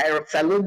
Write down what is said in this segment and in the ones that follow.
I salute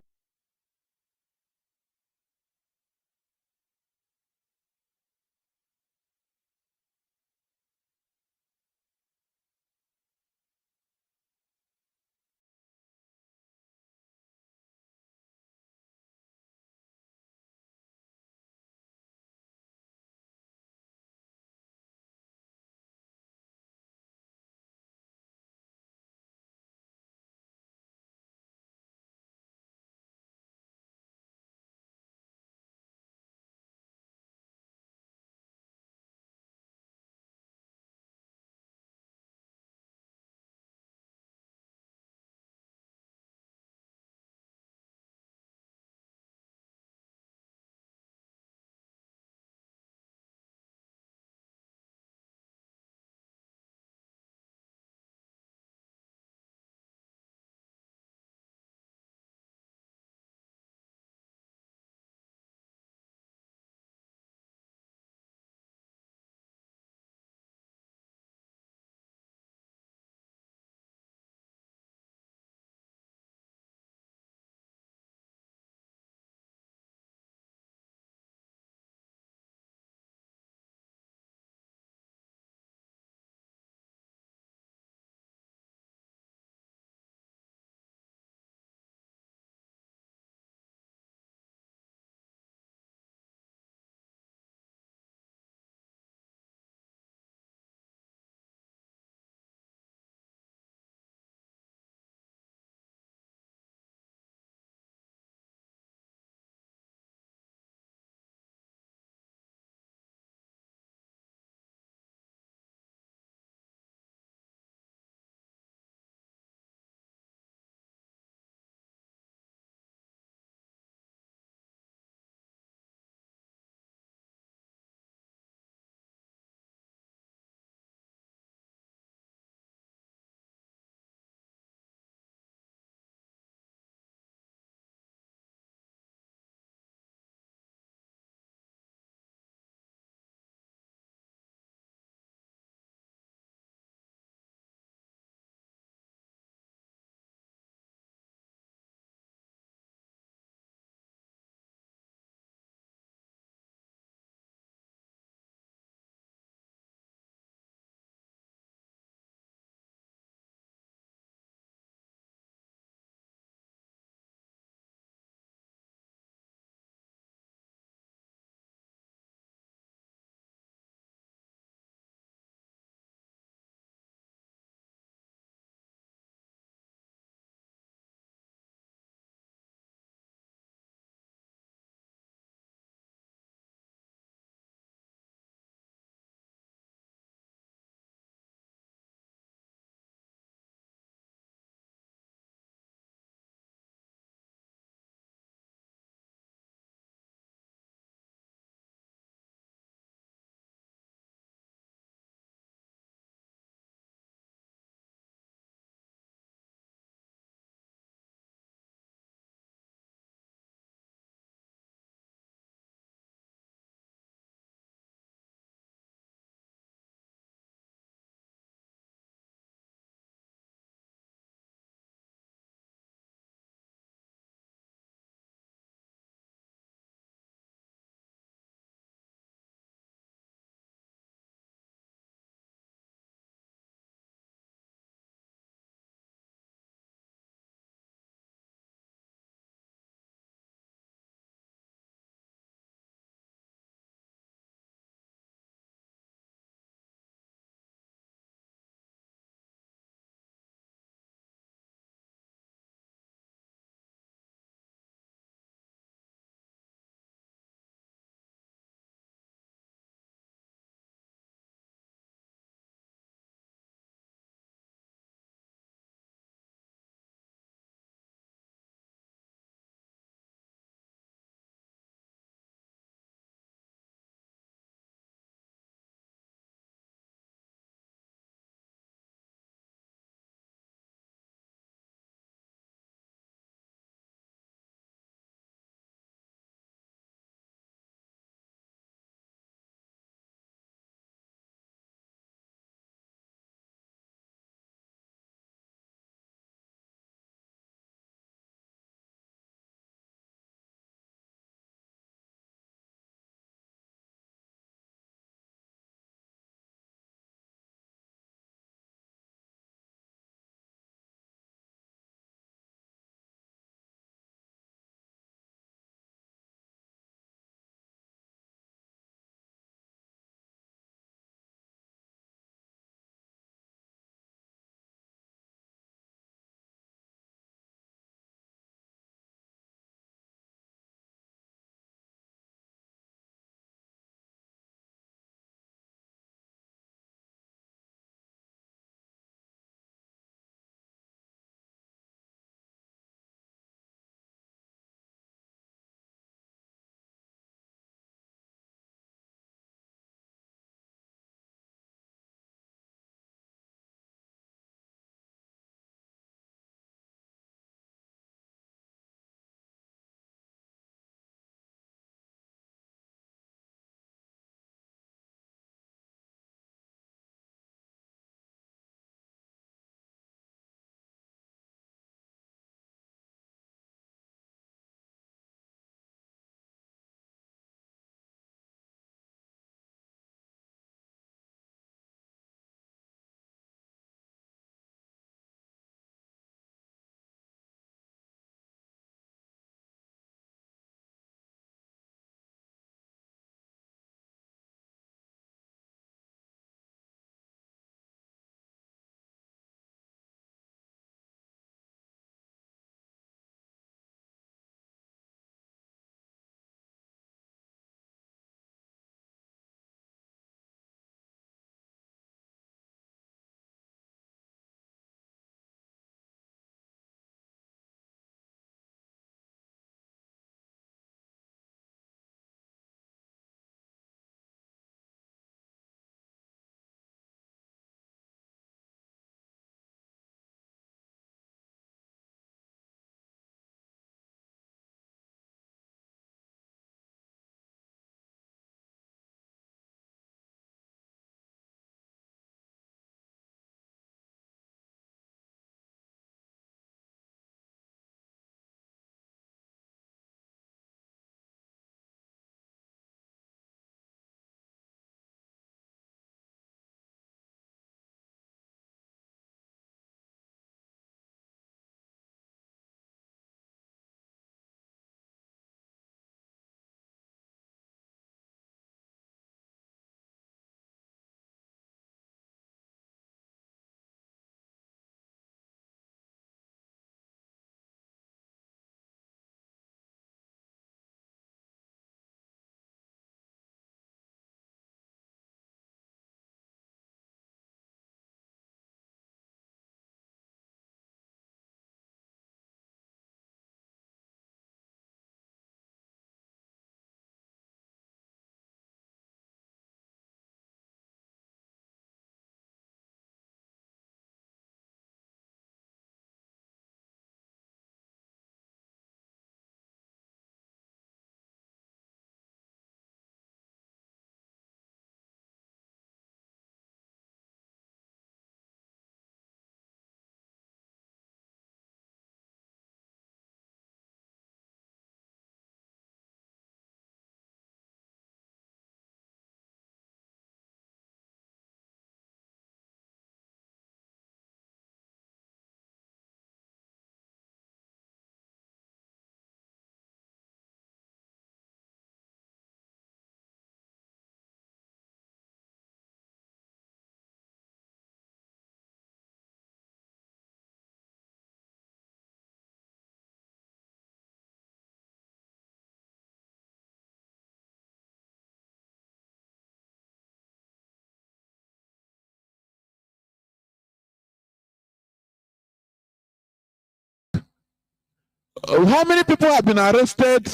How many people have been arrested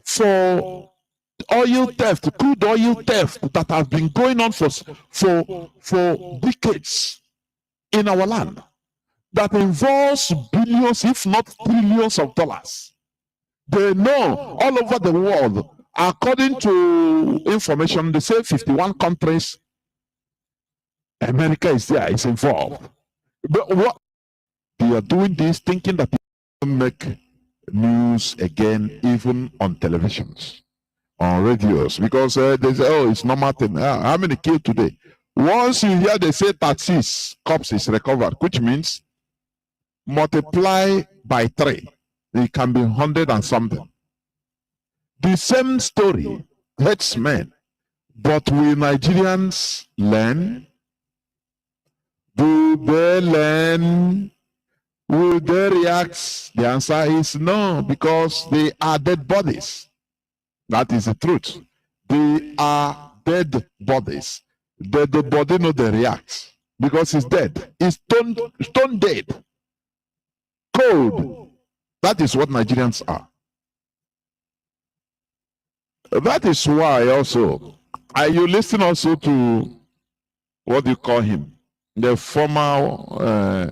for oil theft, crude oil theft that has been going on for decades in our land, that involves billions, if not trillions of dollars? They know all over the world, according to information, they say 51 countries, America is there, is involved. But what they are doing this, thinking that they make news again, even on televisions, on radios, because they say, oh, it's normal thing. How many killed today? Once you hear they say 36 corpses recovered, which means multiply by 3, it can be 100 and something. The same story, headsmen, but will Nigerians learn? Do they learn? Will they react? The answer is no, because they are dead bodies. That is the truth. They are dead bodies. The body no they react because it's dead. It's stone dead. Cold. That is what Nigerians are. That is why also, are you listening also to what do you call him? The former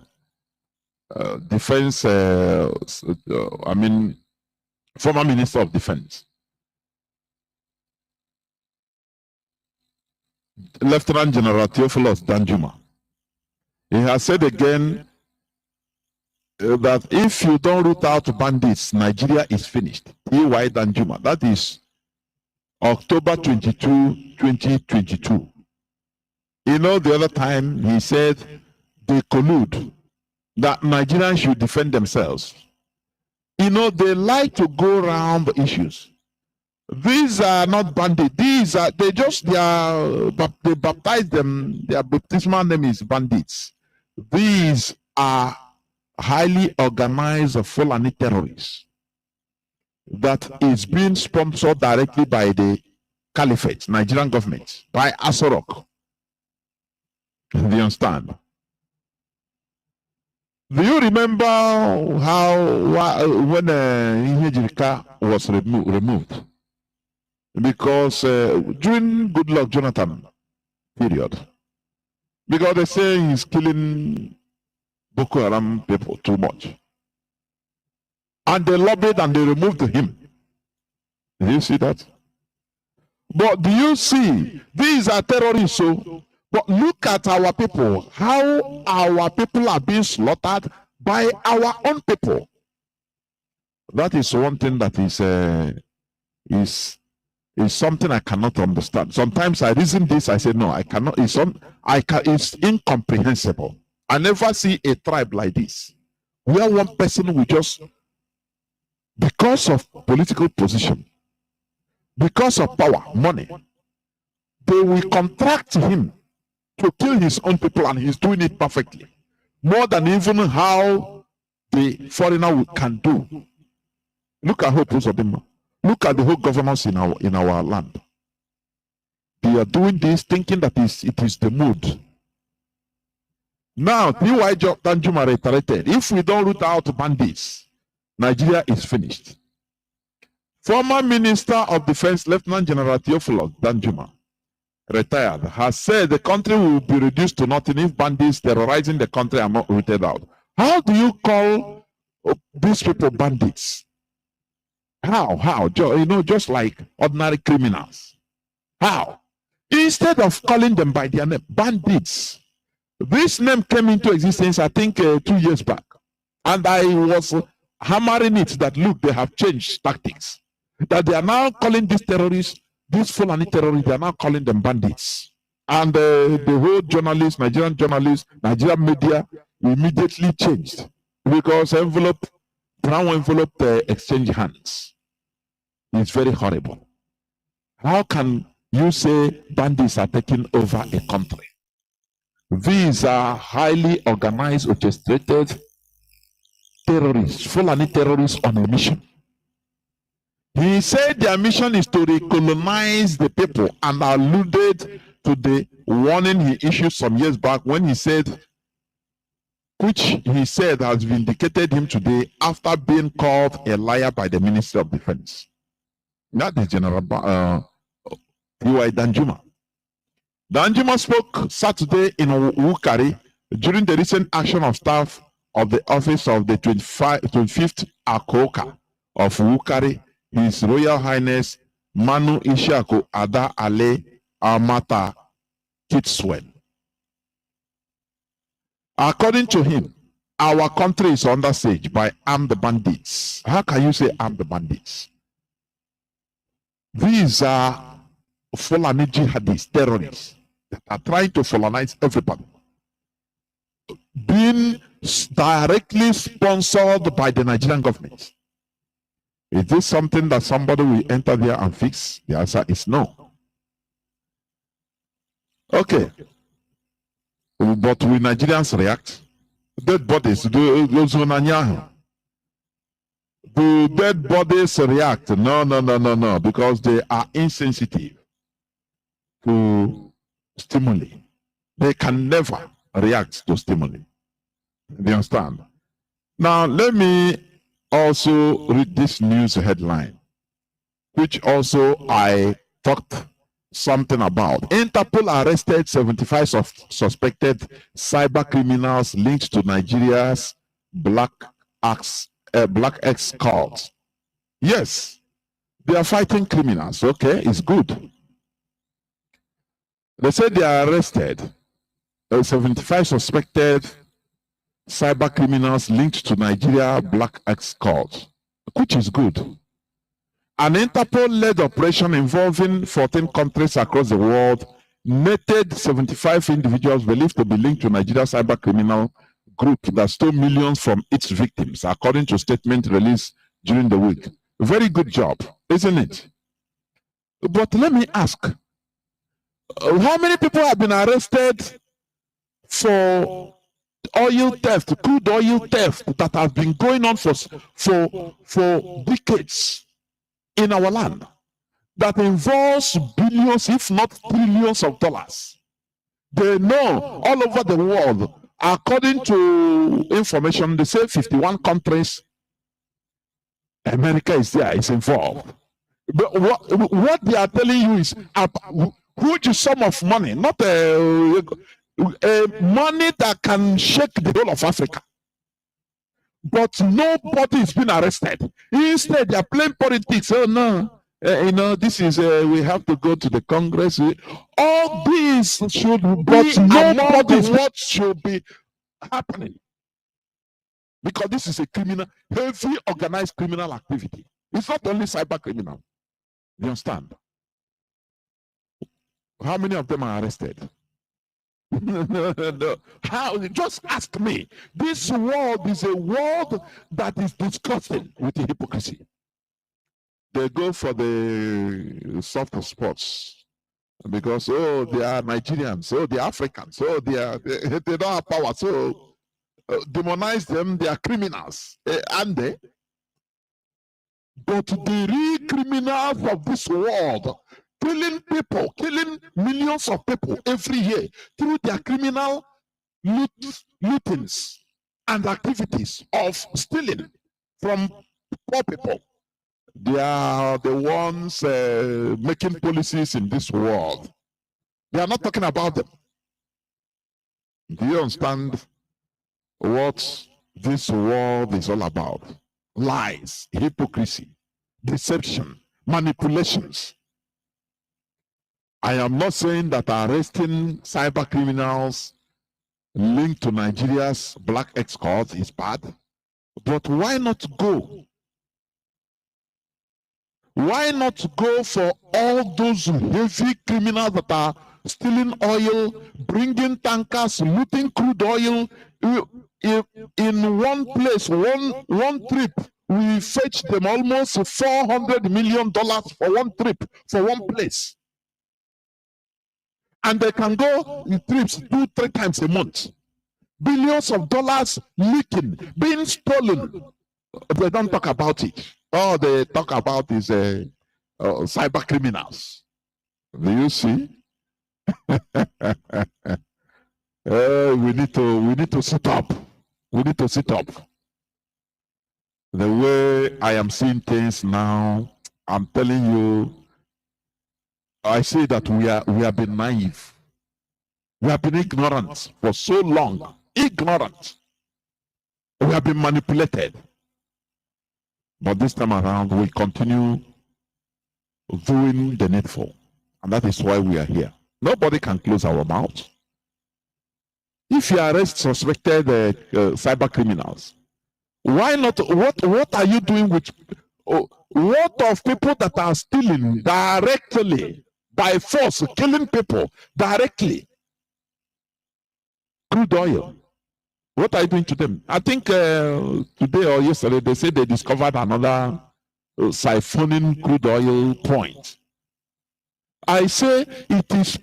defense, former Minister of Defense, Lieutenant General Theophilus Danjuma. He has said again that if you don't root out bandits, Nigeria is finished. E.Y. Danjuma. That is October 22, 2022. You know, the other time he said they collude, that Nigerians should defend themselves. You know, they like to go around the issues. These are not bandits. These are, they baptize them, their baptismal name is bandits. These are highly organized Fulani terrorists that is being sponsored directly by the Caliphate, Nigerian government, by Asorok. Do you understand? Do you remember how when Ihejirika was removed? Because during Goodluck Jonathan period, because they say he's killing Boko Haram people too much, and they lobbied and they removed him. Do you see that? But do you see, these are terrorists? So, but look at our people, how our people are being slaughtered by our own people. That is one thing that is something I cannot understand. Sometimes I reason this, I say no, I cannot. It's incomprehensible. I never see a tribe like this, where one person will just, because of political position, because of power, money, they will contract him to kill his own people, and he's doing it perfectly, more than even how the foreigner can do. Look at Hope. Look at the whole governance in our land. They are doing this, thinking that it is the mood. Now, T.Y. Danjuma reiterated, if we don't root out bandits, Nigeria is finished. Former Minister of Defense, Lieutenant General Theophilus Danjuma, retired, has said the country will be reduced to nothing if bandits terrorizing the country are not rooted out. How do you call these people bandits? How? You know, just like ordinary criminals. How? Instead of calling them by their name, bandits. This name came into existence, I think, 2 years back. And I was hammering it that, look, they have changed tactics. That they are now calling these terrorists, these Fulani terrorists, they are now calling them bandits. And the whole journalists, Nigerian media immediately changed. Because brown envelope exchange hands. It's very horrible. How can you say bandits are taking over a country? These are highly organized, orchestrated terrorists, Fulani terrorists on a mission. He said their mission is to recolonize the people, and alluded to the warning he issued some years back when he said which he said has vindicated him today after being called a liar by the Ministry of Defense. That is General T.Y. Danjuma. Danjuma spoke Saturday in Wukari during the recent action of staff of the office of the 25th Akoka of Wukari, His Royal Highness Manu Ishaku Ada Ale Amata Kitswen. According to him, our country is under siege by armed bandits. How can you say armed bandits? These are Fulani jihadists, terrorists that are trying to Fulanize everybody, being directly sponsored by the Nigerian government. Is this something that somebody will enter there and fix? The answer is no. Okay. But will Nigerians react? Dead bodies, do dead bodies react? No, because they are insensitive to stimuli. They can never react to stimuli. Do you understand? Now, let me also read this news headline, which also I talked something about. Interpol arrested 75 suspected cyber criminals linked to Nigeria's Black X cult. Yes, they are fighting criminals. Okay, it's good. They said they are arrested 75 suspected cyber criminals linked to Nigeria Black X cult, which is good. An Interpol-led operation involving 14 countries across the world netted 75 individuals believed to be linked to Nigeria cyber criminal group that stole millions from its victims, according to a statement released during the week. Very good job, isn't it? But let me ask, how many people have been arrested for oil theft, crude oil theft that has been going on for decades in our land, that involves billions, if not trillions of dollars? They know all over the world, according to information, they say 51 countries, America is there, is involved. But what they are telling you is a huge sum of money, not a money that can shake the whole of Africa. But nobody is being arrested. Instead, they are playing politics. Oh no, this is we have to go to the Congress. All this should be, nobody what should be happening, because this is a criminal, heavy organized criminal activity. It's not only cyber criminal. You understand? How many of them are arrested? No. How? Just ask me. This world is a world that is disgusting with the hypocrisy. They go for the soft spots because they are Nigerians, they are Africans, they don't have power, so demonize them. They are criminals, and they. But the real criminals of this world, killing people, killing millions of people every year through their criminal lootings and activities of stealing from poor people. They are the ones making policies in this world. They are not talking about them. Do you understand what this world is all about? Lies, hypocrisy, deception, manipulations. I am not saying that arresting cyber criminals linked to Nigeria's Black X cult is bad, but why not go? Why not go for all those heavy criminals that are stealing oil, bringing tankers, looting crude oil? In one place, one trip, we fetch them almost $400 million for one trip, for one place. And they can go in trips 2-3 times a month. Billions of dollars leaking, being stolen. They don't talk about it. All they talk about is cyber criminals. Do you see? We need to sit up. We need to sit up. The way I am seeing things now, I'm telling you, I say that we have been naive. We have been ignorant for so long. Ignorant. We have been manipulated. But this time around, we continue doing the needful. And that is why we are here. Nobody can close our mouth. If you arrest suspected cyber criminals, why not? What are you doing with what of people that are stealing directly by force, killing people directly? Crude oil. What are you doing to them? I think today or yesterday they said they discovered another siphoning crude oil point. I say it is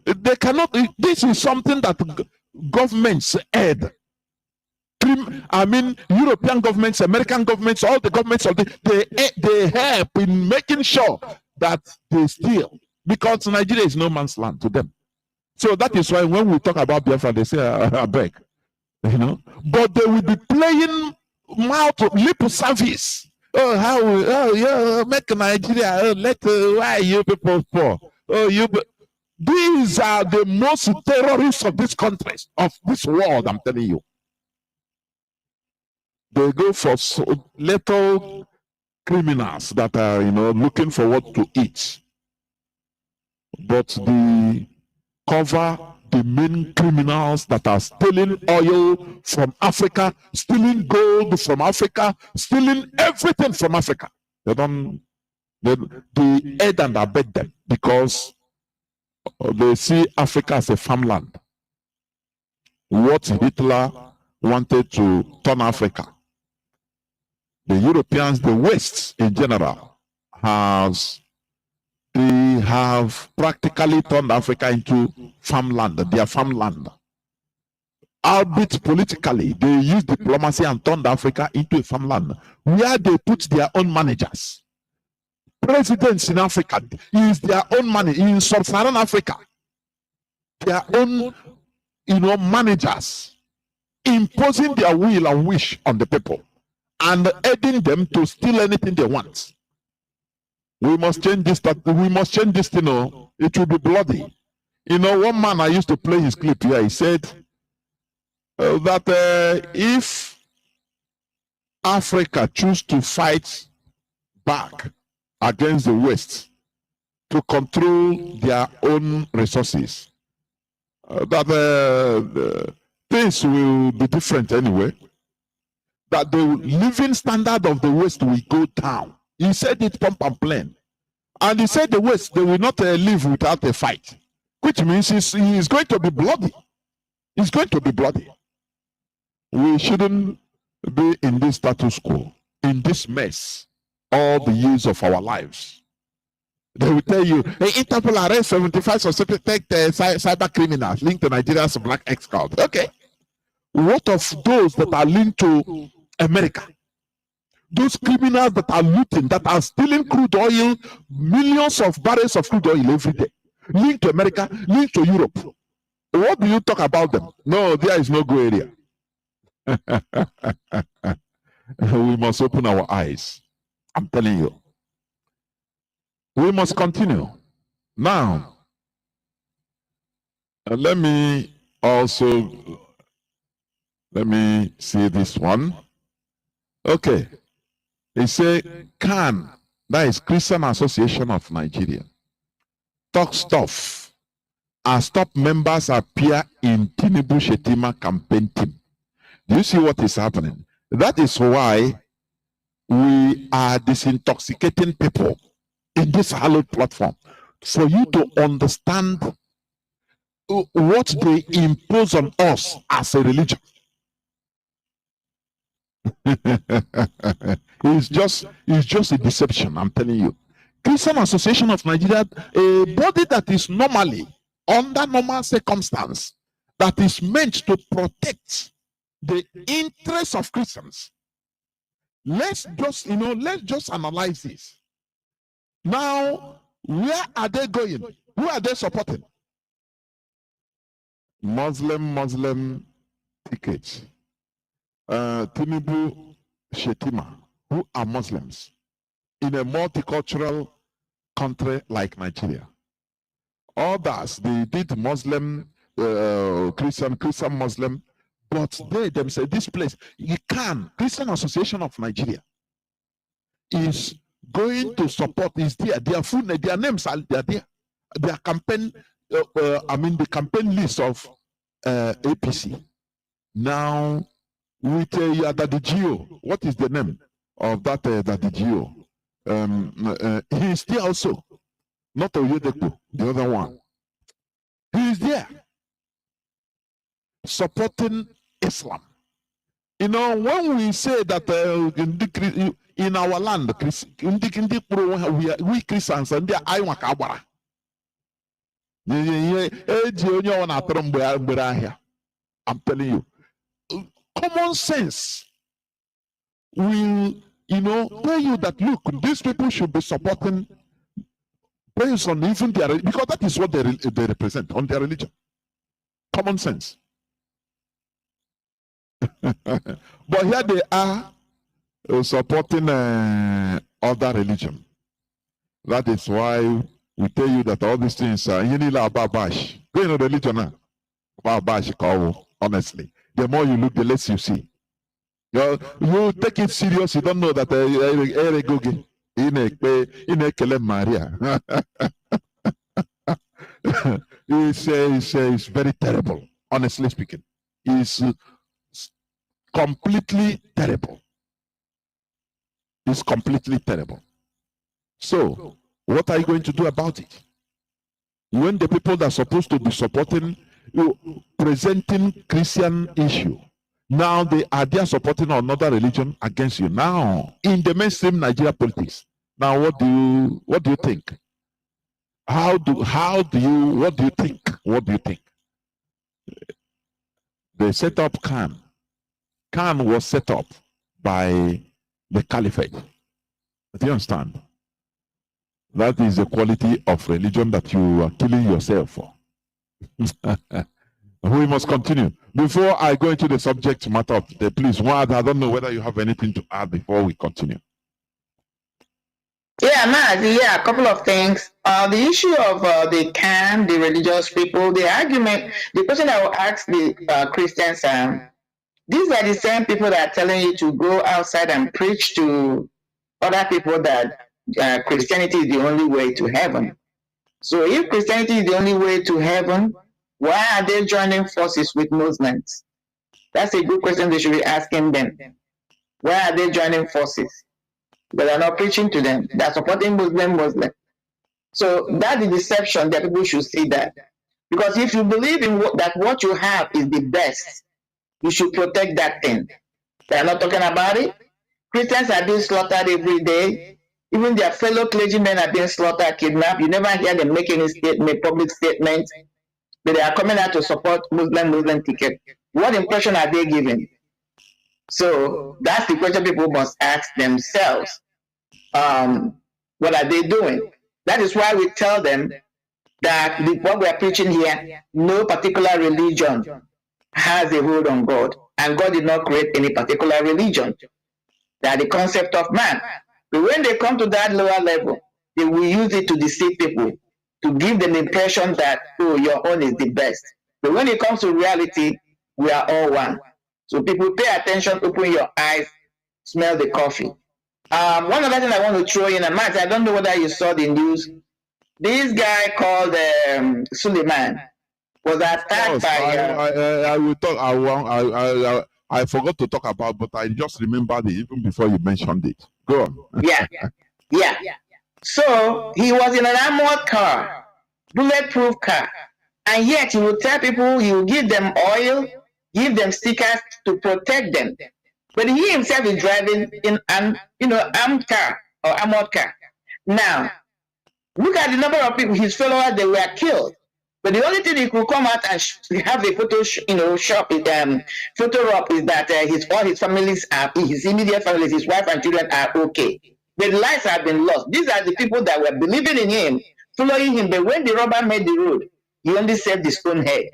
they cannot. This is something that governments aid. I mean, European governments, American governments, all the governments of they help in making sure that they steal, because Nigeria is no man's land to them. So that is why when we talk about Biafra, they say, I beg, you know. But they will be playing lip service. Oh, how? Oh, yeah, make Nigeria. Why you people poor? Oh, you. These are the most terrorists of this country, of this world. I'm telling you. They go for little criminals that are, looking for what to eat. But they cover the main criminals that are stealing oil from Africa, stealing gold from Africa, stealing everything from Africa. They aid and abet them because they see Africa as a farmland. What Hitler wanted to turn Africa, the Europeans, the West in general, they have practically turned Africa into farmland, their farmland. Albeit politically, they used diplomacy and turned Africa into a farmland where they put their own managers. Presidents in Africa is their own money. In sub-Saharan Africa, their own, managers, imposing their will and wish on the people and aiding them to steal anything they want. We must change this. We must change this thing. It will be bloody. One man I used to play his clip here. He said that if Africa choose to fight back against the West to control their own resources, that things will be different anyway. That the living standard of the West will go down. He said it pump and plain. And he said the West, they will not live without a fight. Which means he is going to be bloody. It's going to be bloody. We shouldn't be in this status quo, in this mess, all the years of our lives. They will tell you, hey, Interpol arrest 75 suspected cyber criminals linked to Nigeria's black ex-cult. Okay. What of those that are linked to America? Those criminals that are looting, that are stealing crude oil, millions of barrels of crude oil every day, linked to America, linked to Europe. What do you talk about them? No, there is no gray area. We must open our eyes. I'm telling you. We must continue. Now, let me see this one. Okay. They say CAN, that is Christian Association of Nigeria, talk stuff as top members appear in Tinubu Shetima campaign team. Do you see what is happening? That is why we are disintoxicating people in this hallowed platform, for you to understand what they impose on us as a religion. It's just a deception, I'm telling you. Christian Association of Nigeria, a body that is normally under normal circumstance, that is meant to protect the interests of Christians. Let's just analyze this. Now, where are they going? Who are they supporting? Muslim tickets. Tinubu, Shetima, who are Muslims in a multicultural country like Nigeria. Others, they did Muslim, Christian, Muslim, but they themselves, this place, you can, Christian Association of Nigeria is going to support, is there, their full, their names are there, their campaign, the campaign list of APC. Now, with Daddy Gio, what is the name of that Daddy Gio? He is there also, not Oyedepo, the other one. He is there supporting Islam. You know, when we say that in our land, we Christians and they are Iwakabara. I'm telling you, common sense will, tell you that, look, these people should be supporting based on even their, because that is what they represent, on their religion. Common sense. But here they are supporting other religion. That is why we tell you that all these things are bash. Go in religion now. Bash, honestly. The more you look, the less you see. You take it serious, you don't know that Maria. It's very terrible, honestly speaking. It's completely terrible. It's completely terrible. So, what are you going to do about it? When the people that are supposed to be supporting you, presenting Christian issue, now they are there supporting another religion against you. Now, in the mainstream Nigeria politics, now what do you think? What do you think? What do you think? They set up Kanu. Kanu was set up by the caliphate. Do you understand? That is the quality of religion that you are killing yourself for. We must continue. Before I go into the subject matter of today, please, I don't know whether you have anything to add before we continue. Yeah, Mazi, a couple of things. The issue of the can, the religious people, the argument, the question I will ask the Christians, these are the same people that are telling you to go outside and preach to other people that Christianity is the only way to heaven. So if Christianity is the only way to heaven, why are they joining forces with Muslims? That's a good question they should be asking them. Why are they joining forces? They are not preaching to them. They are supporting Muslim. So that's the deception that people should see that. Because if you believe in that what you have is the best, you should protect that thing. They are not talking about it. Christians are being slaughtered every day. Even their fellow clergymen are being slaughtered, kidnapped. You never hear them make any public statement. But they are coming out to support Muslim ticket. What impression are they giving? So that's the question people must ask themselves. What are they doing? That is why we tell them that what we are preaching here, no particular religion has a hold on God. And God did not create any particular religion. They are the concept of man. But when they come to that lower level, they will use it to deceive people, to give them the impression that, oh, your own is the best. But when it comes to reality, we are all one. So people pay attention, open your eyes, smell the coffee. One other thing I want to throw in, and Matt, I don't know whether you saw the news. This guy called Suleiman was attacked by. I will talk. I forgot to talk about, but I just remembered it even before you mentioned it. Go on. Yeah. So he was in an armored car, bulletproof car, and yet he would tell people he will give them oil, give them stickers to protect them. But he himself is driving in an armed car or armored car. Now, look at the number of people, his followers, they were killed. But the only thing he could come out and have a photo, photo op is that all his families are, his immediate families, his wife and children are okay. The lives have been lost. These are the people that were believing in him, following him. But when the robber made the road, he only saved his own head.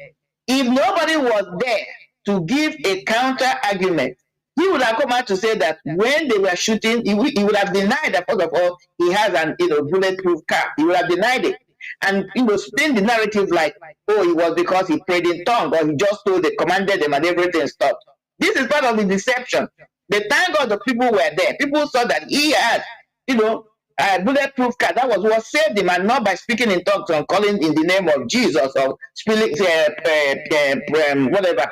If nobody was there to give a counter argument, he would have come out to say that when they were shooting, he would have denied that, first of all, he has an bulletproof car. He would have denied it. And he was spin the narrative like, oh, it was because he prayed in tongue, or he just told they commanded them and everything stopped. This is part of the deception. The thank God the people were there. People saw that he had, a bulletproof car. That was what saved him, and not by speaking in tongues and calling in the name of Jesus or spilling whatever.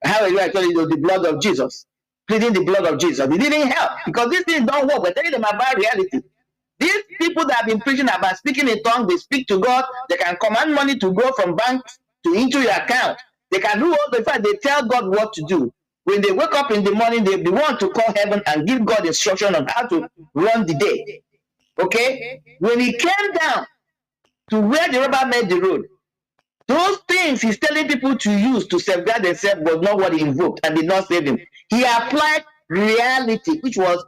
How do I tell you, the blood of Jesus? Pleading the blood of Jesus. It didn't help because these things don't work. We're telling them about reality. These people that have been preaching about speaking in tongues, they speak to God. They can command money to go from banks to into your account. They can do all the fact. They tell God what to do. When they wake up in the morning, they want to call heaven and give God instruction on how to run the day. Okay? When he came down to where the rubber met the road, those things he's telling people to use to safeguard themselves was not what he invoked and did not save him. He applied reality, which was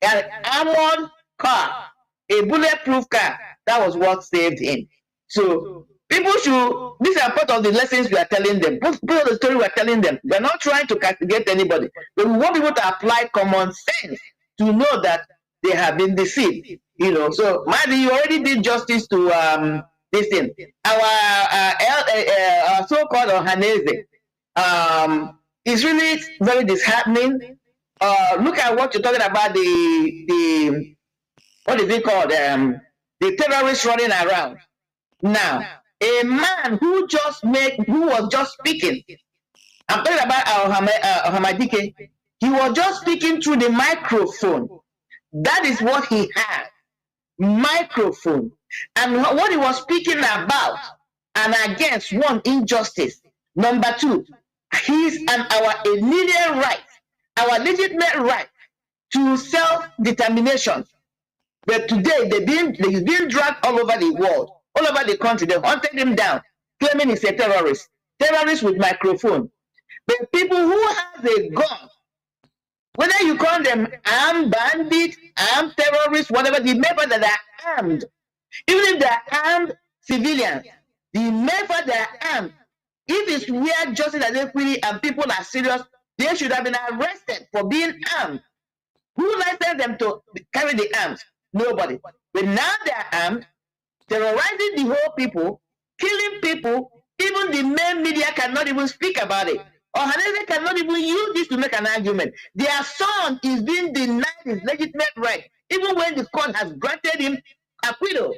an armored car, a bulletproof car. That was what saved him. So people should, these are part of the lessons we are telling them. Part of the story we are telling them. We're not trying to castigate anybody, but we want people to apply common sense to know that they have been deceived. So Mazi, you already did justice to this thing. Our so-called Ohaneze is really very disheartening. Look at what you're talking about, the what is it called? The terrorists running around. Now, a man who was just speaking. I'm talking about Ohamadike. He was just speaking through the microphone. That is what he had. Microphone. And what he was speaking about and against, one, injustice. Number two, our immediate right, our legitimate right to self-determination. But today he's being dragged all over the world, all over the country. They hunted him down, claiming he's a terrorist. Terrorist with microphone. But people who have a gun, whether you call them armed bandits, armed terrorists, whatever, the member that are armed, even if they're armed civilians, the member that are armed, if it's real justice and equity and people are serious, they should have been arrested for being armed. Who licensed them to carry the arms? Nobody. But now they're armed, terrorizing the whole people, killing people. Even the main media cannot even speak about it. Or Hanese cannot even use this to make an argument. Their son is being denied his legitimate right, even when the court has granted him acquittal.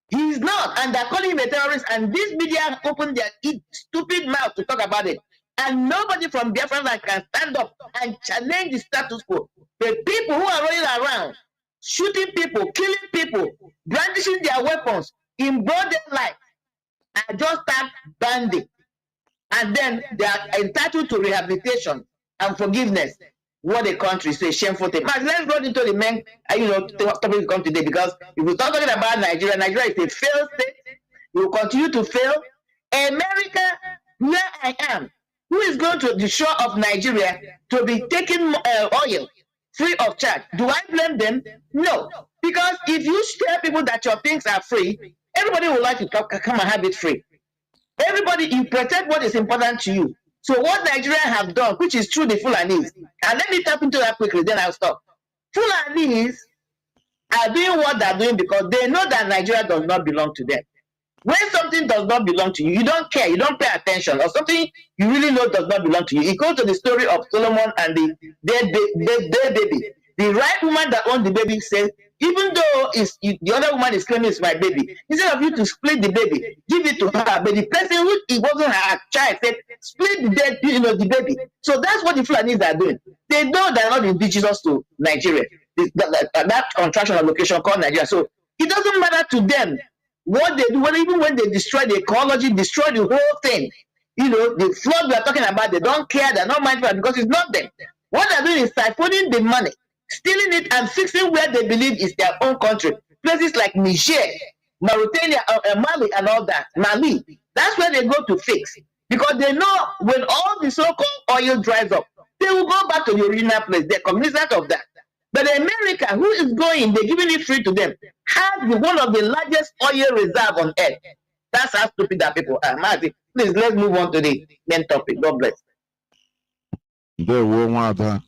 He is not, and they're calling him a terrorist, and this media opened their stupid mouth to talk about it. And nobody from Biafrans can stand up and challenge the status quo. The people who are running around, shooting people, killing people, brandishing their weapons in broad daylight, are just start banding. And then they are entitled to rehabilitation and forgiveness. What a country, so a shameful thing. But let's go into the main, topic we come today, because if we start talking about Nigeria, Nigeria is a failed state. We will continue to fail. America, where I am, who is going to the shore of Nigeria to be taking oil free of charge? Do I blame them? No. Because if you tell people that your things are free, everybody would like to come and have it free. Everybody, you protect what is important to you. So what Nigeria have done, which is through the Fulanis, and let me tap into that quickly, then I'll stop. Fulanis are doing what they're doing because they know that Nigeria does not belong to them. When something does not belong to you, you don't care, you don't pay attention, or something you really know does not belong to you. It goes to the story of Solomon and the dead baby. The right woman that owned the baby said, even though the other woman is claiming it's my baby, instead of you to split the baby, give it to her. But the person who it wasn't her child said, split the baby. So that's what the Fulanis are doing. They know they're not indigenous to Nigeria. That contraction of location called Nigeria. So it doesn't matter to them what they do. Even when they destroy the ecology, destroy the whole thing. The flood we are talking about, they don't care. They're not mindful because it's not them. What they're doing is siphoning the money, stealing it and fixing where they believe is their own country. Places like Niger, Mauritania, Mali and all that. Mali. That's where they go to fix. Because they know when all the so-called oil dries up, they will go back to the original place. They're cognizant of that. But America, who is going, they're giving it free to them, has one of the largest oil reserve on earth. That's how stupid that people are. Mazi, please, let's move on to the main topic. God bless. There were one.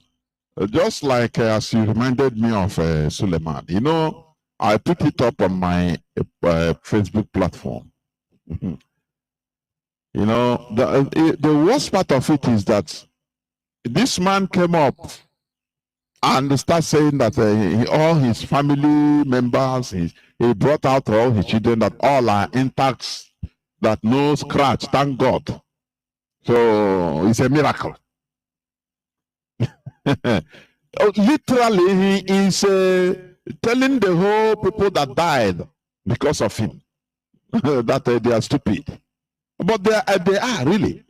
Just like as you reminded me of Suleiman, you know, I put it up on my Facebook platform. You know, the worst part of it is that this man came up and started saying that all his family members, he brought out all his children, that all are intact, that no scratch, thank God. So it's a miracle. Literally, he is telling the whole people that died because of him that they are stupid. But they are really.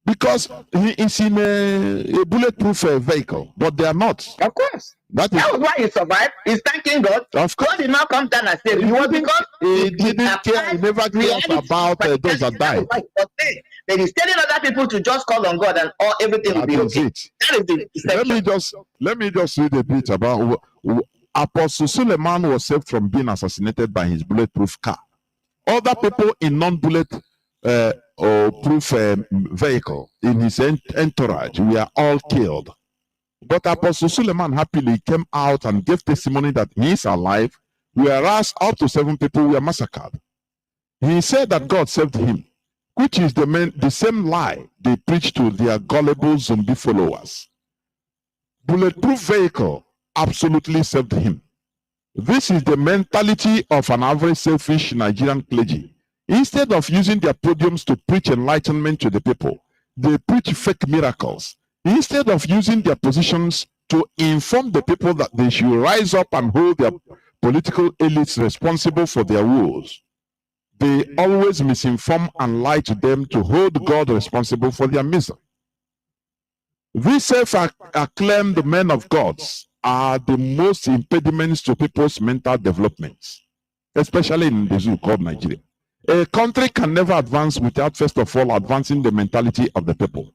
Because he is in a bulletproof vehicle, but they are not. Of course. That was why he survived. He's thanking God. Of course. God did not come down and save him. It was because he didn't care. He never cared about those that died. Then he's telling other people to just call on God and everything will be okay. That is the deception. Let me just read a bit about Apostle Suleiman was saved from being assassinated by his bulletproof car. Other people in non-bullet or proof vehicle in his entourage were all killed. But Apostle Suleiman happily came out and gave testimony that he is alive, whereas up to 7 people were massacred. He said that God saved him, which is the same lie they preach to their gullible zombie followers. Bulletproof vehicle absolutely saved him. This is the mentality of an average selfish Nigerian clergy. Instead of using their podiums to preach enlightenment to the people, they preach fake miracles. Instead of using their positions to inform the people that they should rise up and hold their political elites responsible for their woes, they always misinform and lie to them to hold God responsible for their misery. These self-acclaimed men of God are the most impediments to people's mental developments, especially in the zoo called Nigeria. A country can never advance without first of all advancing the mentality of the people.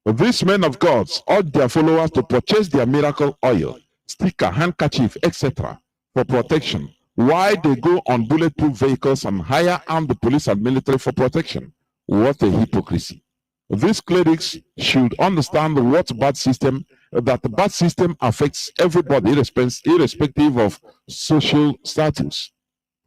These men of God urge their followers to purchase their miracle oil, sticker, handkerchief, etc. for protection, while they go on bulletproof vehicles and hire armed police and military for protection. What a hypocrisy. These clerics should understand that the bad system affects everybody irrespective of social status.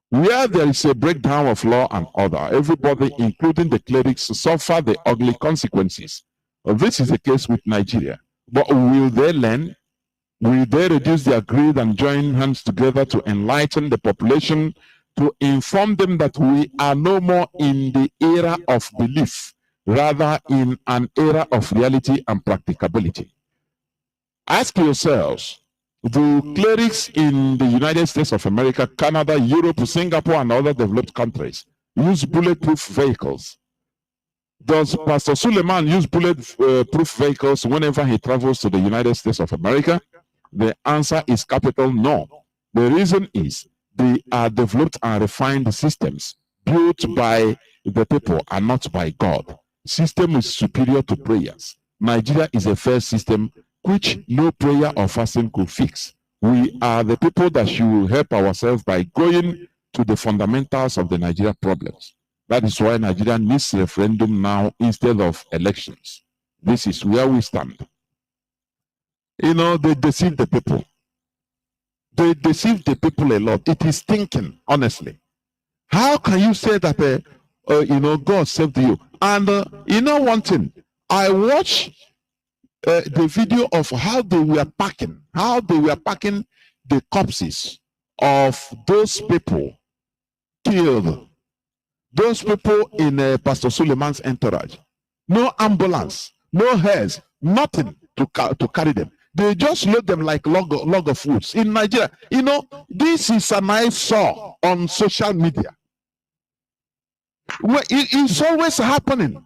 Where there is a breakdown of law and order, everybody, including the clerics, suffer the ugly consequences. This is the case with Nigeria. But will they learn? Will they reduce their greed and join hands together to enlighten the population, to inform them that we are no more in the era of belief, rather in an era of reality and practicability? Ask yourselves, do clerics in the United States of America, Canada, Europe, Singapore, and other developed countries use bulletproof vehicles? Does Pastor Suleiman use bulletproof vehicles whenever he travels to the United States of America? The answer is capital no. The reason is they are developed and refined systems built by the people and not by God. System is superior to prayers. Nigeria is a fair system which no prayer or fasting could fix. We are the people that should help ourselves by going to the fundamentals of the Nigeria problems. That is why Nigeria needs referendum now instead of elections. This is where we stand. You know, they deceive the people. They deceive the people a lot. It is thinking, honestly. How can you say that, God saved you? And you know one thing, I watched the video of how they were packing the corpses of those people killed, those people in Pastor Suleiman's entourage. No ambulance, no hearse, nothing to carry them. They just load them like log of woods. In Nigeria, you know, this is an I saw on social media. It's always happening.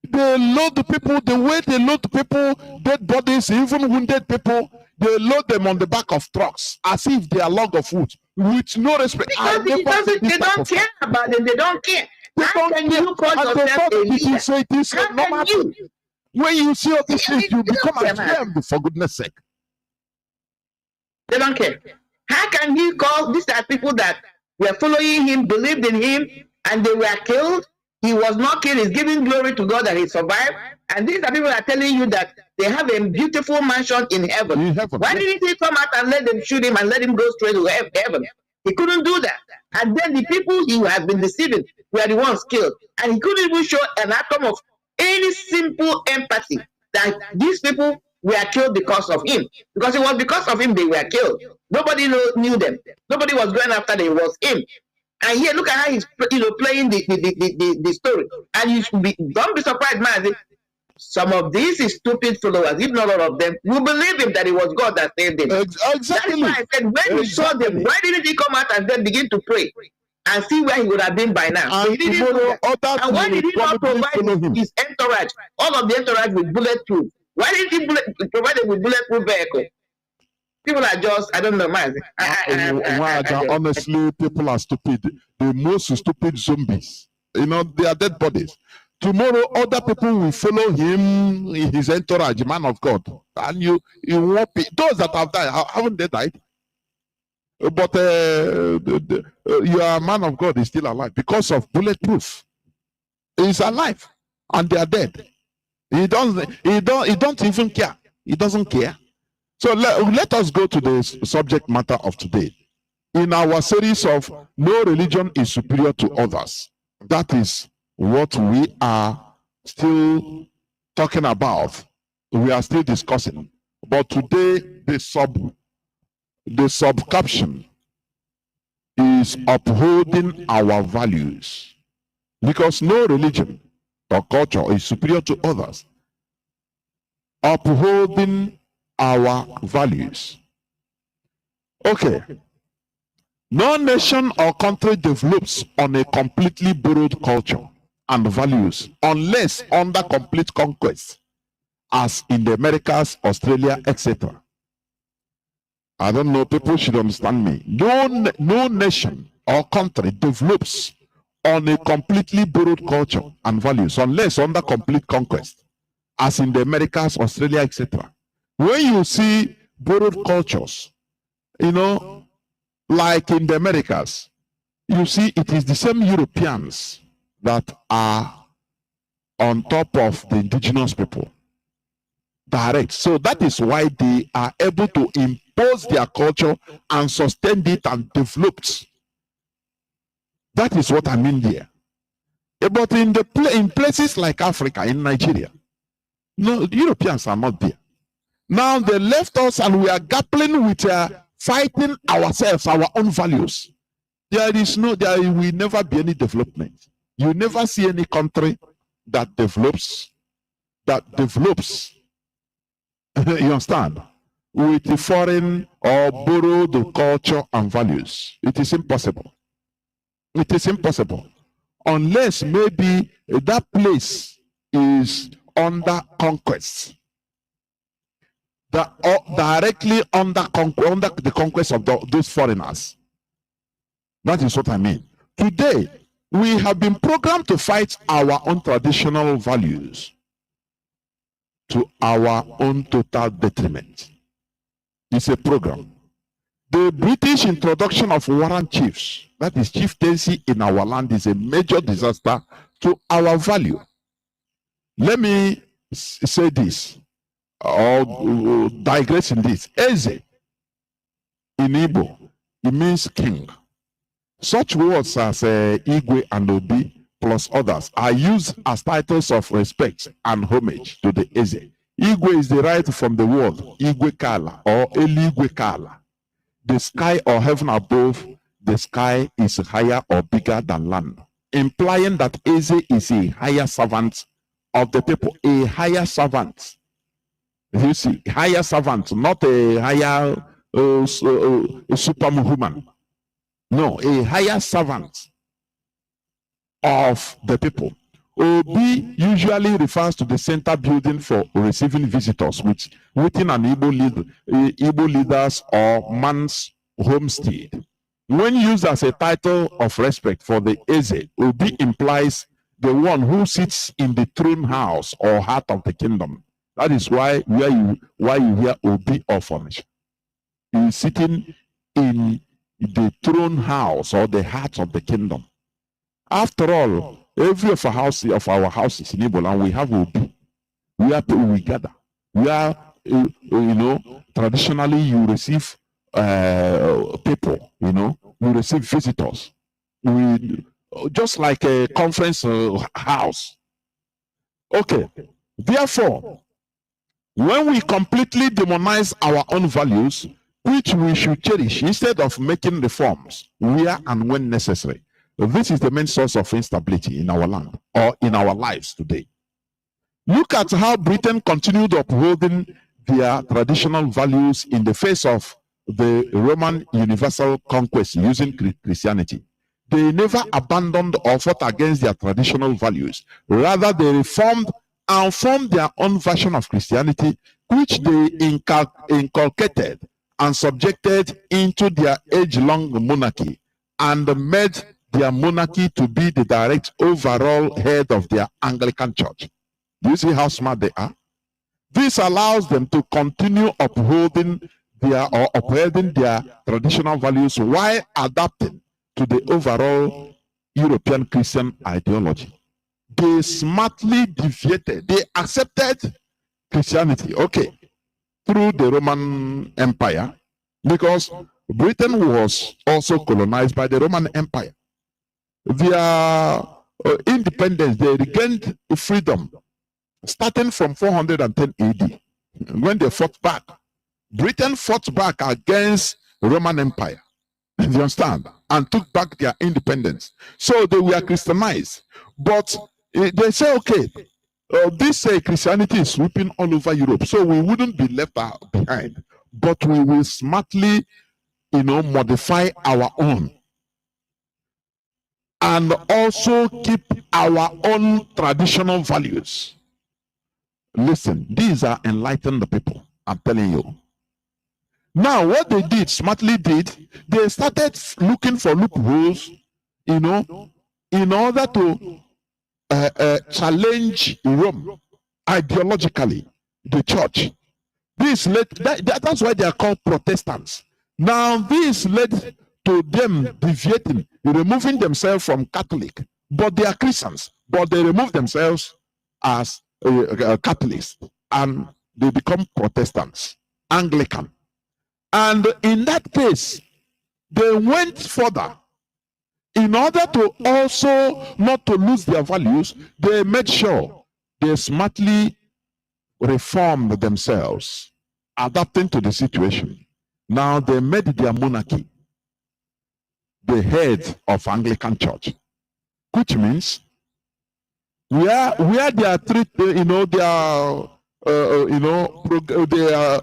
They load the people, the way they load the people, dead bodies, even wounded people, they load them on the back of trucks as if they are log of wood, with no respect. Because they don't care about them, they don't care. How can you call yourself a leader? It is a normal thing. When you see all these things, you become ashamed, for goodness sake. They don't care. How can he call these are people that were following him, believed in him, and they were killed? He was not killed. He's giving glory to God that he survived. And these are people that are telling you that they have a beautiful mansion in heaven. Why didn't he come out and let them shoot him and let him go straight to heaven? He couldn't do that. And then the people he has been deceiving were the ones killed. And he couldn't even show an atom of any simple empathy that these people were killed because of him. Because it was because of him they were killed. Nobody knew them. Nobody was going after them. It was him. And here, look at how he's playing the story. And you should don't be surprised, man. Some of these stupid followers, if not all of them, will believe him that it was God that saved him. Exactly. That's why I said, when he saw them, why didn't he come out and then begin to pray and see where he would have been by now? So he didn't do that. And why did he not provide his entourage, all of the entourage with bulletproof? Why didn't he provide them with bulletproof vehicle? People are just, I don't know, man. Honestly, people are stupid. The most stupid zombies. They are dead bodies. Tomorrow, other people will follow him, his entourage, man of God. And you won't be. Those that have died, haven't they died? But your man of God is still alive because of bulletproof. He's alive, and they are dead. He don't even care. He doesn't care. So let us go to the subject matter of today. In our series of No Religion is Superior to Others, that is what we are still talking about. We are still discussing. But today, the sub-caption is upholding our values. Because no religion or culture is superior to others. Upholding our values. Okay. No nation or country develops on a completely borrowed culture and values unless under complete conquest, as in the Americas, Australia, etc. I don't know, people should understand me. No nation or country develops on a completely borrowed culture and values unless under complete conquest, as in the Americas, Australia, etc. When you see borrowed cultures, like in the Americas, you see it is the same Europeans that are on top of the indigenous people. Direct. So that is why they are able to impose their culture and sustain it and develop it. That is what I mean here. But in places like Africa, in Nigeria, no, the Europeans are not there. Now they left us and we are grappling with fighting ourselves, our own values. There will never be any development. You never see any country that develops, you understand, with the foreign or borrowed culture and values. It is impossible. It is impossible. Unless maybe that place is under conquest. Directly under the conquest of those foreigners. That is what I mean. Today, we have been programmed to fight our own traditional values to our own total detriment. It's a program. The British introduction of warrant chiefs, that is chieftaincy in our land, is a major disaster to our value. Let me say this, or digress in this. Eze, in Igbo, it means king. Such words as Igwe and Obi plus others are used as titles of respect and homage to the Eze. Igwe is derived from the word Igwe Kala or Eligwe Kala. The sky or heaven above the sky is higher or bigger than land, implying that Eze is a higher servant of the people, a higher servant. You see, higher servant, not a higher superhuman. No, a higher servant of the people. Obi usually refers to the center building for receiving visitors, within an Igbo leaders or man's homestead. When used as a title of respect for the Eze, Obi implies the one who sits in the throne house or heart of the kingdom. That is why you hear Obi of formation. He is sitting in the throne house or the heart of the kingdom. After all, every of our houses in Igbo land, we have Obi. where we gather, where traditionally you receive people, you receive visitors. We just like a conference house. Okay, therefore, when we completely demonize our own values, which we should cherish, instead of making reforms where and when necessary, this is the main source of instability in our land or in our lives today. Look at how Britain continued upholding their traditional values in the face of the Roman universal conquest using Christianity. They never abandoned or fought against their traditional values. Rather, they reformed and formed their own version of Christianity, which they inculcated and subjected into their age-long monarchy, and made their monarchy to be the direct overall head of their Anglican church. Do you see how smart they are? This allows them to continue upholding their traditional values while adapting to the overall European Christian ideology. They smartly deviated. They accepted Christianity, okay, through the Roman Empire, because Britain was also colonized by the Roman Empire. Their independence, they regained freedom starting from 410 AD, when they fought back. Britain fought back against Roman Empire, you understand, and took back their independence. So they were Christianized. But they say, okay, this Christianity is sweeping all over Europe, so we wouldn't be left behind, but we will smartly, modify our own and also keep our own traditional values. Listen, these are enlightened people, I'm telling you. Now, what they did, smartly did, they started looking for loopholes, in order to challenge Rome ideologically, the church. This led, that's why they are called Protestants. Now, this led to them deviating, removing themselves from Catholic, but they are Christians, but they remove themselves as Catholics, and they become Protestants, Anglican. And in that case, they went further. In order to also not to lose their values, they made sure they smartly reformed themselves, adapting to the situation. Now they made their monarchy the head of Anglican Church, which means where they are treated, they are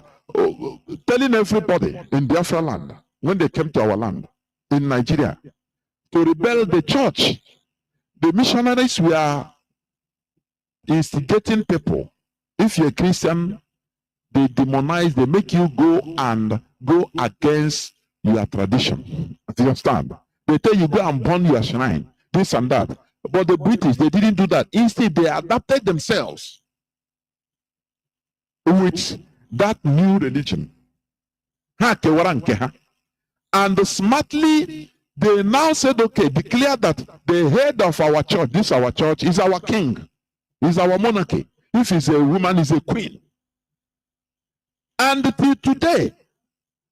telling everybody in Biafra land, when they came to our land in Nigeria, to rebel the church. The missionaries were instigating people. If you're a Christian, they demonize, they make you go against your tradition. Do you understand? They tell you go and burn your shrine, this and that. But the British, they didn't do that. Instead, they adapted themselves with that new religion. And smartly, they now said, okay, declare that the head of our church, this our church, is our king, is our monarchy. If he's a woman, is a queen. And till today,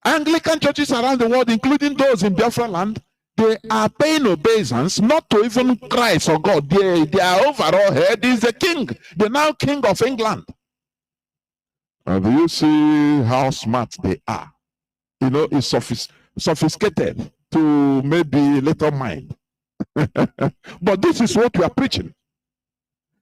Anglican churches around the world, including those in Biafra land, they are paying obeisance not to even Christ or God. Their overall head is the king, the now king of England. Do you see how smart they are? It's sophisticated to maybe little mind. But this is what we are preaching.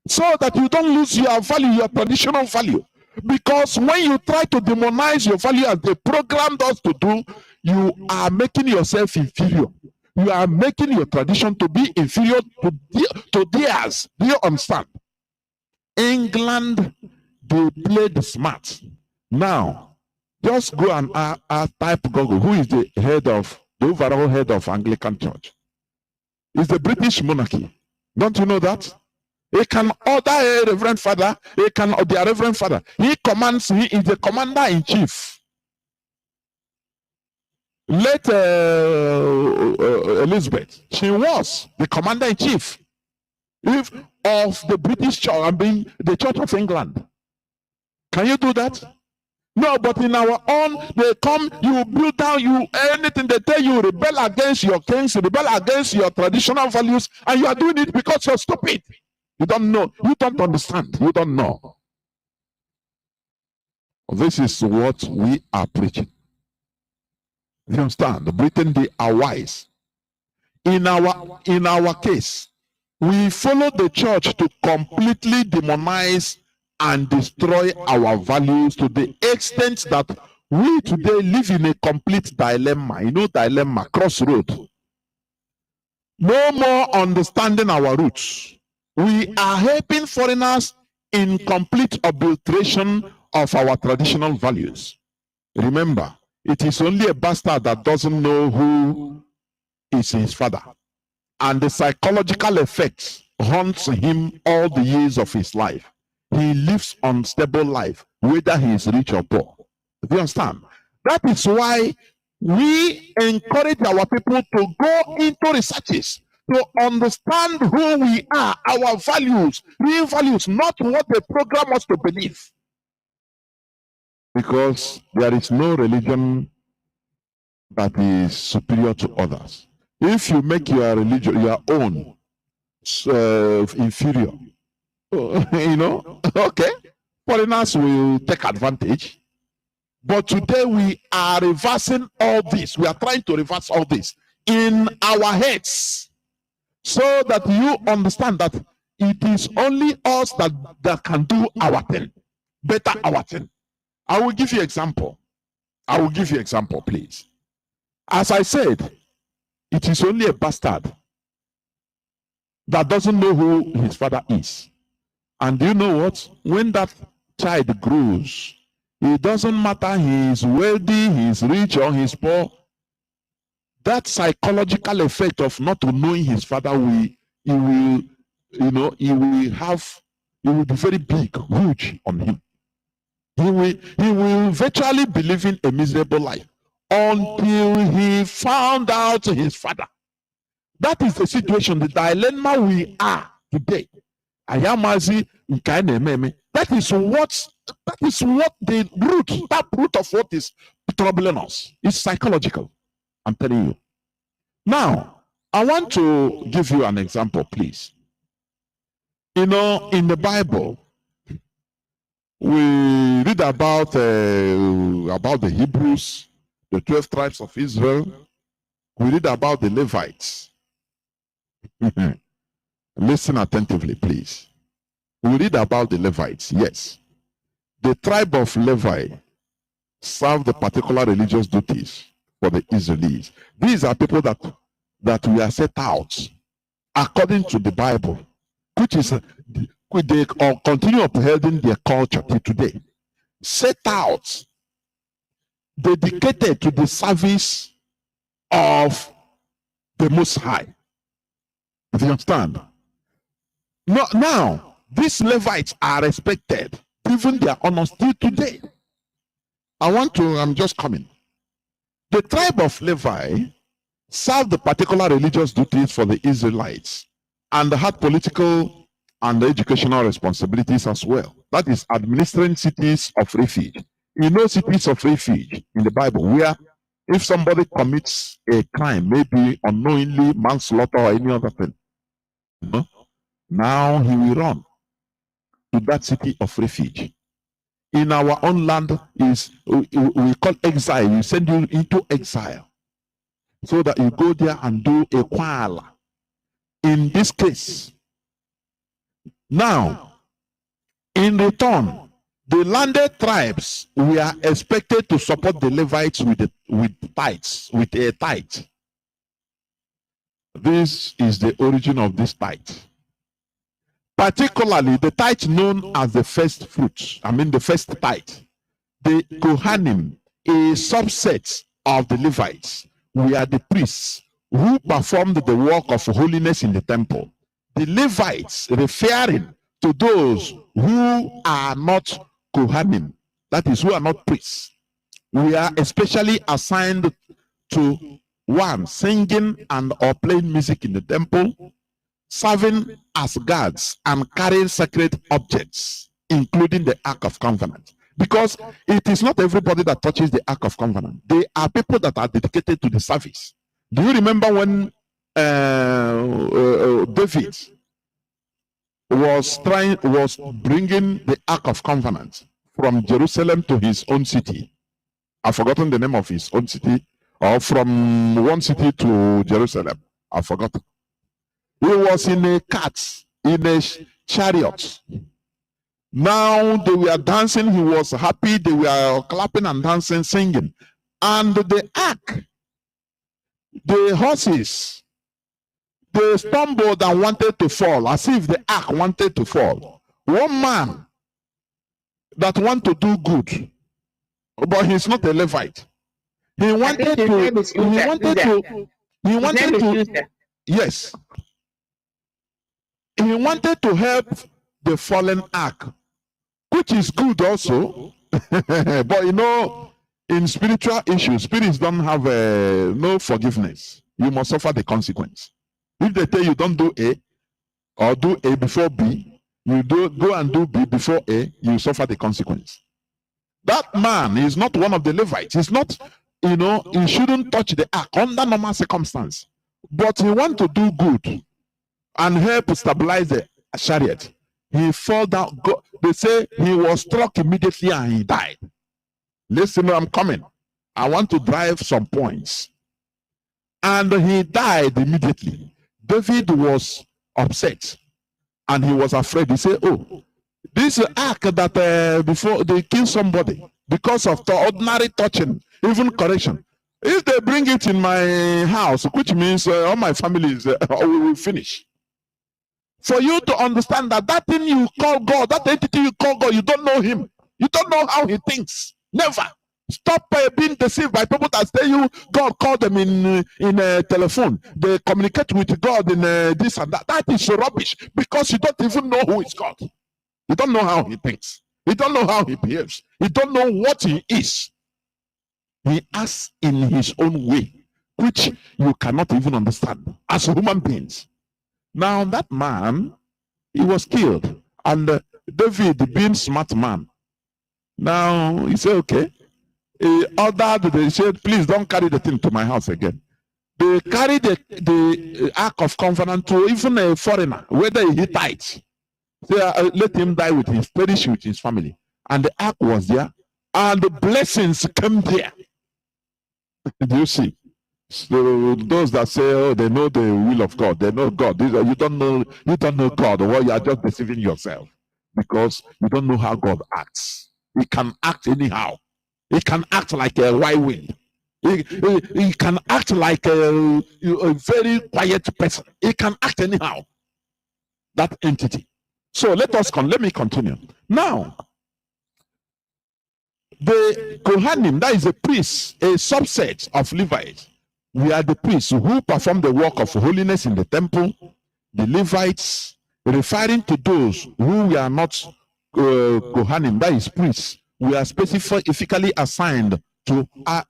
So that you don't lose your value, your traditional value. Because when you try to demonize your value as they programmed us to do, you are making yourself inferior. You are making your tradition to be inferior to theirs. Do you understand? England, they played smart. Now, just go and type Google, who is the overall head of Anglican Church? It's the British monarchy. Don't you know that? He can order a reverend father, their reverend father. He is the commander-in-chief. Late Elizabeth, she was the commander-in-chief of the British Church, the Church of England. Can you do that? No, but in our own, they come, you build down, you anything they tell you, rebel against your kings, rebel against your traditional values, and you are doing it because you're stupid. You don't know, you don't understand, you don't know. This is what we are preaching. You understand? Britain, they are wise. In our case, we follow the church to completely demonize and destroy our values to the extent that we today live in a complete dilemma. You know, dilemma, crossroad. No more understanding our roots. We are helping foreigners in complete obliteration of our traditional values. Remember, it is only a bastard that doesn't know who is his father. And the psychological effects haunts him all the years of his life. He lives unstable life, whether he is rich or poor. Do you understand? That is why we encourage our people to go into researches to understand who we are, our values, real values, not what they program us to believe. Because there is no religion that is superior to others. If you make your religion your own inferior, you know, okay, foreigners will take advantage. But today we are reversing all this. We are trying to reverse all this in our heads so that you understand that it is only us that can do our thing, better our thing. I will give you example. I will give you example, please. As I said, it is only a bastard that doesn't know who his father is. And do you know what? When that child grows, it doesn't matter he is wealthy, he is rich, or he is poor. That psychological effect of not knowing his father he will be very big, huge on him. He will virtually be living a miserable life until he found out his father. That is the situation, the dilemma we are today. Mazi, that is what the root of what is troubling us. It's psychological. I'm telling you. Now, I want to give you an example, please. You know, in the Bible, we read about the Hebrews, the 12 tribes of Israel. We read about the Levites. Listen attentively, please. We read about the Levites, yes. The tribe of Levi served the particular religious duties for the Israelites. These are people that we are set out according to the Bible, which is they continue upholding their culture till today. Set out, dedicated to the service of the Most High. Do you understand? No, now, these Levites are respected, given their honor still today. I'm just coming. The tribe of Levi served the particular religious duties for the Israelites and had political and educational responsibilities as well. That is administering cities of refuge. You know, cities of refuge in the Bible, where if somebody commits a crime, maybe unknowingly manslaughter or any other thing, now he will run to that city of refuge. In our own land, we call exile. We send you into exile so that you go there and do a kwala. In this case, now, in return, the landed tribes were expected to support the Levites with tithes, with a tithe. This is the origin of this tithe. Particularly the tithe known as the first fruits, the first tithe. The Kohanim, a subset of the Levites, were the priests who performed the work of holiness in the temple. The Levites, referring to those who are not Kohanim, that is, who are not priests, were especially assigned to one, singing and or playing music in the temple, serving as guards and carrying sacred objects, including the Ark of Covenant. Because it is not everybody that touches the Ark of Covenant. They are people that are dedicated to the service. Do you remember when David was bringing the Ark of Covenant from Jerusalem to his own city? I've forgotten the name of his own city, or from one city to Jerusalem. I've forgotten. He was in a cart, in a chariot. Now they were dancing. He was happy. They were clapping and dancing, singing. And the ark, the horses, they stumbled and wanted to fall, as if the ark wanted to fall. One man that want to do good, but he's not a Levite. He wanted to. Yes. He wanted to help the fallen ark, which is good also. But you know, in spiritual issues, spirits don't have no forgiveness. You must suffer the consequence. If they tell you don't do A or do A before B, you go and do B before A, you suffer the consequence. That man is not one of the Levites. He's not, you know, he shouldn't touch the ark under normal circumstance. But he want to do good and help stabilize the chariot. He fell down. They say he was struck immediately and he died. Listen, I'm coming. I want to drive some points. And he died immediately. David was upset and he was afraid. He said, oh, this ark that before they kill somebody because of the ordinary touching, even correction. If they bring it in my house, which means all my family is, we will finish. For you to understand that that thing you call God, that entity you call God, you don't know him. You don't know how he thinks. Never. Stop being deceived by people that say you God called them in a telephone. They communicate with God in this and that. That is rubbish because you don't even know who is God. You don't know how he thinks. You don't know how he behaves. You don't know what he is. He acts in his own way, which you cannot even understand as human beings. Now that man, he was killed, and David, being smart man, now he said, okay. He ordered, they said, please don't carry the thing to my house again. They carried the Ark of Covenant to even a foreigner, whether he Hittite. Say, let him die with his, perish with his family. And the Ark was there, and the blessings came there. Do you see? So those that say, oh, they know the will of God, they know God. You don't know God, or you are just deceiving yourself because you don't know how God acts. He can act anyhow. He can act like a white wind. He can act like a very quiet person. He can act anyhow. That entity. So let me continue. Now, the Kohanim, that is a priest, a subset of Levites. We are the priests who perform the work of holiness in the temple. The Levites, referring to those who we are not Kohanim, that is priests. We are specifically assigned to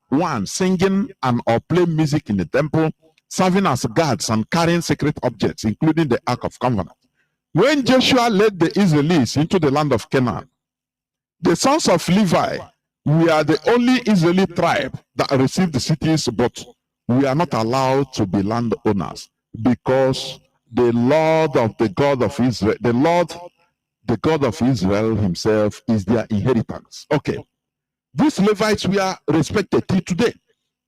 one, singing and or play music in the temple, serving as guards and carrying sacred objects, including the Ark of Covenant. When Joshua led the Israelites into the land of Canaan, the sons of Levi, we are the only Israeli tribe that received the cities, but we are not allowed to be landowners because the Lord of the God of Israel, the God of Israel himself is their inheritance. Okay. These Levites were respected till today.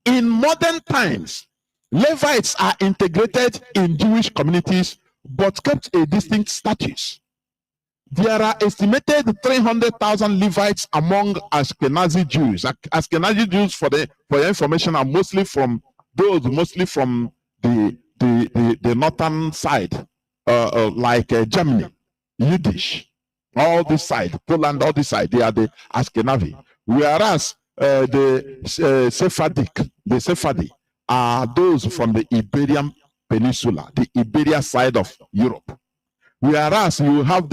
In modern times, Levites are integrated in Jewish communities but kept a distinct status. There are estimated 300,000 Levites among Ashkenazi Jews. Ashkenazi Jews, for your information, are mostly from the northern side, like Germany, Yiddish, all this side, Poland, all this side, they are the Ashkenazi. Whereas the Sephardi are those from the Iberian Peninsula, the Iberia side of Europe. Whereas you have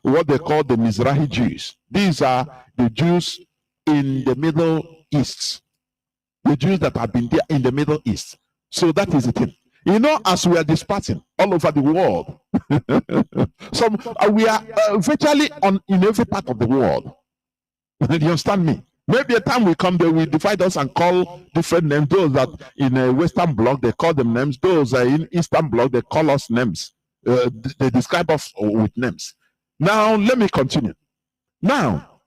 what they call the Mizrahi Jews. These are the Jews in the Middle East. The Jews that have been there in the Middle East. So that is the thing. You know, as we are dispersing all over the world, so we are virtually in every part of the world. You understand me? Maybe a time will come, they will divide us and call different names. Those that in a Western bloc, they call them names. Those are in Eastern bloc, they call us names. They describe us with names. Now, let me continue. Now,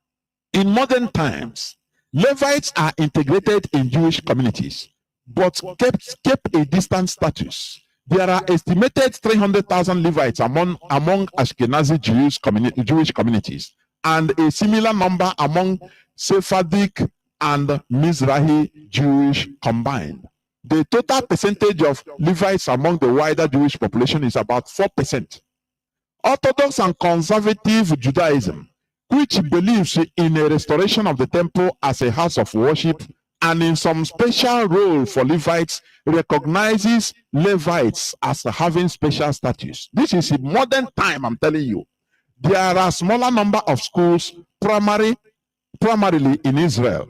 in modern times, Levites are integrated in Jewish communities, but kept a distant status. There are estimated 300,000 Levites among Ashkenazi Jewish communities, and a similar number among Sephardic and Mizrahi Jewish combined. The total percentage of Levites among the wider Jewish population is about 4%. Orthodox and conservative Judaism, which believes in a restoration of the temple as a house of worship and in some special role for Levites, recognizes Levites as having special status. This is in modern time, I'm telling you. There are a smaller number of schools, primarily in Israel,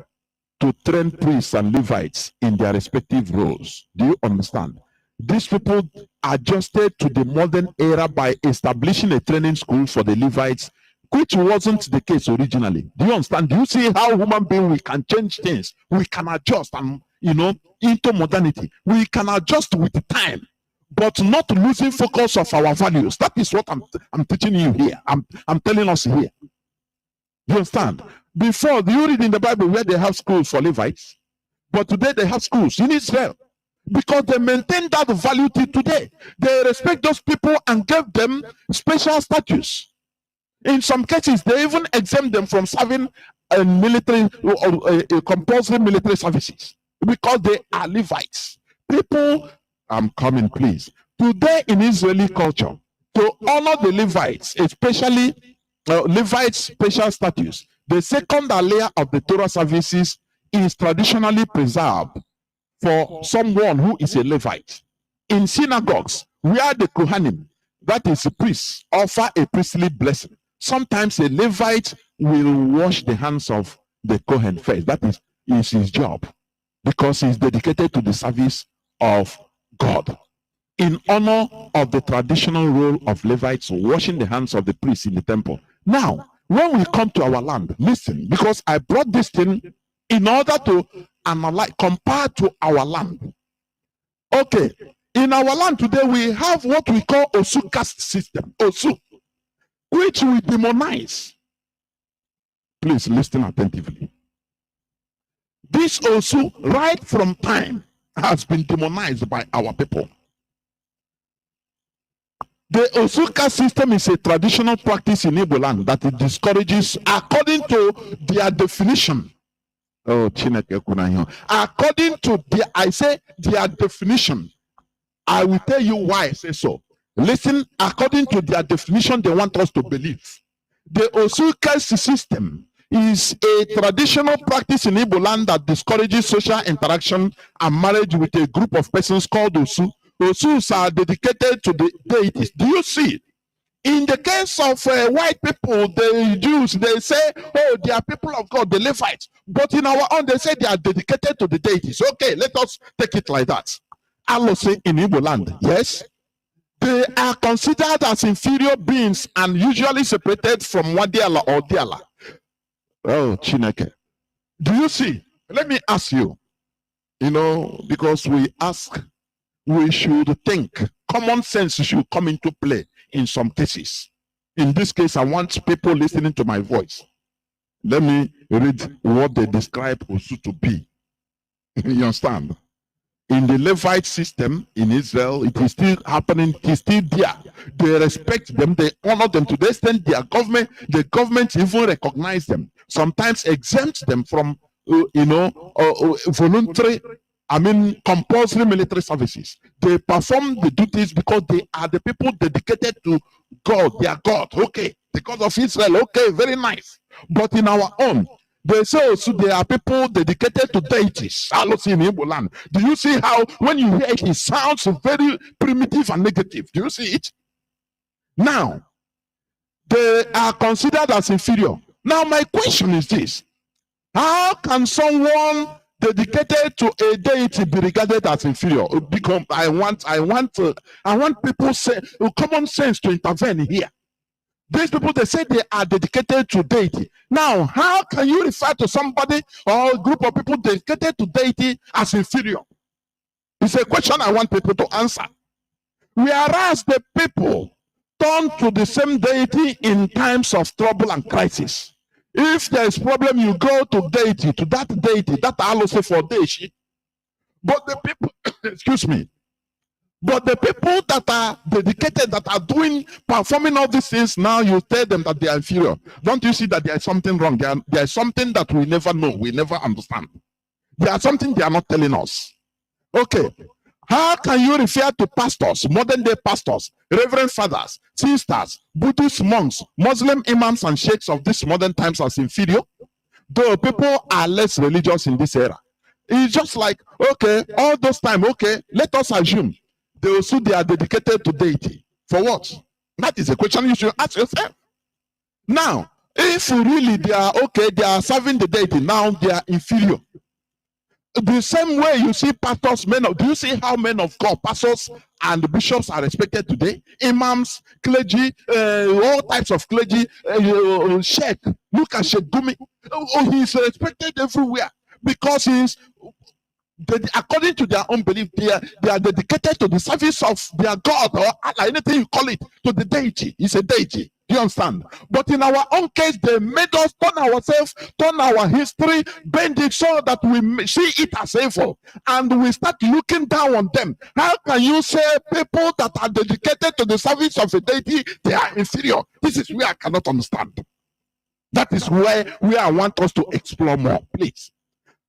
to train priests and Levites in their respective roles. Do you understand? These people adjusted to the modern era by establishing a training school for the Levites, which wasn't the case originally. Do you understand? Do you see how human beings, we can change things? We can adjust and, into modernity. We can adjust with time, but not losing focus of our values. That is what I'm teaching you here. I'm telling us here. You understand? Before, do you read in the Bible where they have schools for Levites? But today they have schools in Israel because they maintain that value till today. They respect those people and give them special status. In some cases, they even exempt them from serving a military or compulsory military services because they are Levites. People, I'm coming, please. Today in Israeli culture, to honor the Levites, especially Levites' special status, the second layer of the Torah services is traditionally preserved for someone who is a Levite. In synagogues, where the Kohanim, that is a priest, offer a priestly blessing, sometimes a Levite will wash the hands of the Kohen first. That is his job, because he's dedicated to the service of God. In honor of the traditional role of Levites washing the hands of the priests in the temple. Now, when we come to our land, listen, because I brought this thing in order to analyze, compare to our land. Okay, in our land today, we have what we call Osu caste system, Osu, which we demonize. Please listen attentively. This Osu, right from time, has been demonized by our people. The Osuka system is a traditional practice in Igbo land that it discourages, according to their definition. Oh, according to their definition, I will tell you why I say so. Listen, according to their definition, they want us to believe. The Osuka system is a traditional practice in Igbo land that discourages social interaction and marriage with a group of persons called Osu. Osus are dedicated to the deities. Do you see? In the case of white people, the Jews, they say, oh, they are people of God, the Levites. But in our own, they say they are dedicated to the deities. Okay, let us take it like that. Alose in Igbo land, yes? They are considered as inferior beings and usually separated from Wadiala or Diala. Oh, Chineke. Do you see? Let me ask you, because we ask, we should think. Common sense should come into play in some cases. In this case, I want people listening to my voice. Let me read what they describe Osu to be. You understand? In the Levite system in Israel, it is still happening, it is still there. They respect them, they honor them to the extent the government even recognize them. Sometimes exempt them from, voluntary, compulsory military services. They perform the duties because they are the people dedicated to God, their God. Okay, the God of Israel. Okay, very nice. But in our own, they say also they are people dedicated to deities. In Igbo land. Do you see how when you hear it, it sounds very primitive and negative? Do you see it? Now, they are considered as inferior. Now, my question is this: how can someone dedicated to a deity be regarded as inferior? Because I want people say common sense to intervene here. These people, they say they are dedicated to deity. Now, how can you refer to somebody or a group of people dedicated to deity as inferior? It's a question I want people to answer. Whereas the people turn to the same deity in times of trouble and crisis. If there is problem, you go to deity, to that deity, that Allah say for deity. But the people, excuse me, but the people that are dedicated, that are performing all these things, now you tell them that they are inferior. Don't you see that there is something wrong? There is something that we never know, we never understand. There is something they are not telling us. Okay. How can you refer to pastors, modern day pastors, reverend fathers, sisters, Buddhist monks, Muslim imams and sheikhs of these modern times as inferior? Though people are less religious in this era. It's just like, okay, all those time, okay, let us assume they are dedicated to deity. For what? That is a question you should ask yourself. Now, if really they are okay, they are serving the deity, now they are inferior. The same way you see pastors, do you see how men of God, pastors and bishops are respected today? Imams, clergy, all types of clergy, sheikh. Look at Sheikh Gumi. Oh, he's respected everywhere because he's, according to their own belief, they are dedicated to the service of their God or Allah, anything you call it, to the deity. It's a deity. Do you understand? But in our own case, they made us turn ourselves, turn our history, bend it so that we see it as evil, and we start looking down on them. How can you say people that are dedicated to the service of a deity, they are inferior? This is where I cannot understand. That is where I want us to explore more, please.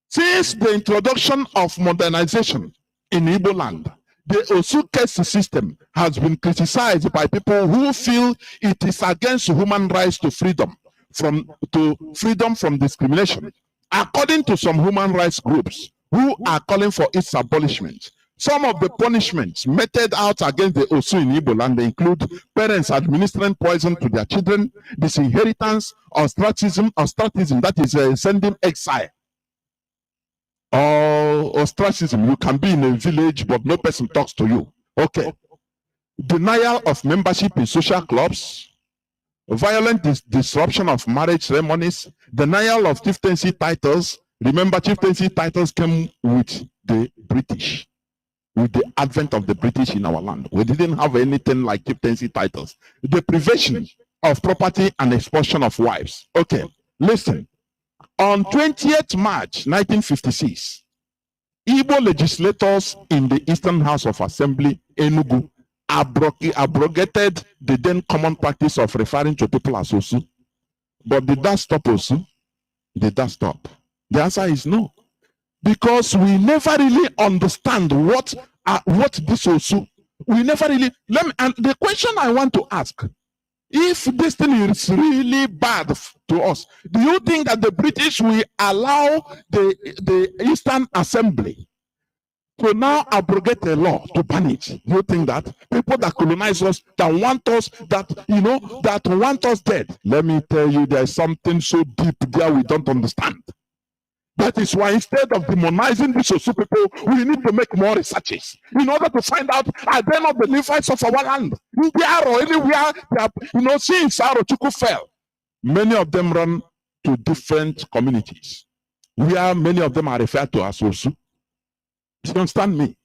Since the introduction of modernization in Igbo land, the Osu caste system has been criticized by people who feel it is against human rights to freedom from discrimination. According to some human rights groups who are calling for its abolishment, some of the punishments meted out against the Osu in Igbo land include parents administering poison to their children, disinheritance, ostracism, that is sending exile. Or ostracism, you can be in a village but no person talks to you. Okay. Denial of membership in social clubs, violent disruption of marriage ceremonies, denial of chieftaincy titles. Remember, chieftaincy titles came with the British, with the advent of the British in our land. We didn't have anything like chieftaincy titles. The privation of property and expulsion of wives. Okay, listen. On 20th March 1956, Igbo legislators in the Eastern House of Assembly, Enugu, abrogated the then common practice of referring to people as Osu. But did that stop Osu? Did that stop? The answer is no. Because we never really understand what this Osu. We never really, and the question I want to ask, if this thing is really bad to us, do you think that the British will allow the Eastern Assembly to now abrogate a law to ban it? Do you think that people that colonize us, that want us, that want us dead? Let me tell you, there's something so deep there we don't understand. That is why instead of demonizing these Osu people, we need to make more researches in order to find out, are they not the Levites of our land? Or anywhere, since Arochukwu fell, many of them run to different communities, where many of them are referred to as Osu. You understand me?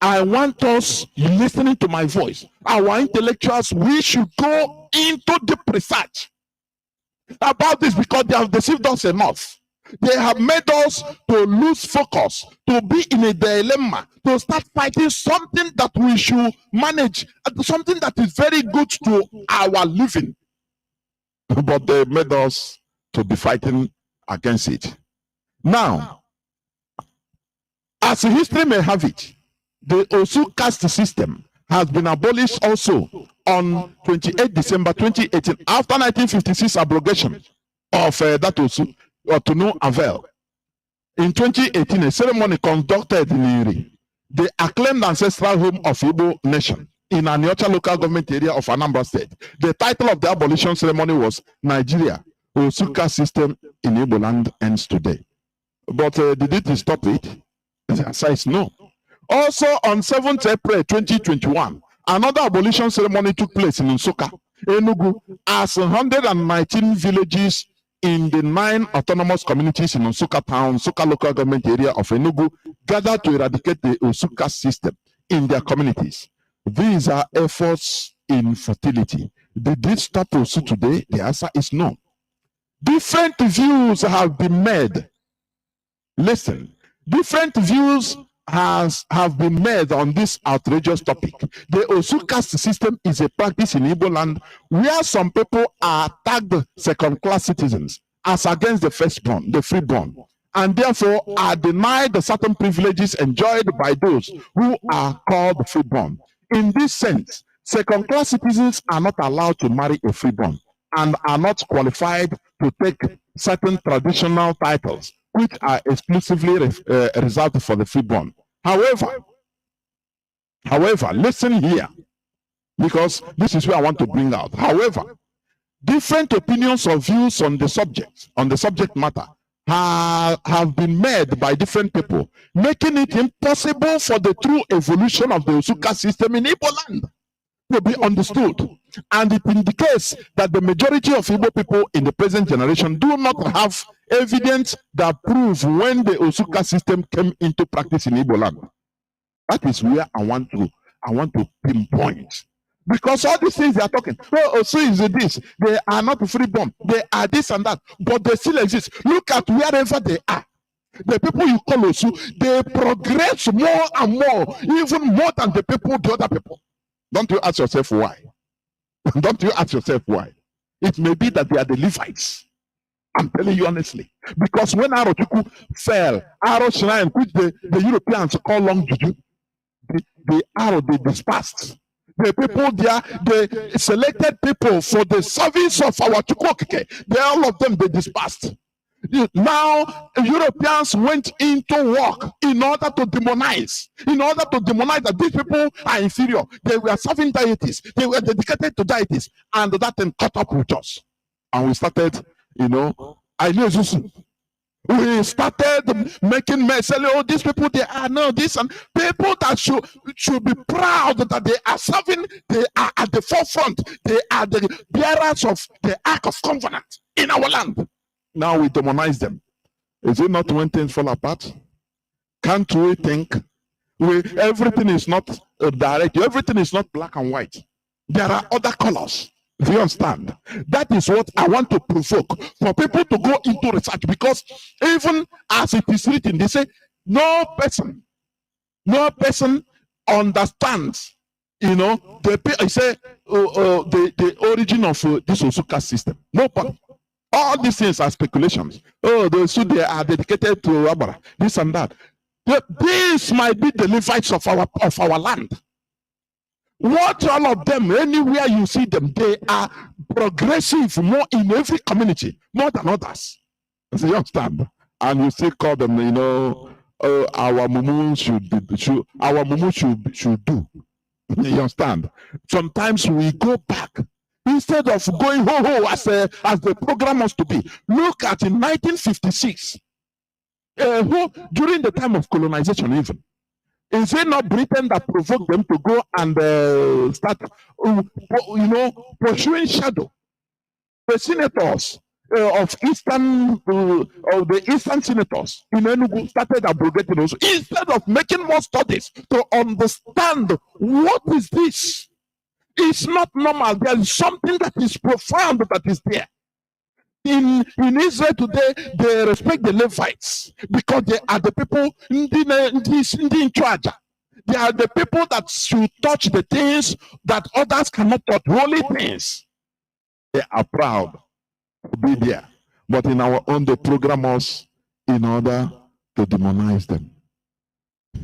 I want us listening to my voice. Our intellectuals, we should go into deep research about this because they have deceived us enough. They have made us to lose focus, to be in a dilemma, to start fighting something that we should manage, something that is very good to our living. But they made us to be fighting against it. Now, as history may have it, the Osu caste system has been abolished also on 28 December 2018 after 1956 abrogation of that Osu. Or to no avail. In 2018, a ceremony conducted in Iri, the acclaimed ancestral home of Igbo nation, in Aniocha local government area of Anambra State. The title of the abolition ceremony was Nigeria, Osu caste system in Igbo land ends today. But did it stop it? The answer is no. Also on 7th April 2021, another abolition ceremony took place in Nsukka. Enugu, as 119 villages in the 9 autonomous communities in Nsukka town, Nsukka local government area of Enugu, gathered to eradicate the Nsukka system in their communities. These are efforts in fertility. Did this stop Osu today? The answer is no. Different views have been made. Listen, different views have been made on this outrageous topic. The Osu caste system is a practice in Igbo land where some people are tagged second-class citizens as against the firstborn, the freeborn, and therefore are denied the certain privileges enjoyed by those who are called freeborn. In this sense, second-class citizens are not allowed to marry a freeborn and are not qualified to take certain traditional titles, which are exclusively reserved for the freeborn. However, listen here, because this is where I want to bring out. However, different opinions or views on the subject matter, have been made by different people, making it impossible for the true evolution of the Nsukka system in Igbo land to be understood. And it indicates that the majority of Igbo people in the present generation do not have evidence that proves when the Nsukka system came into practice in Igbo land. That is where I want to pinpoint. Because all these things they are talking, oh, Osu is this, they are not freeborn, they are this and that, but they still exist. Look at wherever they are. The people you call Osu, they progress more and more, even more than the other people. Don't you ask yourself why? Don't you ask yourself why? It may be that they are the Levites. I'm telling you honestly. Because when Arochukwu fell, Aro Shrine, which the Europeans call long juju, the arrow, they dispersed. The people there, the selected people for the service of our Chukwokike, all of them, they dispersed. Now, Europeans went into work in order to demonize that these people are inferior. They were serving deities. They were dedicated to deities. And that then caught up with us. And we started, I know Zusu. We started making mess. Oh, these people, they are this, and people that should be proud that they are serving, they are at the forefront, they are the bearers of the Ark of Covenant in our land. Now we demonize them. Is it not when things fall apart? Can't we think? Everything is not direct, everything is not black and white. There are other colors. Do you understand? That is what I want to provoke for people to go into research, because even as it is written, they say no person understands, the origin of this Nsukka system. Nobody. All these things are speculations. Oh, those who they are dedicated to Abara, this and that. This might be the Levites of our land. Watch all of them, anywhere you see them, they are progressive more in every community, more than others. So you understand? And you still call them, our mumu should do. You understand? Sometimes we go back. Instead of going as the program was to be. Look at in 1956, during the time of colonization even. Is it not Britain that provoked them to go and start, pursuing shadow? The senators of the eastern senators in Enugu started abrogating those instead of making more studies to understand what is this. It's not normal. There is something that is profound that is there. In Israel today, they respect the Levites because they are the people in charge. They are the people that should touch the things that others cannot touch, holy things. They are proud to be there. But in our own, they program us in order to demonize them.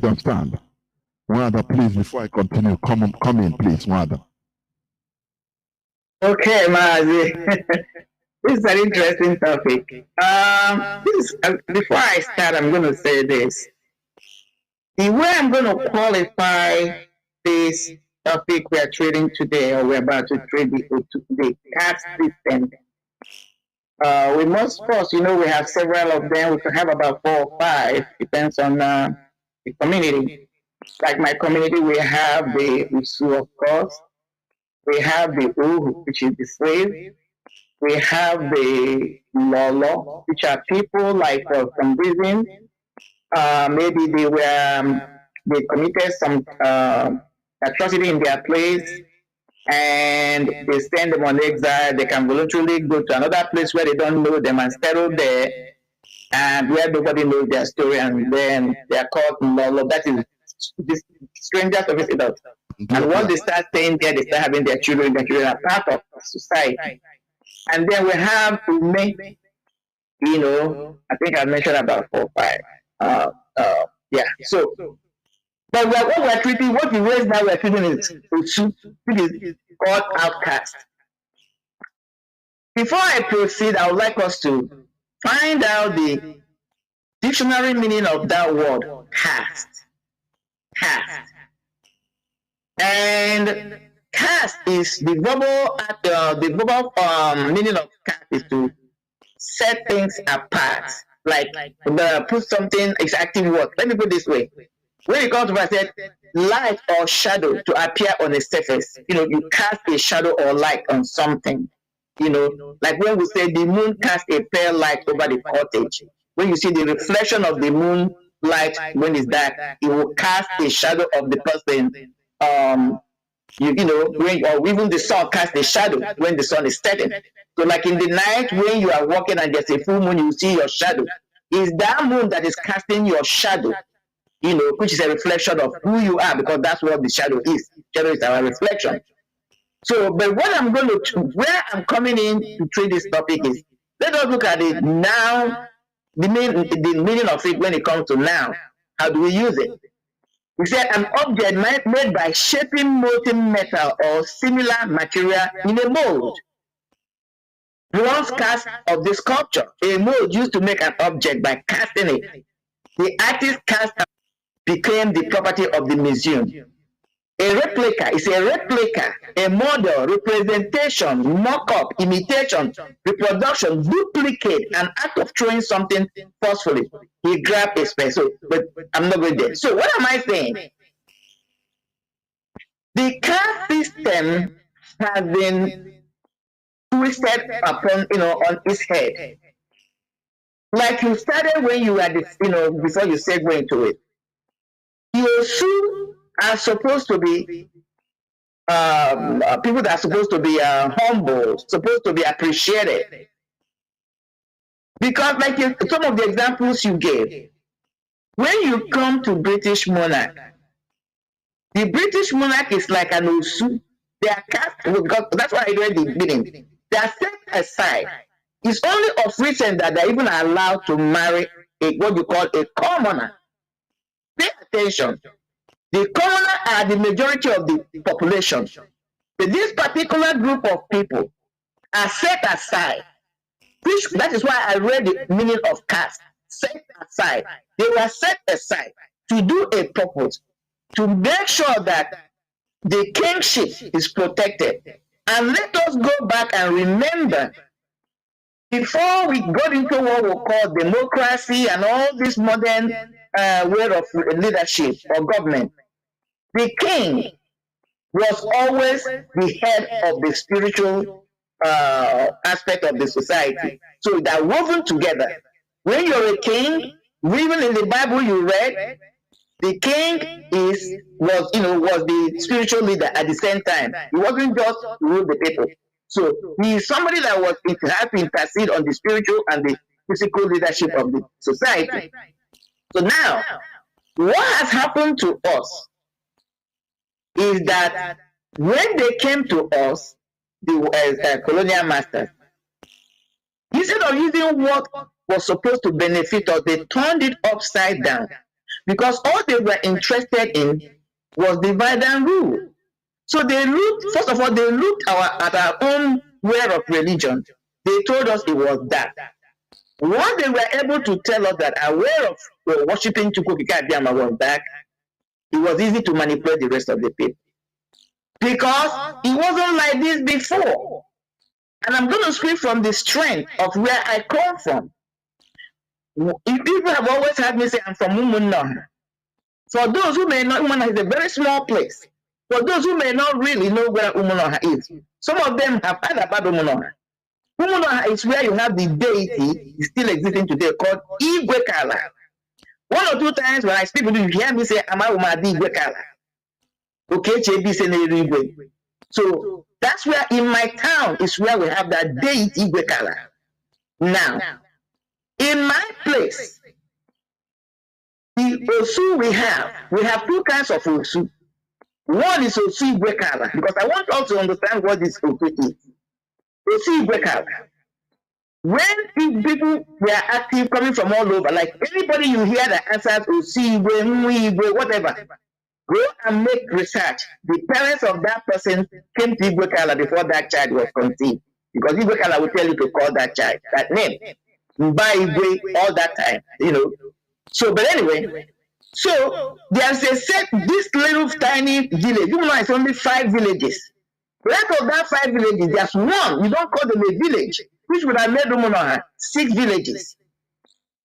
You understand? Mother, please, before I continue, come in, please, Mother. Okay, Mazi. This is an interesting topic. Before I start, I'm going to say this. The way I'm going to qualify this topic we are trading today, or we're about to trade the caste system, we must first, we have several of them. We can have about 4 or 5, depends on the community. Like my community, we have the Usu, of course. We have the Uhu, which is the slave. We have the Lolo, which are people like for some reason, maybe they committed some atrocity in their place, and they send them on exile. They can voluntarily go to another place where they don't know them and settle there, and where nobody knows their story, and then they are called Lolo. That is this strangers of visitors. And once they start staying there, they start having their children. Their children are part of society. And then we have Ume, I think I mentioned about 4 or 5. Yeah. So, but what we're treating, what the ways now we're treating is Usu, which is called outcast. Before I proceed, I would like us to find out the dictionary meaning of that word, caste. Caste. And caste is the verbal meaning of caste is to set things apart, like put something exactly what. Let me put it this way: when it comes to, I said, light or shadow to appear on a surface, you cast a shadow or light on something. Like when we say the moon casts a pale light over the cottage. When you see the reflection of the moon light when it's dark, it will cast a shadow of the person. Or even the sun casts a shadow when the sun is setting. So like in the night when you are walking and there's a full moon, you see your shadow. It's that moon that is casting your shadow, which is a reflection of who you are, because that's what the shadow is. Shadow is our reflection. So, but where I'm coming in to treat this topic is, let us look at it now, the meaning of it when it comes to now. How do we use it? We said an object made by shaping molten metal or similar material in a mold. Bronze cast of the sculpture, a mold used to make an object by casting it. The artist cast became the property of the museum. A replica is a replica, a model, representation, mock-up, imitation, reproduction, duplicate, an act of throwing something forcefully. He grabbed a space, but I'm not going there. So what am I saying? The caste system has been twisted upon, on its head. Like you started when you had, before you segue into it. You are supposed to be people that are supposed to be humble, supposed to be appreciated. Because like some of the examples you gave, when you come to British monarch, the British monarch is like an Osu. They are cast, because that's why I read the beginning. They are set aside. It's only of recent that they're even allowed to marry what you call a commoner. Pay attention. The commoner are the majority of the population. But this particular group of people are set aside. That is why I read the meaning of caste. Set aside. They were set aside to do a purpose, to make sure that the kingship is protected. And let us go back and remember, before we got into what we call democracy and all this modern way of leadership or government, the king was always the head of the spiritual aspect of the society. So they're woven together. When you're a king, even in the Bible you read, the king was the spiritual leader at the same time. He wasn't just to rule the people. So he is somebody that had to intercede on the spiritual and the physical leadership of the society. So now, what has happened to us is that when they came to us, the colonial masters, instead of using what was supposed to benefit us, they turned it upside down, because all they were interested in was divide and rule. So they looked, first of all, they looked at our own way of religion. They told us it was that. Once they were able to tell us that our way of worshiping Chukwukika Abiyama was that, it was easy to manipulate the rest of the people. Because it wasn't like this before. And I'm going to speak from the strength of where I come from. People have always had me say, I'm from Umunna. For those who may not, Umunna is a very small place. For those who may not really know where Umunoha is, some of them have heard about Umunoha. Umunoha is where you have the deity still existing today called Igwekala. One or two times when I speak with you, you hear me say, Amawumadi Igwekala. Okay, Igwe. So that's where in my town is where we have that deity Igwekala. Now, in my place, the Osu we have two kinds of Osu. One is Osu Igwekala, because I want all to understand what this Osu is. Osu Igwekala. When people were active coming from all over, like anybody you hear that answers Osu Igwe, whatever, go and make research. The parents of that person came to Igwekala before that child was conceived. Because Igwekala will tell you to call that child, that name. By Igwe all that time, you know. So, but anyway, so there's a set, this little tiny village, you know, it's only 5 villages. Out of that 5 villages, there's one, you don't call them a village, which would have made Umunoha 6 villages.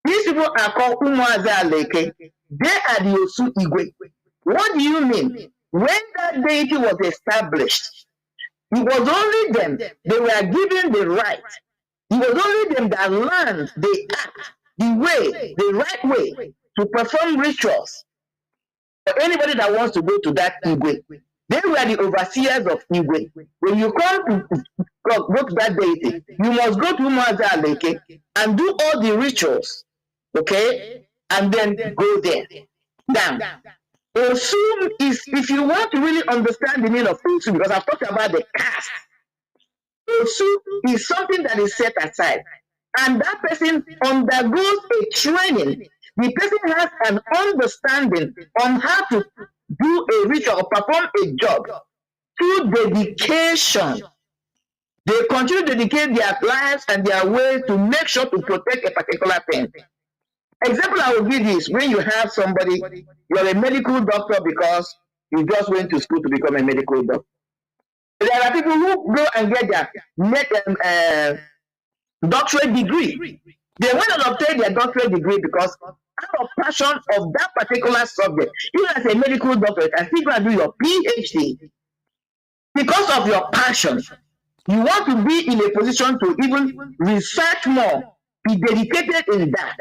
These people are called Umuaza Leke. They are the Osu Igwe. What do you mean? When that deity was established, it was only them, they were given the right. It was only them that learned the act, the right way to perform rituals. For anybody that wants to go to that Igwe, they were the overseers of Igwe. When you come to go to that deity, you must go to Umuaza Leke and do all the rituals, okay, and then go there. Now, Osu is, if you want to really understand the meaning of Osu, because I've talked about the caste, Osu is something that is set aside, and that person undergoes a training. The person has an understanding on how to do a ritual or perform a job through dedication. They continue to dedicate their lives and their way to make sure to protect a particular thing. Example I will give is when you have somebody, you're a medical doctor because you just went to school to become a medical doctor. There are people who go and get their doctorate degree. They went and obtained their doctorate degree because out of passion of that particular subject, you as a medical doctor can still go and do your PhD. Because of your passion, you want to be in a position to even research more, be dedicated in that.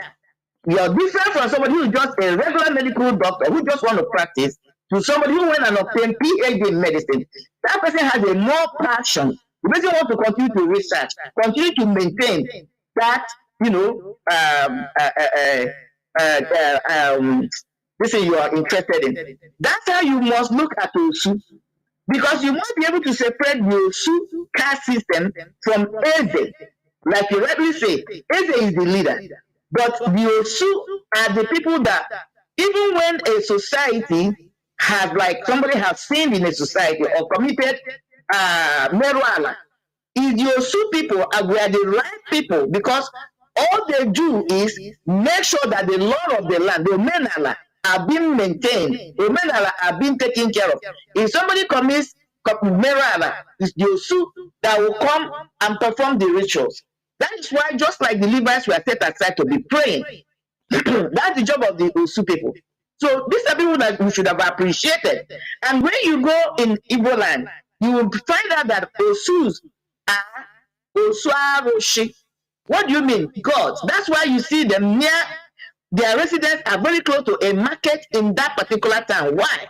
You're different from somebody who is just a regular medical doctor who just want to practice to somebody who went and obtained PhD in medicine. That person has a more passion. The person wants to continue to research, continue to maintain that, you know, this thing you are interested in. That's how you must look at Osu. Because you must be able to separate the Osu caste system from Eze. Like you rightly say, Eze is the leader. But the Osu are the people that, even when a society has, like somebody has sinned in a society or committed marijuana, is the Osu people are the right people, because all they do is make sure that the law of the land, the Omenala, are being maintained, the Omenala are being taken care of. If somebody commits marijuana, it's the Osu that will come and perform the rituals. That is why, just like the Levites were set aside to be praying, that's the job of the Osu people. So these are people that we should have appreciated. And when you go in Igbo land, you will find out that Osus are Osuaroshi. What do you mean? God. That's why you see them near, their residents are very close to a market in that particular town. Why?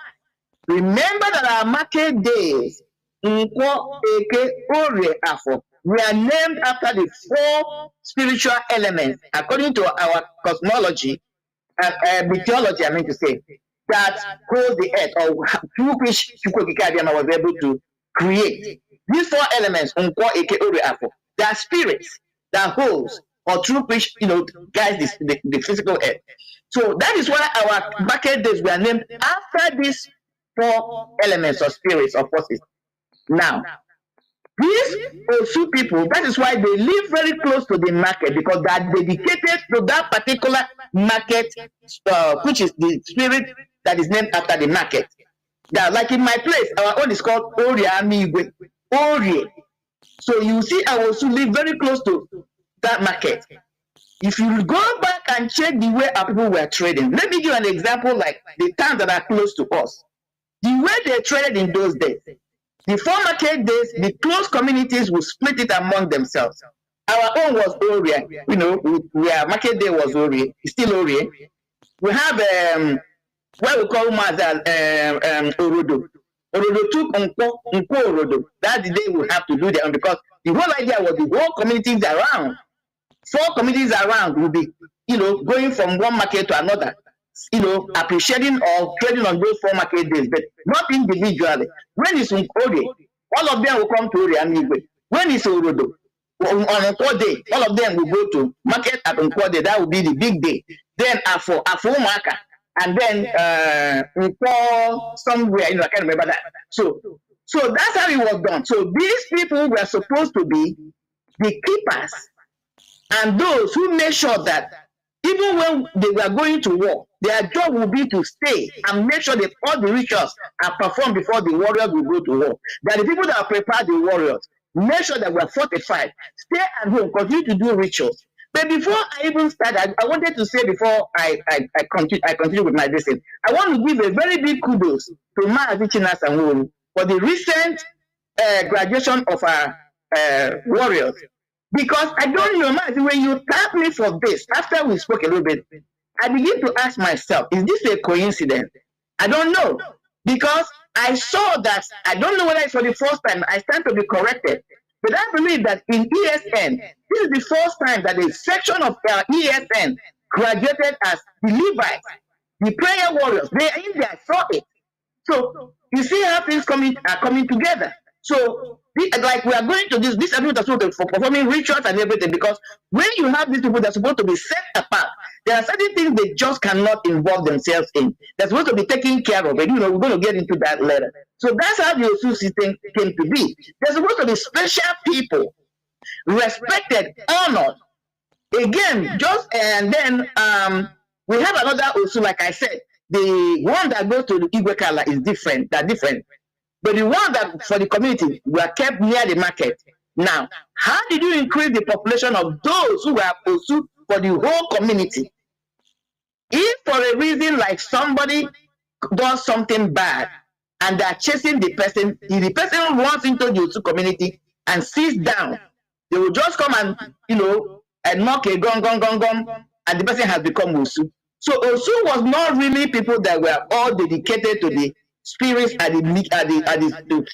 Remember that our market days, Nkwo, Eke, Orie, Afo, we are named after the 4 spiritual elements, according to our cosmology, mythology, I mean to say, that holds the earth, or through which Chukwukika was able to create. These 4 elements, Nkwo, Eke, Orie, Afo, they are spirits that holds, or through which, you know, guides the physical earth. So that is why our market days were named after these 4 elements or spirits or forces. Now, these Osu people, that is why they live very close to the market, because they are dedicated to that particular market, which is the spirit that is named after the market. Now, like in my place, our own is called Orie Amigwe. Orie. So you see our Osu live very close to that market. If you go back and check the way our people were trading, let me give you an example, like the towns that are close to us. The way they traded in those days, the 4 market days, the close communities will split it among themselves. Our own was Orient. You know, our market day was Orient. It's still Orient. We have what we call Mazi Orodo. Orodo took Unko Orodo. That's the day we have to do that, because the whole idea was the whole communities around, 4 communities around will be, you know, going from one market to another, you know, appreciating or trading on those 4 market days, but not individually. When it's Ore, all of them will come to Ore and Igwe. When it's Orodo, on Unko day, all of them will go to market at Unko day. That will be the big day. Then Afo Maka, and then Unko somewhere, you know, I can't remember that. So that's how it was done. So these people were supposed to be the keepers and those who made sure that even when they were going to war, their job will be to stay and make sure that all the rituals are performed before the warriors will go to war. They are the people that prepare the warriors, make sure that we are fortified, stay at home, continue to do rituals. But before I even start, I wanted to say before I continue with my lesson, I want to give a very big kudos to Mazi for the recent graduation of our warriors. Because I don't know, Mazi, when you tap me for this, after we spoke a little bit, I begin to ask myself, is this a coincidence? I don't know. Because I saw that, I don't know whether it's for the first time, I stand to be corrected. But I believe that in ESN, this is the first time that a section of ESN graduated as the Levites, the prayer warriors. They are in there, I saw it. So you see how things are coming together. So like we are going to this are people for performing rituals and everything, because when you have these people that are supposed to be set apart, there are certain things they just cannot involve themselves in. They're supposed to be taken care of. And you know, we're going to get into that later. So that's how the Osu system came to be. They're supposed to be special people, respected, honored. Again, and then we have another Osu, like I said, the one that goes to the Igwe Kala is different. They're different. But the one that for the community were kept near the market. Now, how did you increase the population of those who were Osu for the whole community? If for a reason like somebody does something bad and they're chasing the person, if the person runs into the Osu community and sits down, they will just come and, you know, and knock a gong, and the person has become Osu. So Osu was not really people that were all dedicated to the spirits to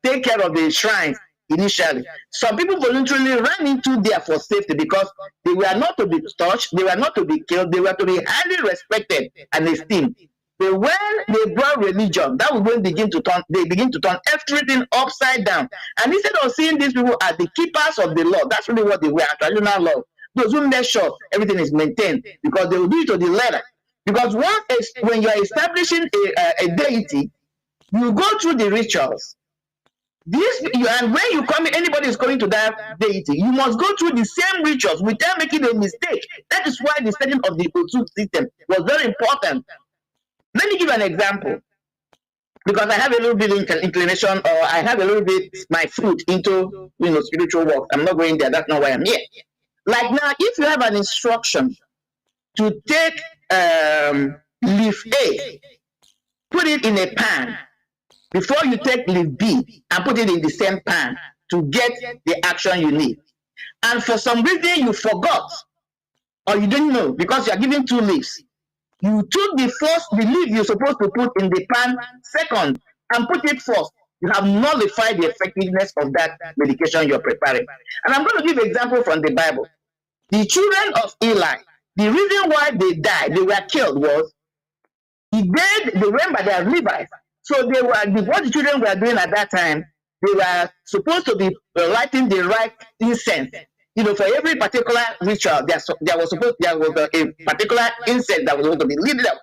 take care of the shrines initially. Some people voluntarily ran into there for safety because they were not to be touched, they were not to be killed, they were to be highly respected and esteemed. But when they brought religion, that was when they begin to turn everything upside down. And instead of seeing these people as the keepers of the law, that's really what they were, traditional law. Those who make sure everything is maintained, because they will do it to the letter. Because when you are establishing a deity, you go through the rituals. And when you come, anybody is coming to that deity, you must go through the same rituals without making a mistake. That is why the setting of the Osu system was very important. Let me give an example, because I have a little bit inclination, or I have a little bit my foot into spiritual work. I'm not going there. That's not why I'm here. Like now, if you have an instruction to take leaf A, put it in a pan before you take leaf B and put it in the same pan to get the action you need. And for some reason you forgot or you didn't know, because you are given 2 leaves. You took the leaf you're supposed to put in the pan second and put it first. You have nullified the effectiveness of that medication you're preparing. And I'm going to give an example from the Bible. The children of Eli, the reason why they died, they were killed, was they remember they are Levites. So they were, what the children were doing at that time, they were supposed to be lighting the right incense. For every particular ritual, there was a particular incense that was supposed to be lit up.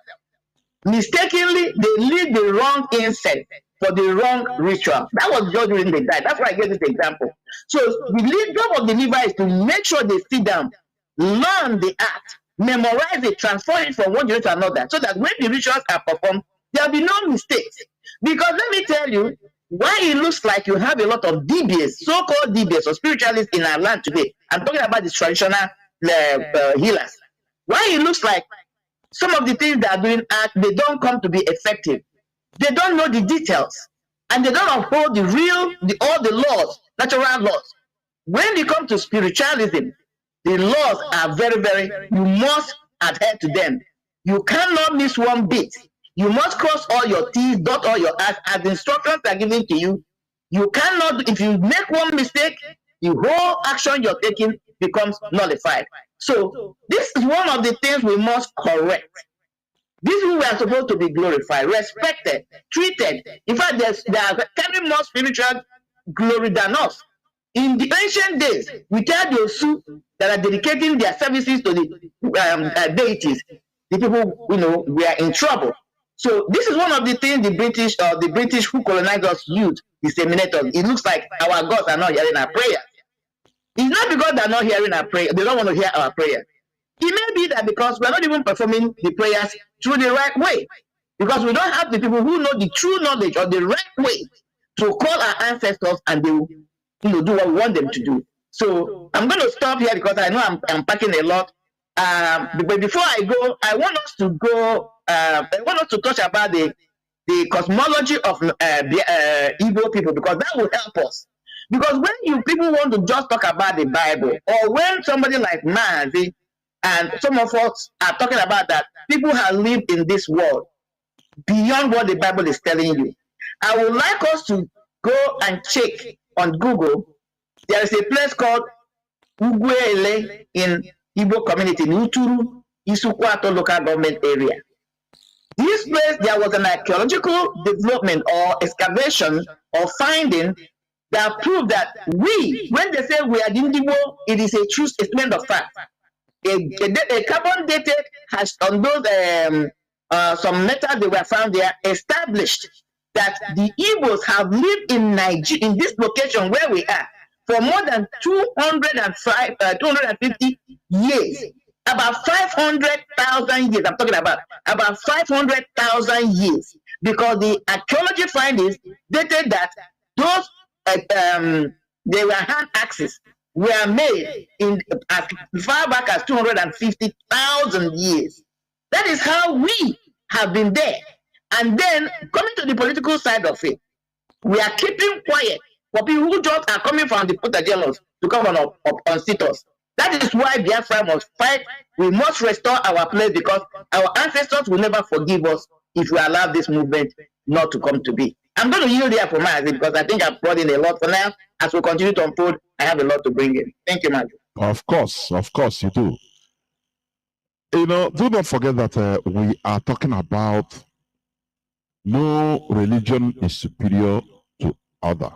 Mistakenly, they lit the wrong incense for the wrong ritual. That was just during they died. That's why I gave this example. So the job of the Levite is to make sure they sit down, learn the art, memorize it, transfer it from one generation to another, so that when the rituals are performed, there will be no mistakes. Because let me tell you, why it looks like you have a lot of DBS, so-called DBS or spiritualists in our land today. I'm talking about the traditional healers. Why it looks like some of the things they are doing, they don't come to be effective. They don't know the details, and they don't uphold all the laws, natural laws. When it comes to spiritualism, the laws are very, very, you must adhere to them. You cannot miss one bit. You must cross all your T's, dot all your I's, as the instructions are given to you. You cannot, if you make one mistake, the whole action you're taking becomes nullified. So this is one of the things we must correct. These people are supposed to be glorified, respected, treated. In fact, they are carrying more spiritual glory than us. In the ancient days, we tell the Osu that are dedicating their services to the deities. The people, were in trouble. So this is one of the things the British who colonized us used, disseminate us. It looks like our gods are not hearing our prayer. It's not because they're not hearing our prayer; they don't want to hear our prayer. It may be that because we're not even performing the prayers through the right way, because we don't have the people who know the true knowledge or the right way to call our ancestors, and they will, do what we want them to do. So I'm going to stop here because I know I'm packing a lot. But before I go, I want us to touch about the cosmology of Igbo people, because that will help us. Because when you people want to just talk about the Bible, or when somebody like Mazi and some of us are talking about that people have lived in this world beyond what the Bible is telling you, I would like us to go and check on Google. There is a place called Ugwele in Igbo community, in Uturu, Isukwato local government area. This place, there was an archaeological development or excavation or finding that proved that when they say we are Indigo, it is a true statement of fact. A carbon dated has on those some metals they were found there established that the Igbos have lived in Nigeria, in this location where we are, for more than 250 years. About 500,000 years, I'm talking about 500,000 years, because the archaeology findings dated that those they were hand axes were made in as far back as 250,000 years. That is how we have been there. And then coming to the political side of it, we are keeping quiet for people who just are coming from the Putajelos to come on sit us. That is why Biafra must fight. We must restore our place, because our ancestors will never forgive us if we allow this movement not to come to be. I'm going to yield here for Mazi, because I think I've brought in a lot for now. As we continue to unfold, I have a lot to bring in. Thank you, Mazi. Of course you do. Do not forget that we are talking about no religion is superior to other.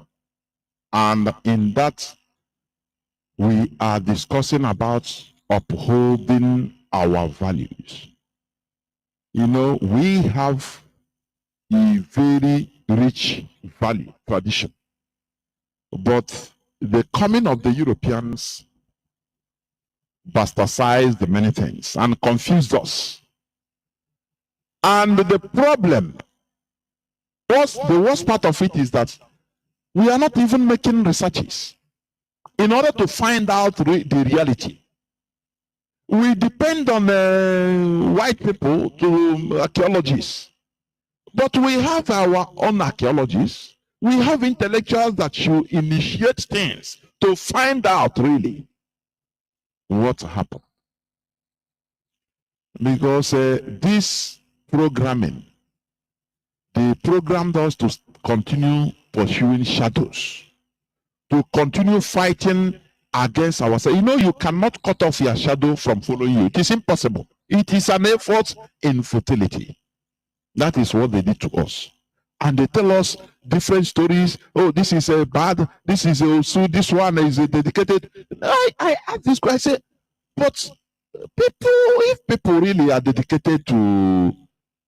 And in that, we are discussing about upholding our values. We have a very rich value tradition, but the coming of the Europeans bastardized the many things and confused us. And the problem, the worst part of it is that we are not even making researches in order to find out the reality. We depend on white people to archaeologists, but we have our own archaeologists. We have intellectuals that should initiate things to find out really what happened. Because this programming, they programmed us to continue pursuing shadows, to continue fighting against ourselves. You cannot cut off your shadow from following you. It is impossible. It is an effort in futility. That is what they did to us. And they tell us different stories. Oh, this is a bad, this is a so this one is a dedicated. I ask this question, I say, but if people really are dedicated to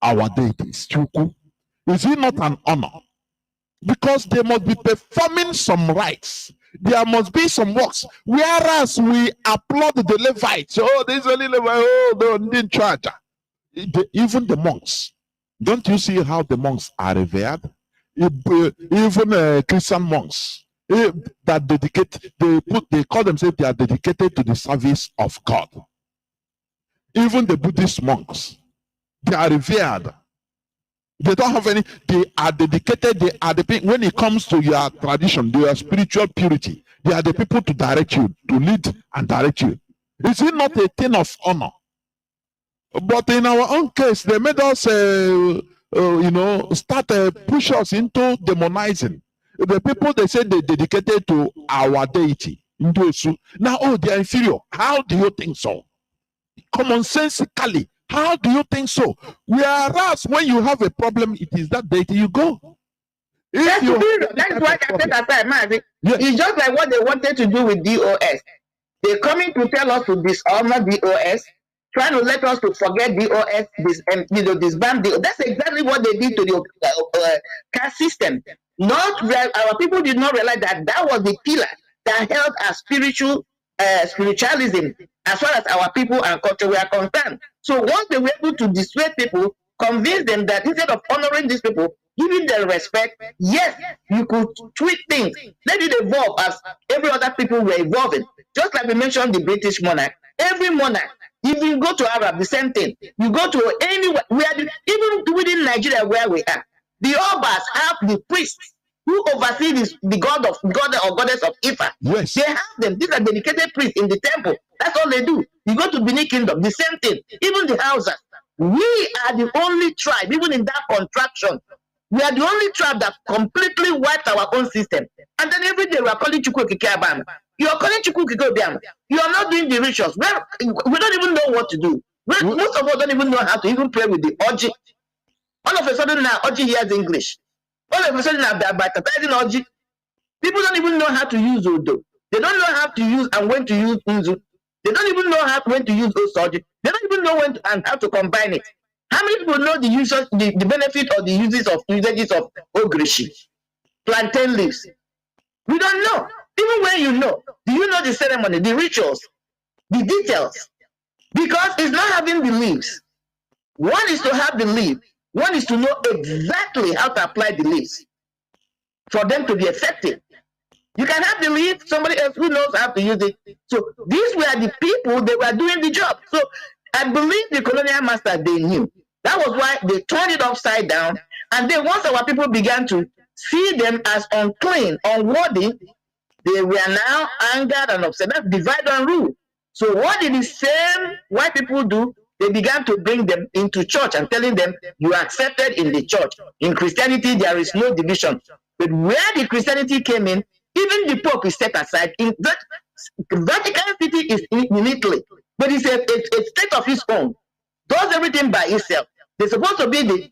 our deities, is it not an honor? Because they must be performing some rites. There must be some works. Whereas we applaud the Levites. Oh, there's only Levite. Oh, they didn't charge. Even the monks. Don't you see how the monks are revered? Even Christian monks that dedicate, they call themselves, they are dedicated to the service of God. Even the Buddhist monks, they are revered. They don't have any. They are dedicated. They are the people. When it comes to your tradition, your spiritual purity, they are the people to direct you, to lead and direct you. Is it not a thing of honor? But in our own case, they made us, start push us into demonizing the people. They say they dedicated to our deity. Now, oh, they are inferior. How do you think so? Commonsensically, how do you think so? Whereas when you have a problem, it is that deity you go. That's why I said aside, Mazi. Yes. It's just like what they wanted to do with DOS. They're coming to tell us to dishonor DOS, trying to let us to forget DOS, disband DOS. That's exactly what they did to the caste system. Not our people did not realize that was the pillar that held our spiritualism as far as our people and culture were concerned. So once they were able to dissuade people, convince them that instead of honoring these people, giving them respect, yes, you could tweak things. Let it evolve as every other people were evolving. Just like we mentioned the British monarch. Every monarch, if you go to Arab, the same thing. You go to anywhere, even within Nigeria where we are, the Obas have the priests who oversee the god or goddess of Ifa. Yes. They have them. These are dedicated priests in the temple. That's all they do. You go to Benin Kingdom, the same thing. Even the Hausas. We are the only tribe, even in that contraction, we are the only tribe that completely wiped our own system. And then every day we are calling Chukwu Kikabam. You are calling Chukwu Kikabam. You are not doing the rituals. We don't even know what to do. Most of us don't even know how to even pray with the Oji. All of a sudden now, Oji hears English. All of a sudden now, they are baptizing Oji. People don't even know how to use Odo. They don't know how to use and when to use Unzu. They don't even know when to use Osoji. They don't even know when and how to combine it. How many people know the uses, the benefit or the usages of ogrishi, plantain leaves? We don't know. Even when you know, do you know the ceremony, the rituals, the details? Because it's not having the leaves. One is to have the leaf. One is to know exactly how to apply the leaves for them to be effective. You can have the leaf, somebody else who knows how to use it. So these were the people that were doing the job. So I believe the colonial masters, they knew. That was why they turned it upside down. And then once our people began to see them as unclean, unworthy, they were now angered and upset. That's divide and rule. So what did the same white people do? They began to bring them into church and telling them, you are accepted in the church. In Christianity, there is no division. But where the Christianity came in, even the Pope is set aside. In that, Vatican City is in Italy, but it's a state of its own. Does everything by itself. They're supposed to be the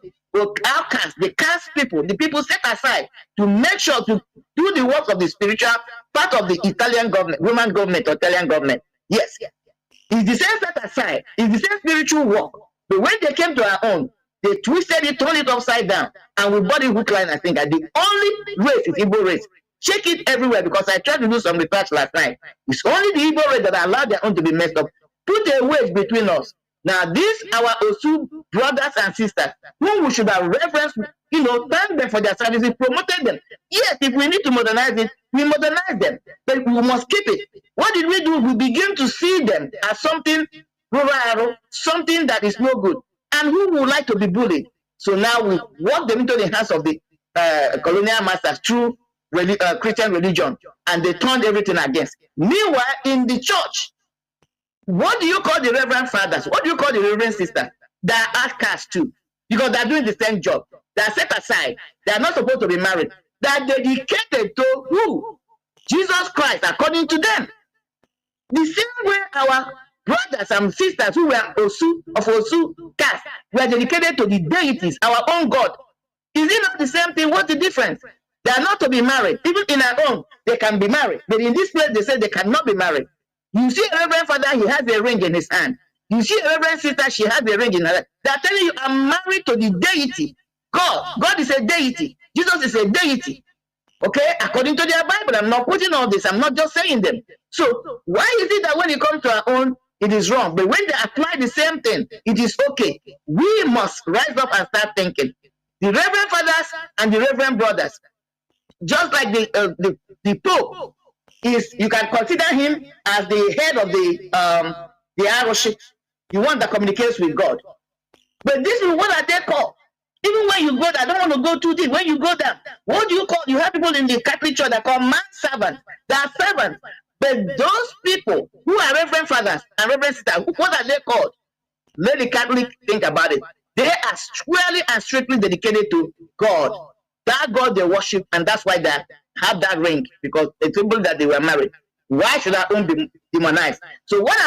outcasts, the caste people, the people set aside to make sure to do the work of the spiritual part of the Italian government, Roman government or Italian government. Yes. It's the same set aside. It's the same spiritual work. But when they came to our own, they twisted it, turned it upside down, and we bought it hook, line, and sinker. The only race is Igbo race. Check it everywhere because I tried to do some research last night. It's only the Igbo race that allowed their own to be messed up. Put a wedge between us. Now, these our Osu brothers and sisters, whom we should have referenced, thank them for their services, promoted them. Yes, if we need to modernize it, we modernize them, but we must keep it. What did we do? We begin to see them as something rural, something that is no good, and who would like to be bullied. So now we walk them into the hands of the colonial masters through Christian religion, and they turned everything against. Meanwhile, in the church, what do you call the reverend fathers? What do you call the reverend sisters? They are outcasts too, because they are doing the same job. They are set aside. They are not supposed to be married. They are dedicated to who? Jesus Christ, according to them. The same way our brothers and sisters who were of Osu caste were dedicated to the deities, our own God. Is it not the same thing? What's the difference? They are not to be married. Even in our own, they can be married. But in this place, they say they cannot be married. You see a reverend father, he has a ring in his hand. You see a reverend sister, she has a ring in her hand. They are telling you, I'm married to the deity. God. God is a deity. Jesus is a deity. Okay? According to their Bible, I'm not putting all this. I'm not just saying them. So why is it that when it comes to our own, it is wrong? But when they apply the same thing, it is okay. We must rise up and start thinking. The reverend fathers and the reverend brothers, just like the Pope is, you can consider him as the head of the arrowship, the one that communicates with God. But this is what are they called? Even when you go there, I don't want to go too deep. When you go there, what do you call? You have people in the Catholic Church that call man servants. They are servants. But those people who are reverend fathers and reverend sisters, what are they called? Let the Catholic think about it. They are squarely and strictly dedicated to God. That God they worship, and that's why they have that ring, because it's people that they were married. Why should our own be demonized? So what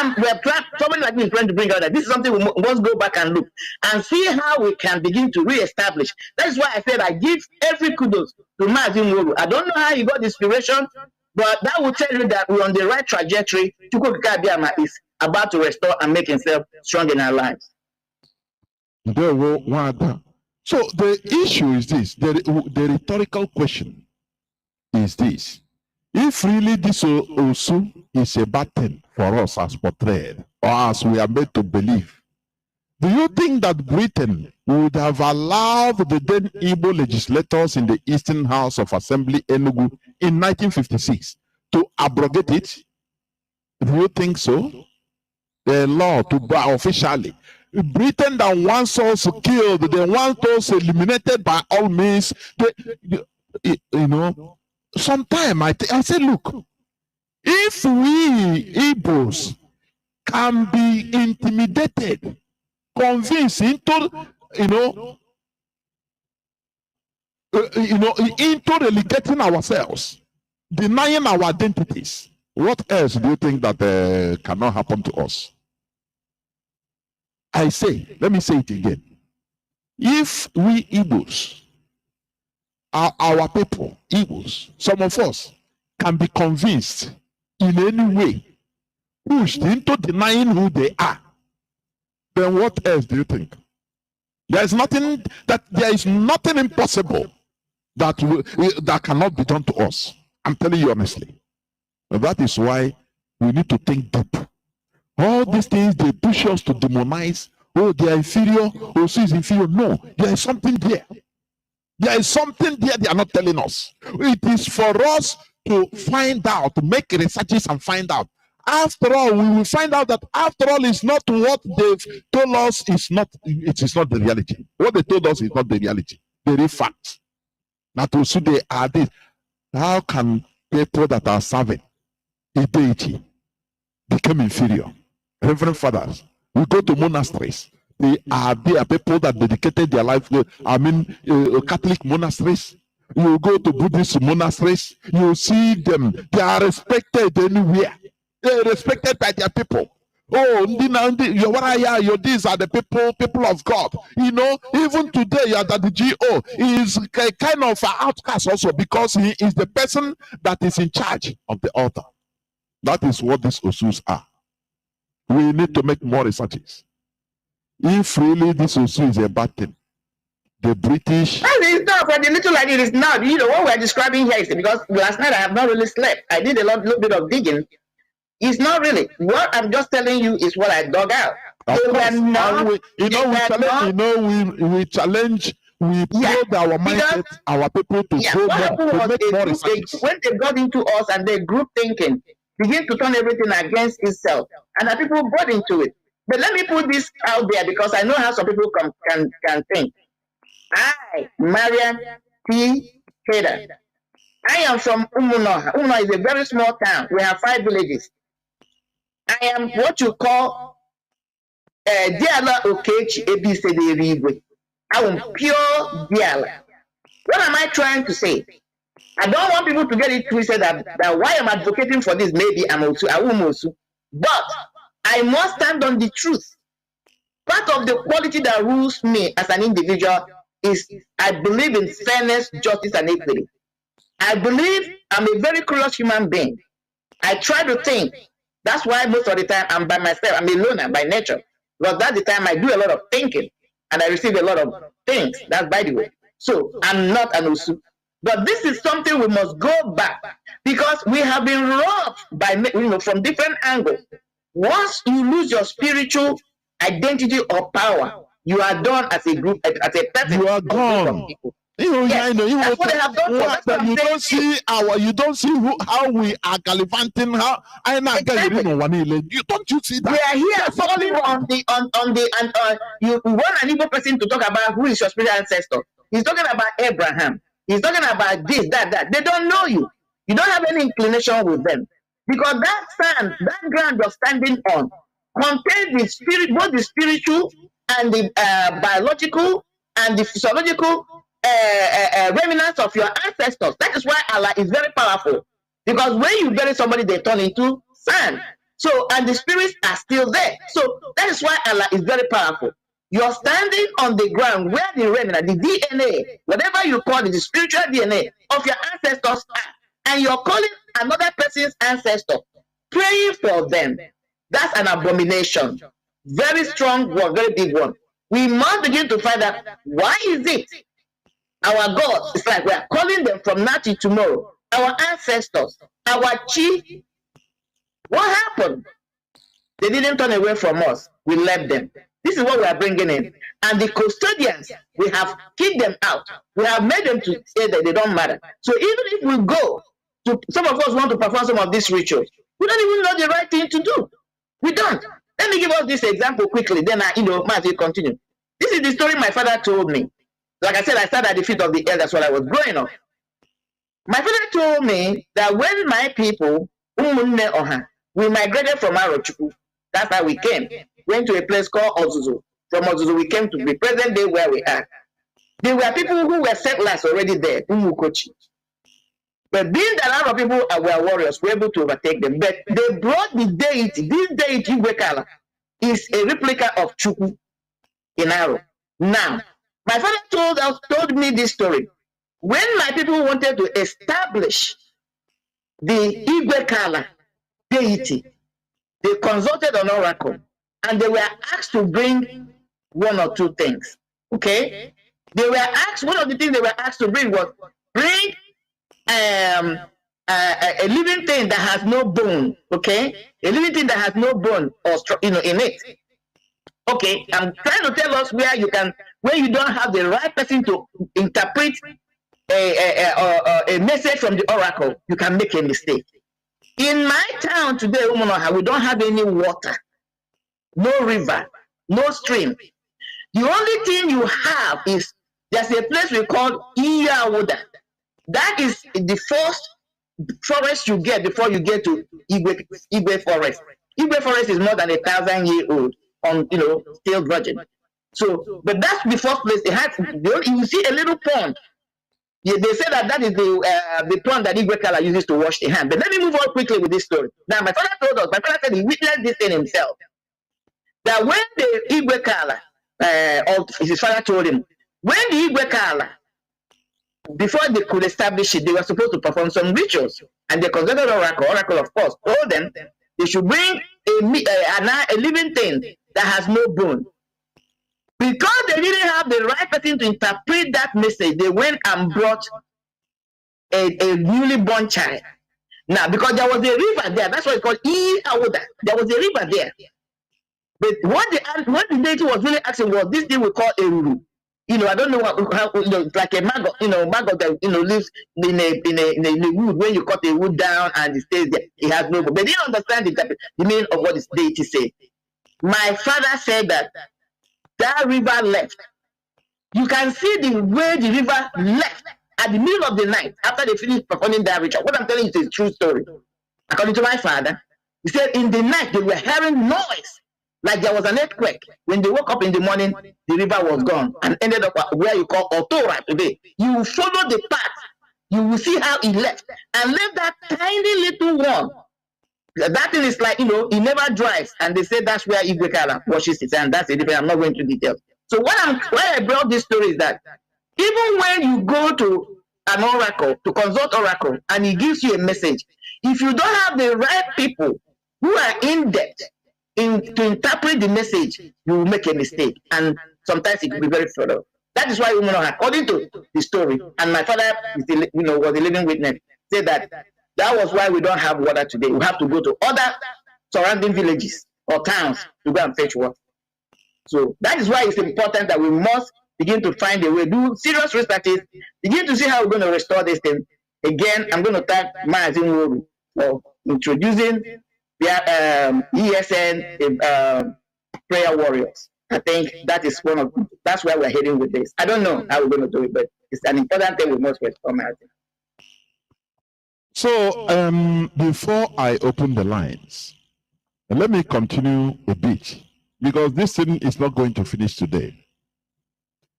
somebody like me is trying to bring out that this is something we must go back and look and see how we can begin to reestablish. That's why I said I give every kudos to Mazi. I don't know how he got the inspiration, but that will tell you that we're on the right trajectory. Chukwu Abiyama is about to restore and make himself strong in our lives. So the issue is this, the rhetorical question is this. If really this Osu is a bad thing for us as portrayed, or as we are made to believe, do you think that Britain would have allowed the then Igbo legislators in the Eastern House of Assembly, Enugu, in 1956 to abrogate it? Do you think so? The law to officially. Britain that wants us killed, they want us eliminated by all means. Sometime I said, look, if we Igbos can be intimidated, convinced into, into relegating ourselves, denying our identities, what else do you think that cannot happen to us? I say, let me say it again. If we Igbos, our people, Igbos, some of us can be convinced in any way, pushed into denying who they are, then what else do you think? There is nothing impossible that cannot be done to us. I'm telling you honestly. And that is why we need to think deep. All these things, they push us to demonize. Oh, they are inferior. Oh, she is inferior. No, there is something there. There is something there they are not telling us. It is for us to find out, to make researches and find out. After all, we will find out that after all, it's not what they've told us. It is not the reality. What they told us is not the reality. The real fact. That also they are this. How can people that are serving a deity become inferior? Reverend fathers, we go to monasteries. They are people that dedicated their life. Catholic monasteries. You go to Buddhist monasteries. You see them. They are respected anywhere. They are respected by their people. Oh, these are the people of God. Even today, that the GO is kind of an outcast also, because he is the person that is in charge of the altar. That is what these Osus are. We need to make more researches. If really this Osu is a bad thing, the British... It's not, for the little like it is not. What we're describing here is because last night I have not really slept. I did a little bit of digging. It's not really. What I'm just telling you is what I dug out. We challenge, we probe our mindset, our people to make more researches. When they got into us and they group thinking, begin to turn everything against itself, and the people bought into it. But let me put this out there, because I know how some people can think. I, Marien Haider, I am from Umunoha. Umunoha is a very small town. We have 5 villages. I am what you call Diala Okechi Ebisederiwe. I am pure Diala. What am I trying to say? I don't want people to get it twisted that why I'm advocating for this, maybe I'm also Osu. But I must stand on the truth. Part of the quality that rules me as an individual is I believe in fairness, justice, and equity. I believe I'm a very curious human being. I try to think. That's why most of the time I'm by myself. I'm a loner by nature. Because that's the time I do a lot of thinking and I receive a lot of things. That's by the way. So I'm not an Osu. But this is something we must go back, because we have been robbed by, from different angles. Once you lose your spiritual identity or power, you are done as a group, as a person. You are gone. Yes, that's what they have done. That's what you don't see how we are gallivanting. How I not exactly. You don't you see that? We are here falling on the and you want an Igbo person to talk about who is your spiritual ancestor. He's talking about Abraham. He's talking about this, that. They don't know you. You don't have any inclination with them. Because that sand, that ground you're standing on, contains the spirit, both the spiritual and the biological and the physiological remnants of your ancestors. That is why Allah is very powerful. Because when you bury somebody, they turn into sand. So, and the spirits are still there. So that is why Allah is very powerful. You're standing on the ground where the remnant, the DNA, whatever you call it, the spiritual DNA of your ancestors are. And you're calling another person's ancestor, praying for them. That's an abomination. Very strong one, very big one. We must begin to find out why is it our God, it's like we are calling them from now to tomorrow. Our ancestors, our chief, what happened? They didn't turn away from us. We left them. This is what we are bringing in. And the custodians, we have kicked them out. We have made them to say that they don't matter. So even if we go to, some of us want to perform some of these rituals, we don't even know the right thing to do. We don't. Let me give us this example quickly. Then Mazi, continue. This is the story my father told me. Like I said, I started at the feet of the elders when I was growing up. My father told me that when my people, we migrated from Arochukwu, that's how we came. Went to a place called Ozuzu. From Ozuzu, we came to the present day where we are. There were people who were settlers already there, Umukochi. But being that a lot of people were warriors, we were able to overtake them. But they brought the deity. This deity, Igwekala, is a replica of Chukwu in Aro. Now, my father told me this story. When my people wanted to establish the Igwekala deity, they consulted an oracle and they were asked to bring one or two things. Okay? They were asked, one of the things they were asked to bring was bring a living thing that has no bone. Okay? A living thing that has no bone or in it. Okay, I'm trying to tell us where you don't have the right person to interpret a message from the oracle, you can make a mistake. In my town today, we don't have any water, no river, no stream. The only thing you have is there's a place we call Iyawoda. That is the first forest you get before you get to Igwe forest. Igwe forest is more than 1,000-year-old. Still virgin. So, but that's the first place they had. You see a little pond. Yeah, they say that is the pond that Igwekala uses to wash the hand. But let me move on quickly with this story. Now, my father told us. My father said he witnessed this thing himself. That when the Igwekala, his father told him, when the Igwekala, before they could establish it, they were supposed to perform some rituals, and they consulted Oracle, of course, told them they should bring a living thing that has no bone. Because they didn't have the right person to interpret that message, they went and brought a newly born child. Now, because there was a river there, that's why it's called Iyawoda. There was a river there. But what the deity was really asking was this thing we call Eruru. I don't know how like a maggot, maggot that lives in a wood. When you cut a wood down and it stays there, it has no bone. They didn't understand the meaning of what this deity said. My father said that river left. You can see the way the river left at the middle of the night after they finished performing that ritual. What I'm telling you is a true story. According to my father, he said in the night they were hearing noise like there was an earthquake. When they woke up in the morning, the river was gone and ended up where you call Otora today. You will follow the path. You will see how it left and left that tiny little one. That thing is like, it never dries. And they say that's where Igwekala washes it. And that's a different, I'm not going into details. So why I brought this story is that even when you go to an oracle, to consult oracle, and he gives you a message, if you don't have the right people who are in depth to interpret the message, you will make a mistake. And sometimes it will be very thorough. That is why, according to the story, and my father was a living witness, said that was why we don't have water today. We have to go to other surrounding villages or towns to go and fetch water. So that is why it's important that we must begin to find a way, do serious researches, begin to see how we're going to restore this thing. Again, I'm going to thank Mazi for introducing ESN prayer warriors. I think that is that's where we're heading with this. I don't know how we're going to do it, but it's an important thing we must restore, Mazi. So before I open the lines, let me continue a bit, because this thing is not going to finish today.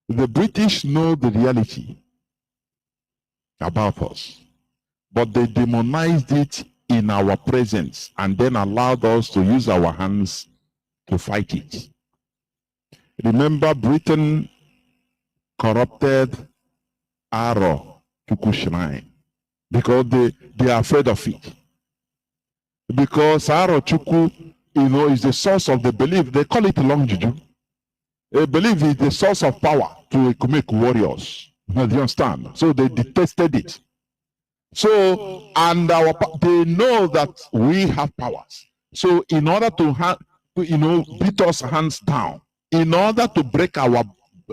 The British know the reality about us, but they demonized it in our presence and then allowed us to use our hands to fight it. Remember, Britain corrupted Aro Chukwu Shrine because they are afraid of it. Because Aro Chukwu, is the source of the belief. They call it long juju. They believe is the source of power to make warriors. Do you understand? So they detested it. So, and they know that we have powers. So in order to beat us hands down, in order to break our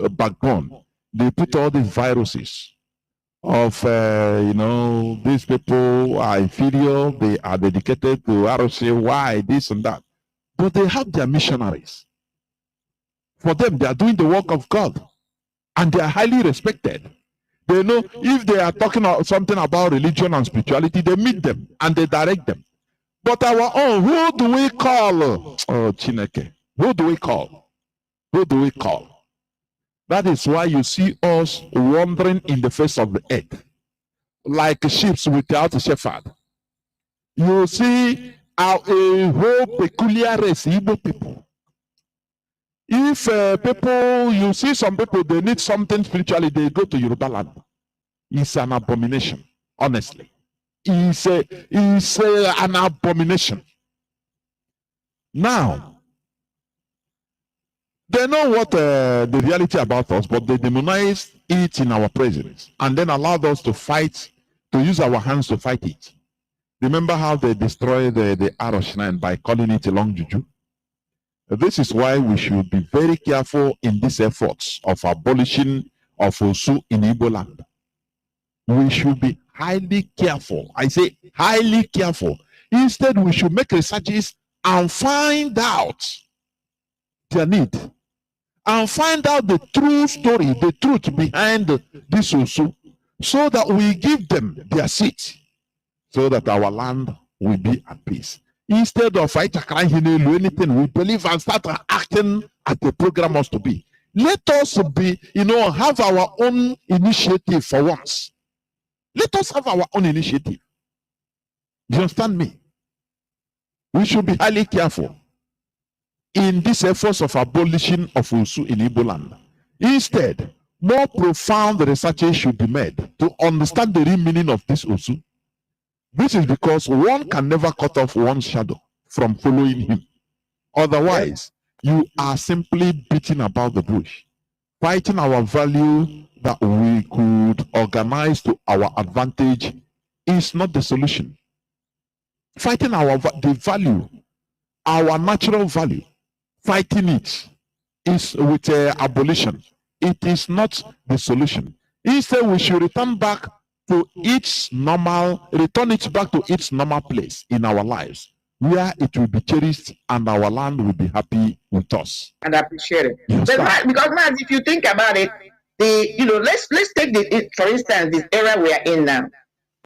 backbone, they put all these viruses of, these people are inferior, they are dedicated to ROC, why, this and that. But they have their missionaries. For them, they are doing the work of God. And they are highly respected. They know if they are talking something about religion and spirituality, they meet them and they direct them. But our own, who do we call? Oh, Chineke. Who do we call? Who do we call? That is why you see us wandering in the face of the earth, like sheep without a shepherd. You see a whole peculiar race, Igbo people. If you see some people, they need something spiritually, they go to Yoruba land. It's an abomination, honestly. It's an abomination. Now, they know what the reality about us, but they demonize it in our presence and then allowed us to fight, to use our hands to fight it. Remember how they destroyed the Aro Shrine by calling it a long juju? This is why we should be very careful in these efforts of abolishing of Osu in Igbo land. We should be highly careful. I say highly careful. Instead, we should make researches and find out their need. And find out the true story, the truth behind this Osu, so that we give them their seat, so that our land will be at peace. Instead of anything, we believe and start acting as the program must to be. Let us be, have our own initiative for once. Let us have our own initiative. Do you understand me? We should be highly careful in this efforts of abolishing of Osu in Igbo land. Instead, more profound researches should be made to understand the real meaning of this Osu. This is because one can never cut off one's shadow from following him. Otherwise, you are simply beating about the bush, fighting our value that we could organize to our advantage is not the solution. Fighting the value, our natural value, fighting it is with abolition. It is not the solution. Instead, we should return it back to its normal place in our lives, where it will be cherished and our land will be happy with us. And appreciate it. But because Mazi, if you think about it, let's take for instance, this era we are in now.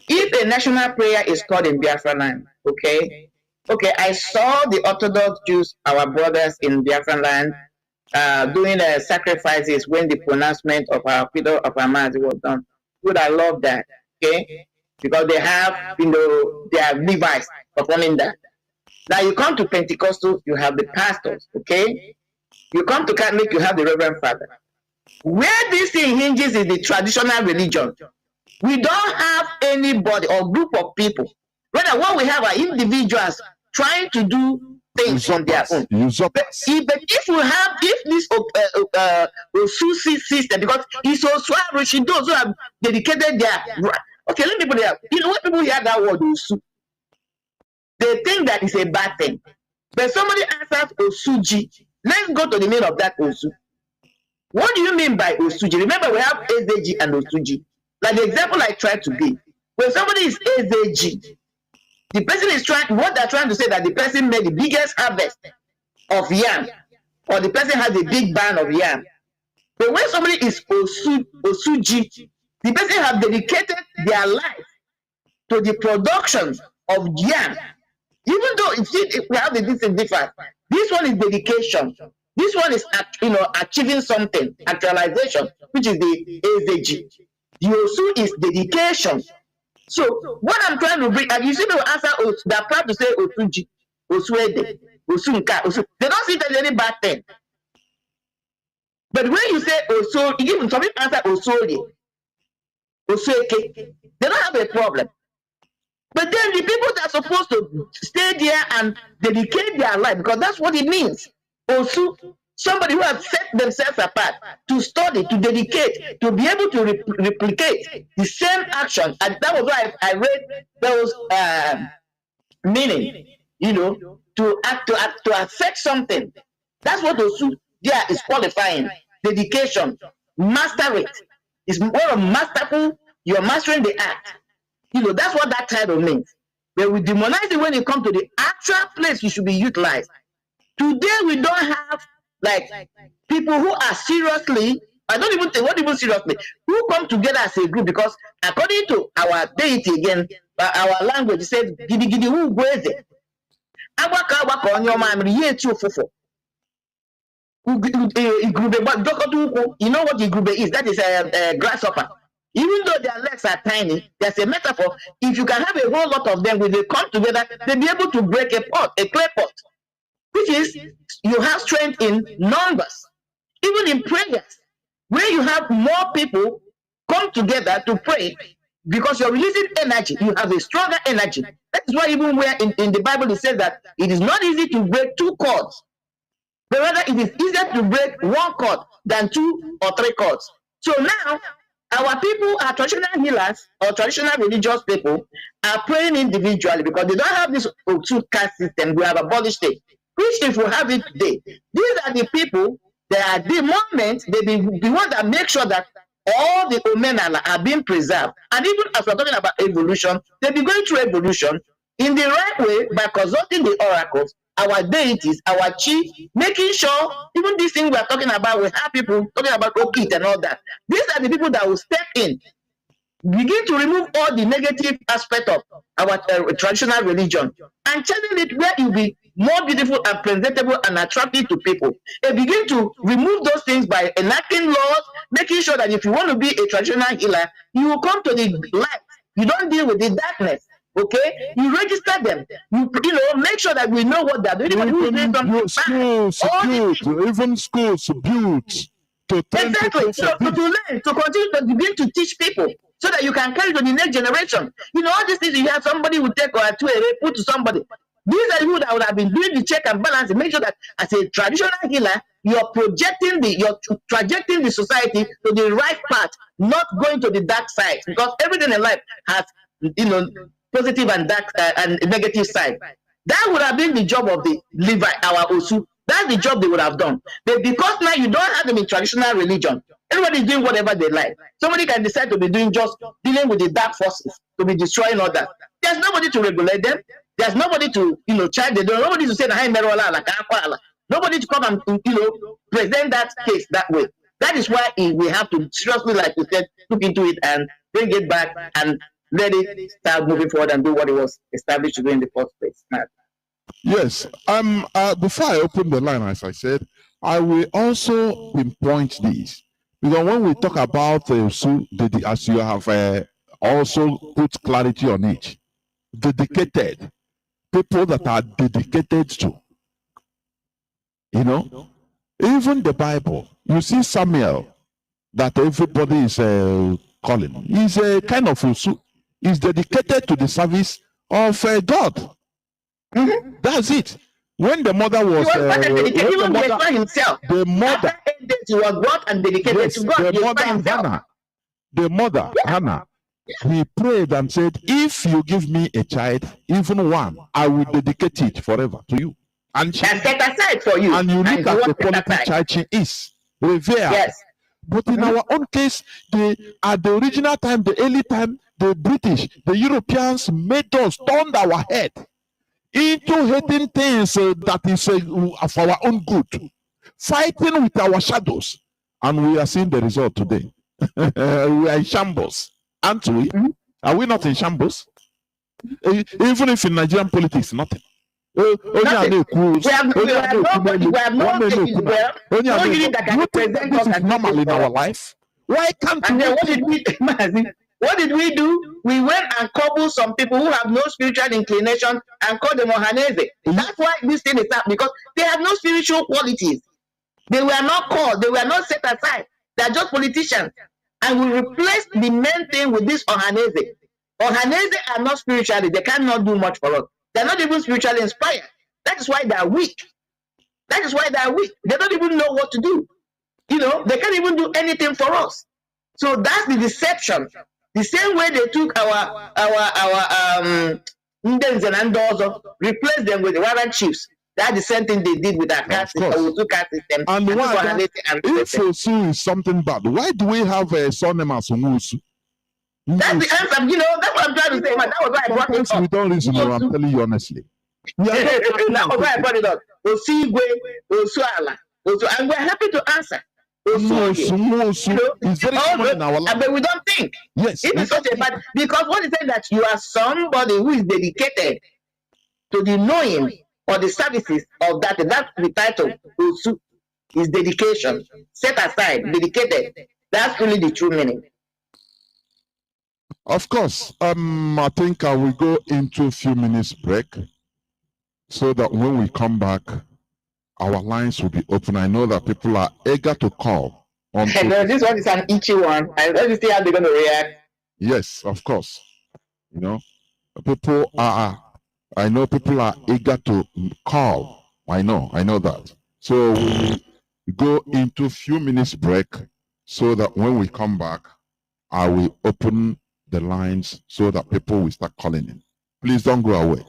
If a national prayer is called in Biafra land, okay, I saw the Orthodox Jews, our brothers in Biafra land, doing sacrifices when the pronouncement of our Peter of our Mazi was done. Good, I love that, okay, because they have, they are Levites performing that. Now you come to Pentecostal, you have the pastors, okay. You come to Catholic, you have the Reverend Father. Where this thing hinges is the traditional religion. We don't have anybody or group of people. Rather, what we have are individuals trying to do things on their own. But if this Osu system, because it's also those who have dedicated their okay, let me put it out. When people hear that word Osu, they think that it's a bad thing. But somebody answers Osuji. Let's go to the name of that Osu. What do you mean by Osuji? Remember, we have Ezeji and Osuji. Like the example I tried to give. When somebody is Ezeji, the person is trying, what they're trying to say that the person made the biggest harvest of yam, or the person has a big barn of yam. But when somebody is Osuji, the person have dedicated their life to the production of yam. Even though we have the distinct difference, this one is dedication. This one is, achieving something, actualization, which is the Ezeji. The Osu is dedication. So what I'm trying to bring, and you see, they will answer, they're proud to say Osuji, Osuede, Osunka, Osu. They don't see there's any bad thing. But when you say Oso, even some people answer Osori, Oseke, they don't have a problem. But then the people that are supposed to stay there and dedicate their life, because that's what it means. Osu, somebody who has set themselves apart to study, to dedicate, to be able to replicate the same action. And that was why I read those meaning, to affect something. That's what Osu there is qualifying. Dedication, master it. It's more of masterful, you're mastering the act. That's what that title means. But we demonize it when it comes to the actual place you should be utilized. Today we don't have people who are seriously, I don't even think, what even seriously, who come together as a group, because according to our deity again, our language says, gidi gidi who gweze. Awaka awaka on your mind, ye tu fufo. You know what Igube is? That is a grasshopper. Even though their legs are tiny, there's a metaphor. If you can have a whole lot of them, when they come together, they'll be able to break a pot, a clay pot. Which is, you have strength in numbers. Even in prayers, where you have more people come together to pray, because you're releasing energy, you have a stronger energy. That is why even where in the Bible it says that it is not easy to break two cords, but rather it is easier to break one cord than 2 or 3 cords. So now, our people are traditional healers or traditional religious people are praying individually because they don't have this Otu caste system. We have abolished it. Which if we have it today, these are the people that at the moment, they be the ones that make sure that all the Omenala are being preserved. And even as we're talking about evolution, they'll be going through evolution in the right way by consulting the oracles, our deities, our chief, making sure even this thing we're talking about, we have people talking about Okit and all that. These are the people that will step in, begin to remove all the negative aspect of our traditional religion and channel it where it will be more beautiful and presentable and attractive to people. They begin to remove those things by enacting laws, making sure that if you want to be a traditional healer, you will come to the light. You don't deal with the darkness. Okay, you register them. You make sure that we know what they're doing. Even schools built to exactly. So to learn, to continue to begin to teach people, so that you can carry to the next generation. All these things you have somebody will take or put to somebody. These are people that would have been doing the check and balance and make sure that as a traditional healer, you're trajecting the society to the right path, not going to the dark side, because everything in life has positive and dark and negative side. That would have been the job of the Levite, our Osu. That's the job they would have done. But because now you don't have them in traditional religion, everybody's doing whatever they like. Somebody can decide to be doing just dealing with the dark forces, to be destroying all that. There's nobody to regulate them. There's nobody to, charge them. Nobody to say, nobody to come and, present that case that way. That is why we have to seriously, like you said, look into it and bring it back and let it start moving forward and do what it was established to do in the first place. Yes. Before I open the line, as I said, I will also pinpoint this. Because when we talk about as you have also put clarity on it, dedicated, people that are dedicated to, even the Bible, you see Samuel, that everybody is calling. He's a kind of Usu. He's dedicated to the service of God. Mm-hmm. That's it. When the mother was himself. The mother, he was brought and dedicated to God. The mother Hannah, he prayed and said, "If you give me a child, even one, I will dedicate it forever to you." And she set aside for you. And you look at the quality child she is. revered. Yes. But in our own case, at the original time, the early time, the British, the Europeans made us, turned our head into hating things that is for our own good, fighting with our shadows. And we are seeing the result today. We are in shambles, aren't we? Are we not in shambles? Even if in Nigerian politics, nothing. No unit that can represent us normal in our life. Why can't we? What did we do? We went and cobbled some people who have no spiritual inclination and called them Ohaneze. That's why this thing is up, because they have no spiritual qualities. They were not called, they were not set aside. They are just politicians. And we replaced the main thing with this Ohaneze. Ohaneze are not spiritually, they cannot do much for us. They're not even spiritually inspired. That is why they are weak. That is why they are weak. They don't even know what to do. You know, they can't even do anything for us. So that's the deception. The same way they took our Ndens and Ndozo, replaced them with warrant chiefs. That's the same thing they did with our caste system. And why, if Osu is something bad, why do we have a son named Osu? That's the answer. You know, that's what I'm trying to say. That was why I brought it up. We don't reason, I'm telling you honestly. That was why I brought it up. Osigwe, Osuala, Osu, and we're happy to answer. Osu is very common in our life. But we don't think. Yes. It is such a bad, because what is saying that you are somebody who is dedicated to the knowing or the services of that. That's the title. Osu is dedication, set aside, dedicated. That's really the true meaning. Of course, I think I will go into a few minutes break so that when we come back, our lines will be open. I know that people are eager to call. This one is an itchy one. Let's see how they're going to react. Yes, of course. You know, I know people are eager to call. I know that. So we go into a few minutes break so that when we come back, I will open the lines so that people will start calling in. Please don't go away.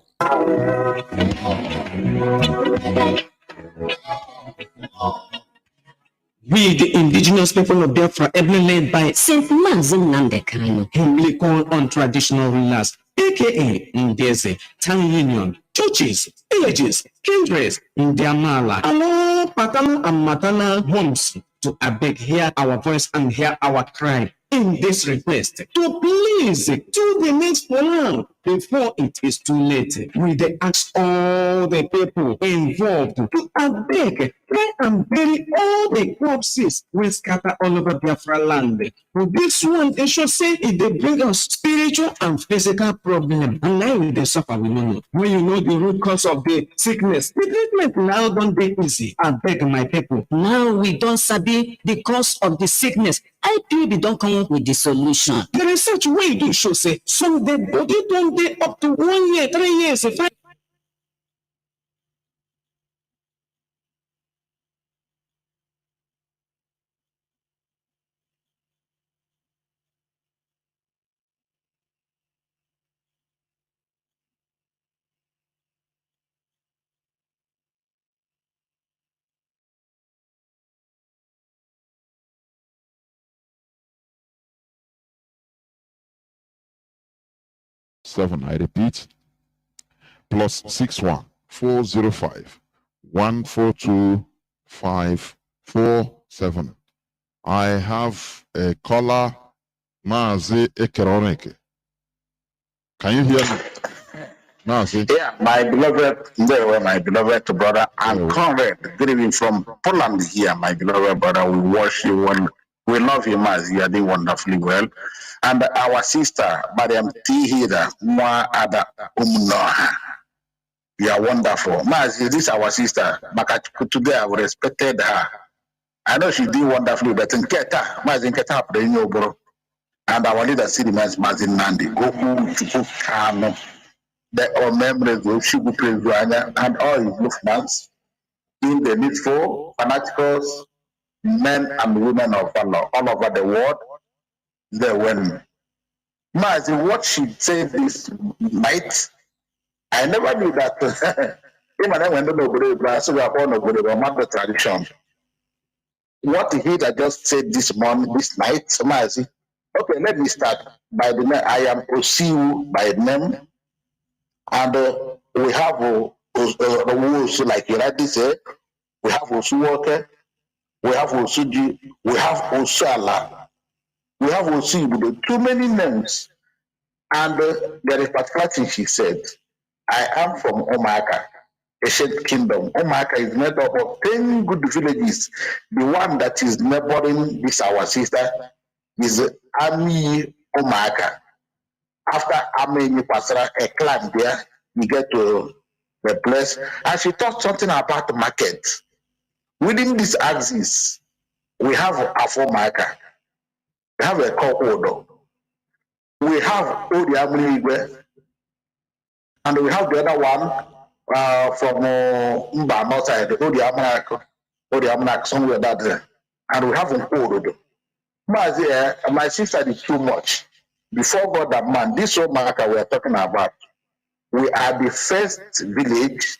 We, the indigenous people of Biafra, ably led by Saint Mazi Nnamdi Kanu, humbly call on traditional rulers, aka Ndeze, town union, churches, villages, kindreds, Ndiamala, and all paternal and maternal homes to beg, hear our voice and hear our cry in this request to please do the next for now before it is too late. We ask all the people involved to beg, try and bury all the corpses we scatter all over Biafra land. For this one, they should say if they bring us spiritual and physical problem, and now they suffer, we know. When you know the root cause of the sickness, the treatment now don't be easy. I beg my people. Now we don't sabi the cause of the sickness. I feel we don't come up with the solution. The research way do show say some the body don't dey up to 1 year, 3 years, 5. I repeat, +61 405 142 547. I have a caller, Mazi Ekeroneke. Can you hear me? Mazi? Yeah, my beloved brother and comrade, good evening from Poland here, my beloved brother. We watch you well. We love you, Mazi. You are doing wonderfully well. And our sister, Marien Haider, Ada Umnoha. You are wonderful. Mazi, this is our sister. But today I respected her. I know she did wonderfully, but in Keta, Mazi Nketa, bro. And our leader, remains Mazi Nnamdi. Go Kanu. The all memories of Shugu and all his movements in the needful fanaticals, men and women of valor all over the world. They win. Mazi, what she said this night, I never knew that. Even I went to the so we are born over the tradition. what he had just said this morning, this night, Mazi. Okay, let me start by the name. I am Osiu by name, and we have also, like you rightly said, we have Osuwoke, we have Osuji, we have Osala, we have Osibu, too many names. And there is particular thing she said. I am from Omaka, ancient kingdom. Omaka is made up of 10 good villages. The one that is neighboring this our sister is Ami Omaka. After Ami Pasara, a clan there, you get to the place. And she talked something about the market. Within this axis, we have Afomaka, we have a Kokodo, we have Odiamligwe, and we have the other one from Mbano side, Odiamanak, somewhere that there. And we have Nkodo. My sister is too much. Before God and man, this Omaka we are talking about, we are the first village,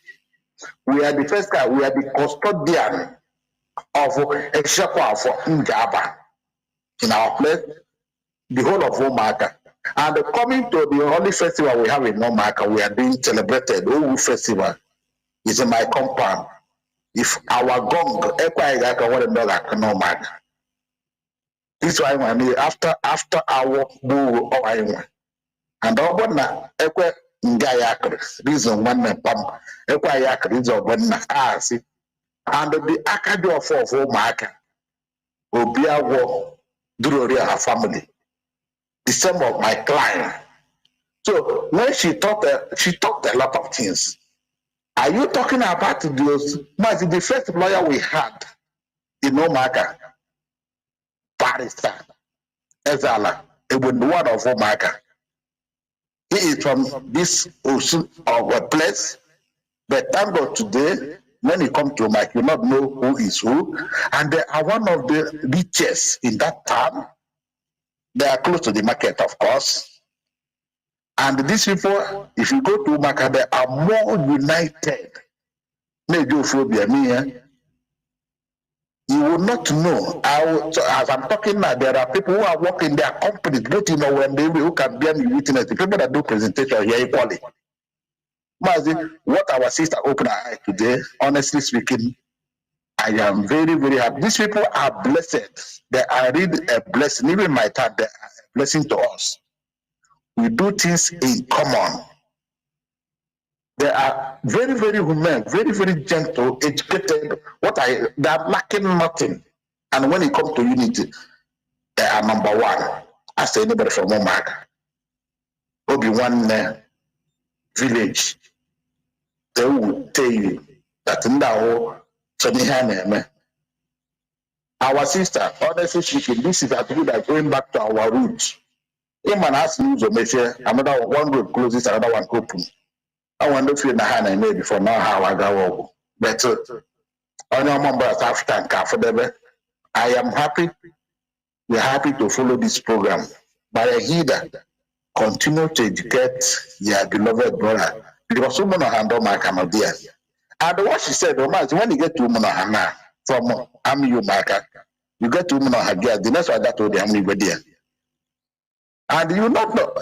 we are the first guy, we are the custodian of Eshakwa for Njaba in our place, the whole of Omaka. And coming to the only festival we have in Omaka, we are doing celebrated Owu Festival. Is in my compound. If our gong, this why after our boo or I want. And Obana, Equa Ngayakris, reason one pump, Equayakris or Bona, see. And the Akadu of Omaka will be a war, Duroria, her family. The same of my client. So when she talked a lot of things. Are you talking about those? Mazi, the first lawyer we had in Omaka, Barrister Ezala, it was the one of Omaka. He is from this ocean of a place, but thank God today, when he comes to Omaka, you not know who is who, and they are one of the richest in that town. They are close to the market, of course. And these people, if you go to Omaka, they are more united. You will not know. As I'm talking now, there are people who are working their companies, both when they who can be a witness. The people that do presentation here equally. Mazi, what our sister opened her eye today, honestly speaking, I am very, very happy. These people are blessed. They are really a blessing. Even my time, they are a blessing to us. We do things in common. They are very, very human, very, very gentle, educated. They are lacking nothing. And when it comes to unity, they are number one. Ask anybody from Omaka. Obi one village. They will tell you that now, our sister, honestly speaking, this is as good as going back to our roots. Even as news of another one road closes, another one open. I wonder if you know maybe for now how I go. But on your members African Cafe, I am happy. We're happy to follow this program. Marien Haider, continue to educate your beloved brother. Because someone handle my Canadian. And what she said, when you get to Hana from Ami Umaka, you get to Hagia, the next one that told the Ami there. And you not know,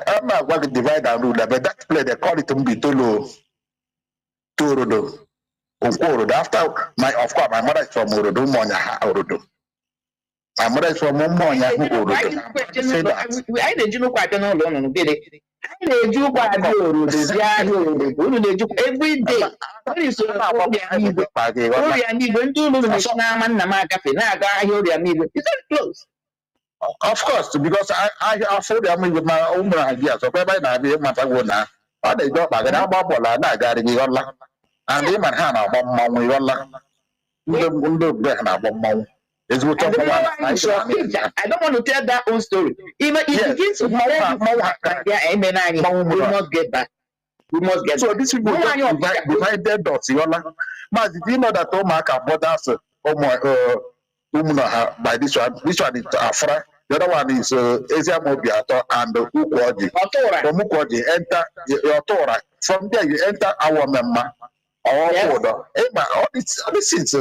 I'm not going to divide and rule, but that play they call it Mbitolo Torodo. After of course, my mother is from Orodo, Monya Orodo. My mother is from Monya Orodo. I did you know quite an old one, did it? I did you quite every day. What is close? Of course, because I afford them with my own ideas. So, whereby I be my Tagona, or they got back and I got it. And they might have a bomb with Allah. I don't want to tell that own story. Even if it begins with we must get back. We must get so these people divide their dots. But did you know that Omaka borders by this one is Afra, the other one is Asia Mobiato and Ukwaji. From Ukwaji, enter your Torah. From there, you enter our member. All these things,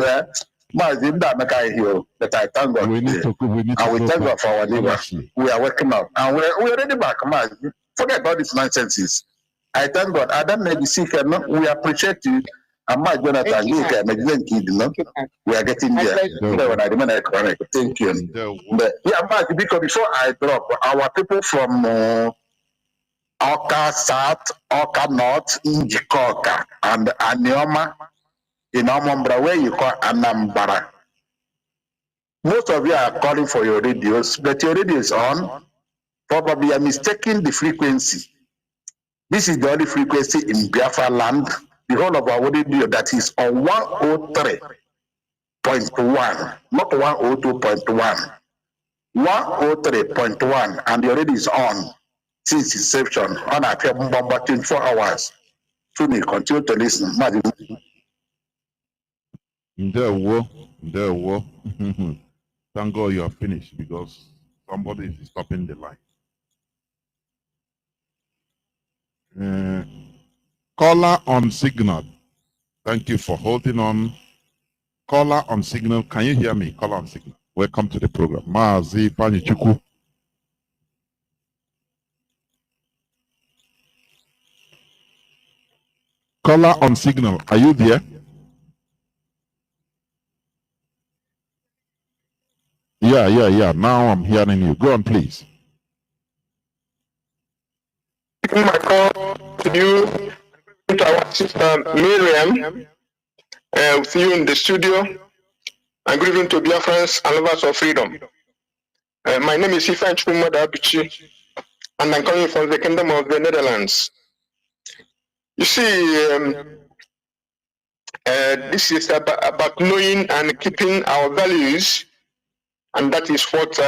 Mazi, that I thank God. We need to thank God for our neighbor. honestly. We are working up. And we're already back, Mazi. Forget all these nonsenses. I thank God. I don't know the secret. We appreciate you. And my Jonathan, we are getting there. When I remain correct. Thank you. But, yeah, Mazi, because before I drop, our people from Oka South, Oka North, Njikoka, and Anioma, in Amambra, where you call Anambra. Most of you are calling for your radios, but your radio is on. Probably are mistaking the frequency. This is the only frequency in Biafra land. The whole of our radio that is on 103.1, not 102.1. 103.1, and the radio is on since inception on our 24 hours. So we continue to listen. There were. Thank God you are finished because somebody is stopping the line. Caller on signal. Thank you for holding on. Caller on signal. Can you hear me? Caller on signal. Welcome to the program. Mazi Panichuku. Caller on signal. Are you there? Yeah. Now I'm hearing you. Go on, please. My call to you, to our sister Miriam, with you in the studio, and good evening to Biafrans and lovers of freedom. My name is Ifan Chumada Abichi, and I'm coming from the Kingdom of the Netherlands. You see, this is about knowing and keeping our values, and that is what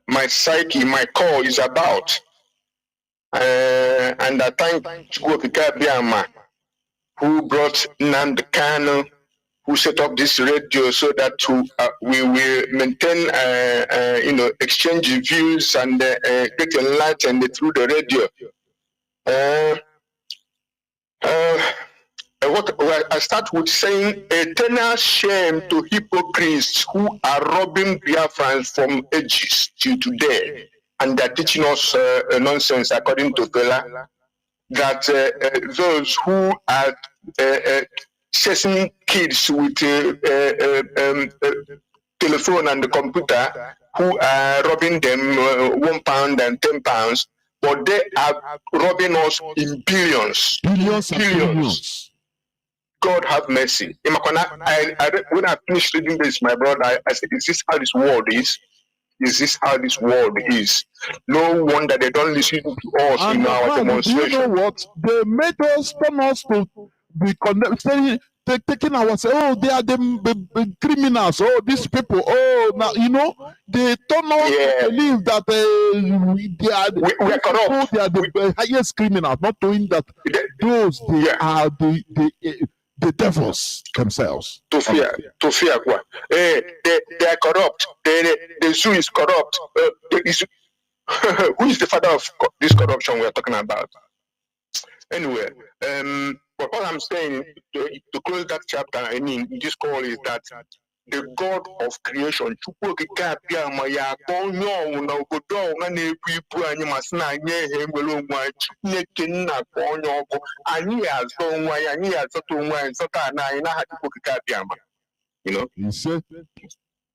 my psyche, my core is about. And I thank Biafra, who brought Nnamdi Kanu, who set up this radio so that we will maintain, exchange views and get enlightened through the radio. I start with saying eternal shame to hypocrites who are robbing Biafrans from ages till today, and they're teaching us nonsense according to Fela, that those who are chasing kids with telephone and the computer, who are robbing them £1 and £10, but they are robbing us in billions. Billions. God have mercy. When I finished reading this, my brother, I said, is this how this world is? Is this how this world is? No wonder they don't listen to us in our demonstration. You know what? They made us turn us to be condemned, taking ourselves. They are the criminals. Oh, these people. Oh, now they turn us to believe that they are corrupt. They are the highest criminals, not knowing that those they are the devils themselves. To fear what? They are corrupt. The zoo is corrupt. Who is the father of this corruption we are talking about? Anyway, but what I'm saying to close that chapter, this call is that the God of creation,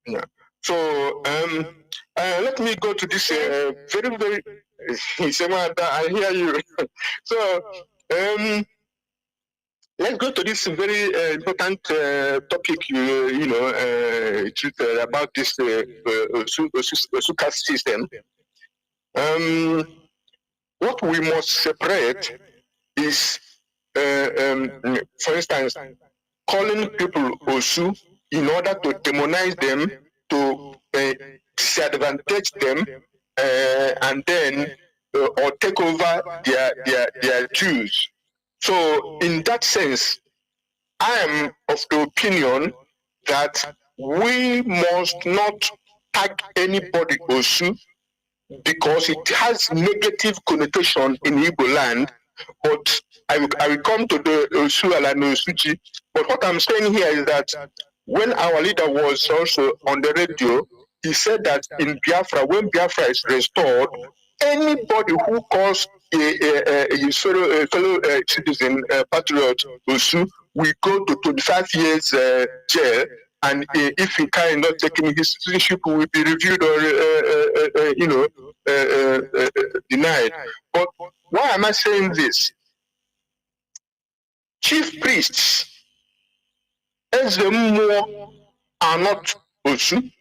Yeah. So let me go to this very, very. I hear you. So let's go to this very important topic. About this Suka system. What we must separate is, for instance, calling people Osu in order to demonize them, to disadvantage them, and then or take over their Jews. So, in that sense, I am of the opinion that we must not tag anybody Osu, because it has negative connotation in Igbo land. But I will come to the Osu and Osuji. But what I'm saying here is that when our leader was also on the radio, he said that in Biafra, when Biafra is restored, anybody who calls a fellow citizen patriot Osu will go to 25 years jail, and if he cannot take him, his citizenship will be reviewed or denied. But why am I saying this? Chief priests, as the more are not Osu,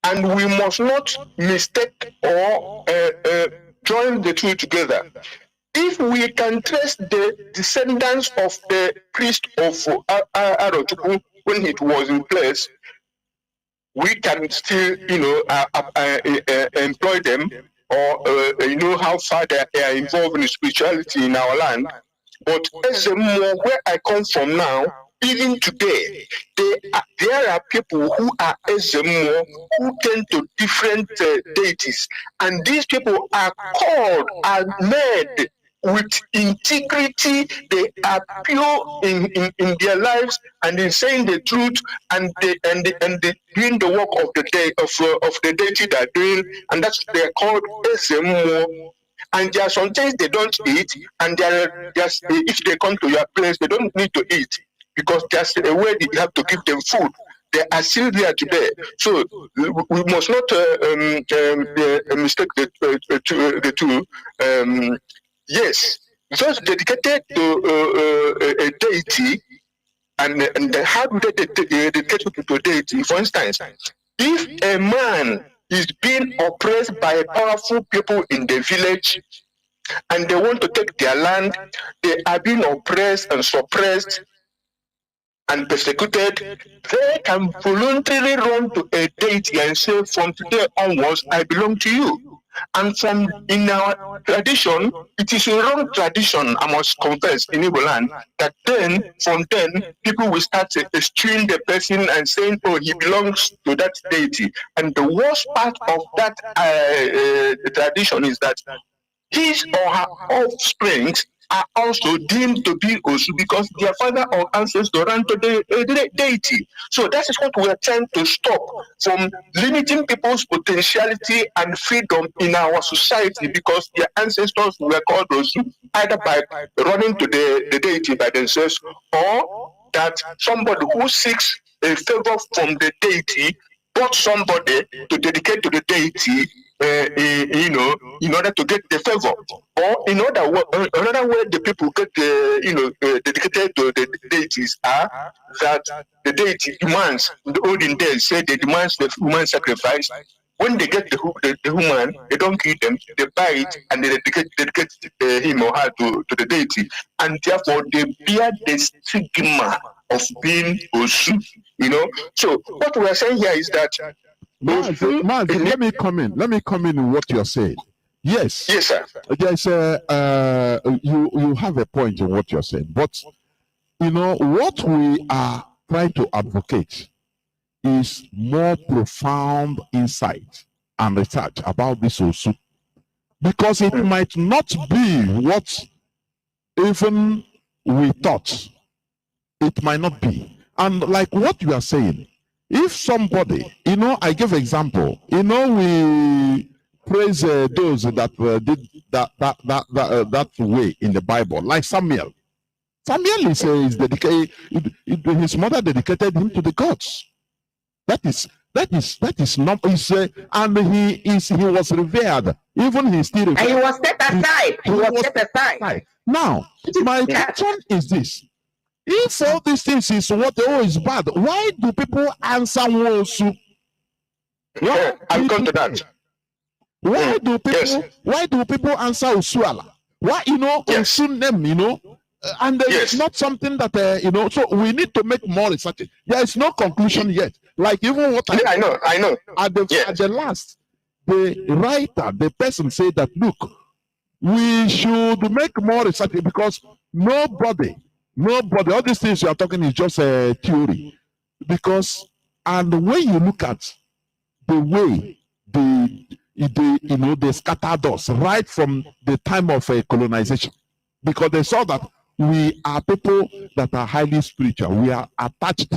and we must not mistake or join the two together. If we can trace the descendants of the priest of Arochukwu when it was in place, we can still, employ them, or how far they are involved in spirituality in our land. But as more where I come from now, even today, there are people who are Ezemo who tend to different deities, and these people are called, are made with integrity. They are pure in their lives and in saying the truth, and they doing the work of the day of the deity they are doing, and that's they are called Ezemo. And there are some things they don't eat, and if they come to your place, they don't need to eat, because there's a way you have to give them food. They are still there today. So we must not mistake the two. Yes, just dedicated to a deity, and how do they dedicate to a deity? For instance, if a man is being oppressed by powerful people in the village, and they want to take their land, they are being oppressed and suppressed and persecuted, they can voluntarily run to a deity and say, from today onwards, I belong to you. And in our tradition, it is a wrong tradition, I must confess, in Igbo land, that from then, people will start eschewing the person and saying, oh, he belongs to that deity. And the worst part of that tradition is that his or her offspring are also deemed to be Osu because their father or ancestor ran to the deity. So that is what we are trying to stop, from limiting people's potentiality and freedom in our society, because their ancestors were called Osu either by running to the deity by themselves, or that somebody who seeks a favor from the deity brought somebody to dedicate to the deity, in order to get the favor. Or another way the people get dedicated to the deities are that the deity demands, the olden days say they demand the human sacrifice. When they get the human, they don't kill them, they buy it and they dedicate him or her to the deity. And therefore they bear the stigma of being Osu, So what we are saying here is that Mazi, let me come in what you're saying. Yes, sir. There's you have a point in what you're saying, but what we are trying to advocate is more profound insight and research about this Osu, because it might not be what even we thought. It might not be, and like what you are saying. If somebody, I give example, we praise those that did that way in the Bible, like Samuel. Samuel is dedicated. His mother dedicated him to the gods. That is not. And he was revered. Even he still revered. And he was set aside. He was set aside. Now, my question is this. If all these things is what is bad, why do people answer Wosu? I'll come to that. Why do people answer Usuala? Why Osu name, and it's not something that so we need to make more research. There is no conclusion yet. Like even what I know. At the last, the writer, the person said that look, we should make more research, because nobody, all these things you are talking is just a theory. Because, and when you look at the way they scattered us right from the time of colonization, because they saw that We are people that are highly spiritual. We are attached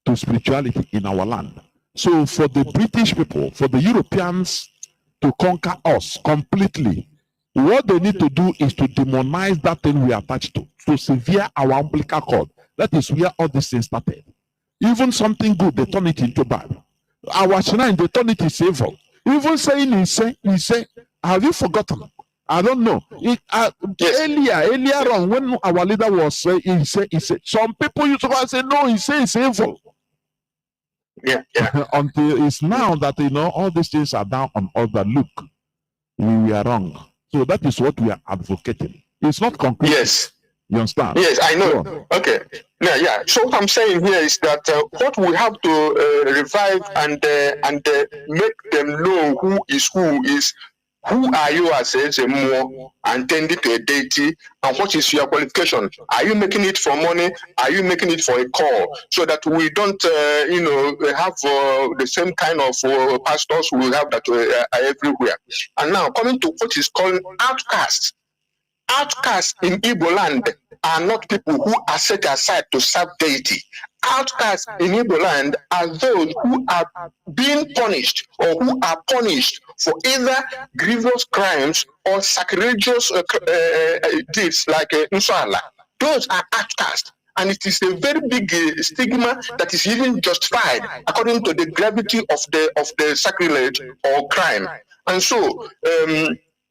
to spirituality in our land. So for the British people, for the Europeans to conquer us completely, what they need to do is to demonize that thing we are attached to sever our umbilical cord. That is where all these things started. Even something good, they turn it into bad. Our shrine, they turn it into evil. Even saying he say, have you forgotten? I don't know. Earlier on, when our leader was saying, he said, some people used to say, no, he says it's evil. Yeah. Until it's now that all these things are down on all that. Look, we are wrong. So that is what we are advocating. It's not conclusive. Yes. You understand? Yes, I know. Okay. Yeah. So what I'm saying here is that what we have to revive and make them know who are you as a more intended to a deity, and what is your qualification? Are you making it for money? Are you making it for a call? So that we don't, have the same kind of pastors we have that everywhere. And now coming to what is called outcasts. Outcasts in Igbo land are not people who are set aside to serve deity. Outcasts in Igbo land are those who are being punished or who are punished for either grievous crimes or sacrilegious deeds like Nsala. Those are outcasts. And it is a very big stigma that is even justified according to the gravity of the sacrilege or crime. And so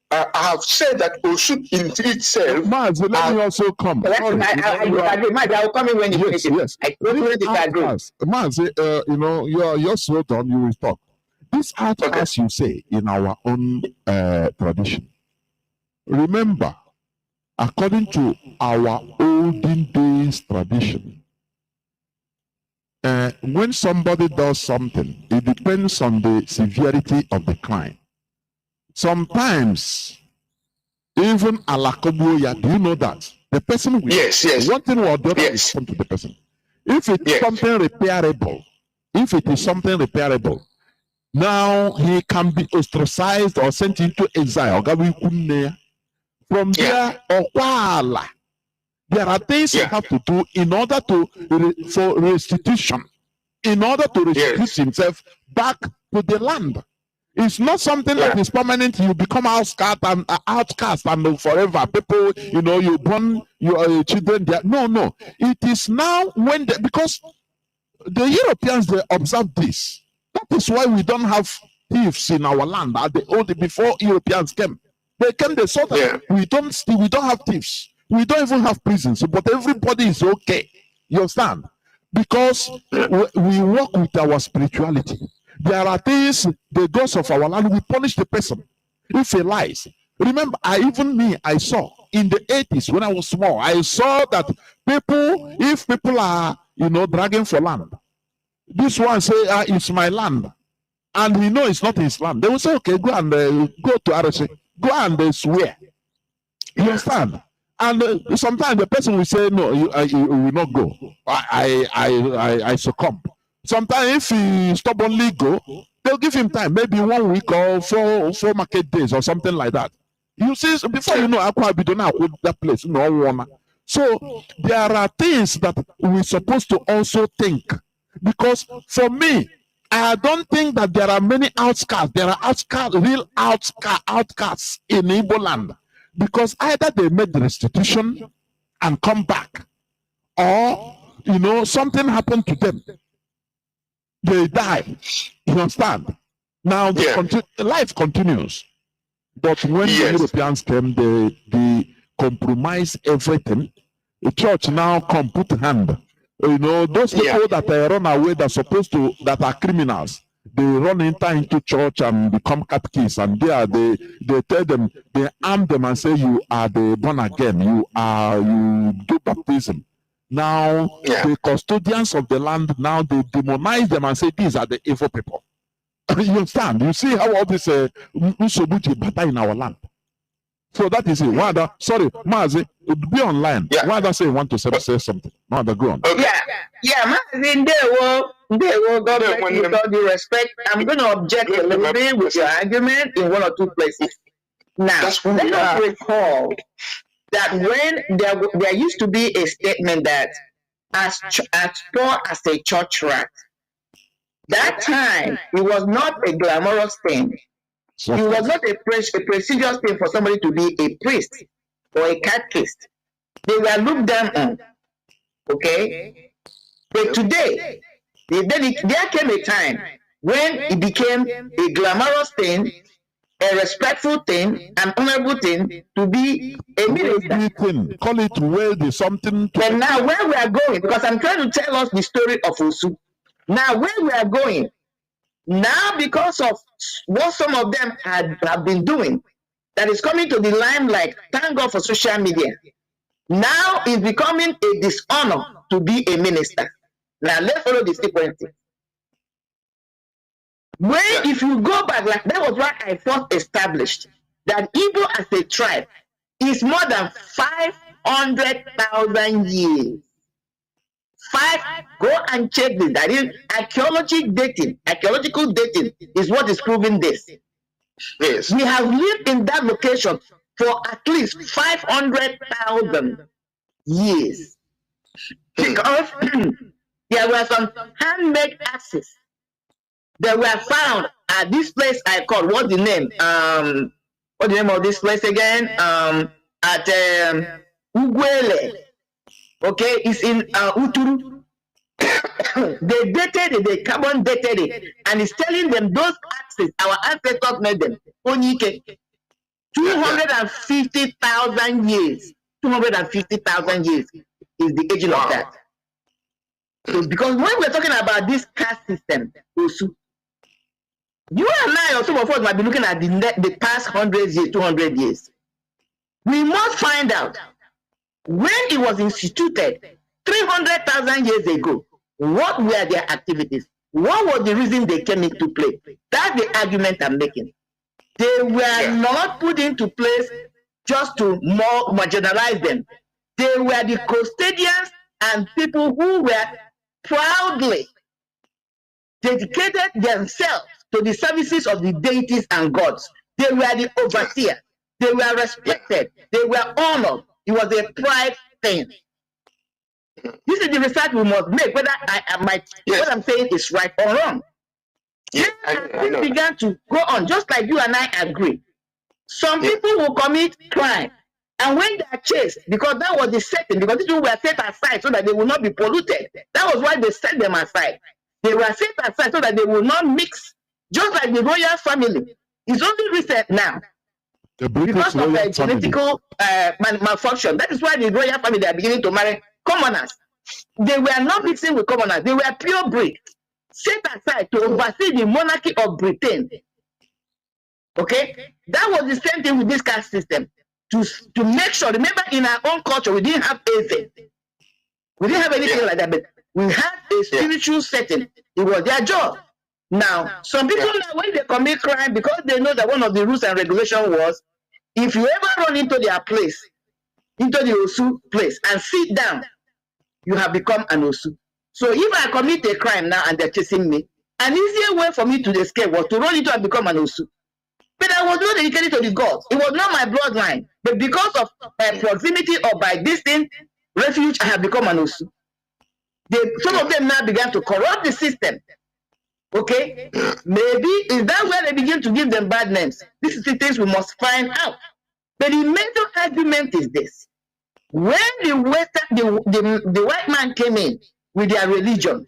I have said that Oshun in itself. Mazi, let me also come. I will come in when you finish. Yes. I totally disagree. Mazi, you're slow down, you will talk. This art, as you say, in our own tradition. Remember, according to our olden days tradition, when somebody does something, it depends on the severity of the crime. Sometimes, even alakoboya, do you know that? The person will, yes. One thing or the other is come to the person. If it is something repairable, now he can be ostracized or sent into exile. From there, there are things you have to do in order for restitution, in order to restitute himself back to the land. It's not something that is permanent. You become outcast and forever. People, you burn your children there. No. It is now because the Europeans, they observe this. That is why we don't have thieves in our land. Before Europeans came, they saw that we don't have thieves. We don't even have prisons, but everybody is okay. You understand? Because we work with our spirituality. There are things, the gods of our land, we punish the person if he lies. Remember, I saw in the 80s when I was small, I saw that if people are, dragging for land, this one say, it's my land, and we know it's not his land. They will say, okay, go and go to RSA, go and swear. You understand? And sometimes the person will say, no, you will not go. I succumb. Sometimes if he stubbornly go, they'll give him time, maybe 1 week or four market days or something like that. You see, before you know, that place, So there are things that we're supposed to also think. Because for me, I don't think that there are many outcasts. There are real outcasts in Igbo land. Because either they made the restitution and come back, or, something happened to them. They die. You understand? Now life continues. But when the Europeans came, they compromised everything. The church now come put hand. Those people that run away that are criminals, they run into church and become catechists, and they tell them, they arm them and say, you are the born again, you do baptism. Now the custodians of the land, now they demonize them and say these are the evil people. You understand? You see how all this Usobuchi battle in our land. So that is it. Wanda, sorry, Mazi, be online. Wanda say you want to say something. Wanda, go on. Mazi, God bless you with all due respect. I'm going to object a little bit with your argument in one or two places. Now, let us recall that when there used to be a statement that as poor as a church rat, that time it was not a glamorous thing. It was not a prestigious thing for somebody to be a priest or a catechist. They were looked down on. Okay? But today, there came a time when it became a glamorous thing, a respectful thing, an honorable thing to be a minister. Call it wealthy, something. And now where we are going, because I'm trying to tell us the story of Osu. Now where we are going, now because of what some of them have been doing, that is coming to the limelight, thank God for social media. Now it's becoming a dishonor to be a minister. Now let's follow the sequence. When if you go back, like that was what I first established, that Igbo as a tribe is more than 500,000 years. Go and check this. That is archaeological dating is what is proving this. Yes. We have lived in that location for at least 500,000 years. Because there were some handmade axes that were found at this place I call, what's the name? What's the name of this place again? At Ugwele. Okay, it's in Uturu. They dated it, they carbon dated it, and it's telling them those axes, our ancestors made them. Onyike, 250,000 years. 250,000 years is the aging of that. So because when we're talking about this caste system, also, you and I or some of us might be looking at the past 100 years, 200 years. We must find out when it was instituted 300,000 years ago, what were their activities? What was the reason they came into play? That's the argument I'm making. They were not put into place just to marginalize them. They were the custodians and people who were proudly dedicated themselves to the services of the deities and gods. They were the overseers. They were respected. They were honored. It was a pride thing. This is the research we must make, whether what I'm saying is right or wrong. Yeah, Things began to go on, just like you and I agree. Some people will commit crime, and when they are chased, because that was the setting, because these people were set aside so that they will not be polluted. That was why they set them aside. They were set aside so that they will not mix, just like the royal family. It's only recent now, because of the genetical malfunction. That is why the royal family are beginning to marry commoners. They were not mixing with commoners. They were pure breed, set aside to oversee the monarchy of Britain. Okay, that was the same thing with this caste system. To make sure, remember, in our own culture, we didn't have anything. We didn't have anything like that, but we had a spiritual setting. It was their job. Now, some people now, when they commit crime, because they know that one of the rules and regulation was, if you ever run into their place, into the Osu place, and sit down, you have become an Osu. So if I commit a crime now and they're chasing me, an easier way for me to escape was to run into and become an Osu. But I was not dedicated to the gods. It was not my bloodline. But because of proximity or by distant refuge, I have become an Osu. Some of them now began to corrupt the system. Okay? Maybe is that where they begin to give them bad names? This is the things we must find out. But the major argument is this. When the white man came in with their religion,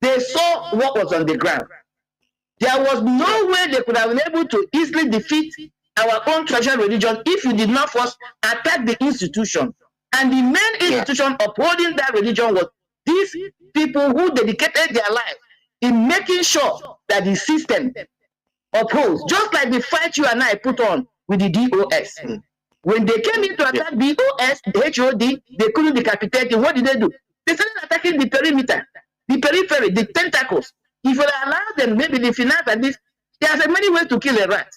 they saw what was on the ground. There was no way they could have been able to easily defeat our own traditional religion if you did not first attack the institution. And the main institution upholding that religion was these people who dedicated their life in making sure that the system upholds, just like the fight you and I put on with the DOS. When they came in to attack DOS, the HOD, they couldn't decapitate them. What did they do? They started attacking the perimeter, the periphery, the tentacles. If you allow them, maybe the finance and this, there's many ways to kill a rat.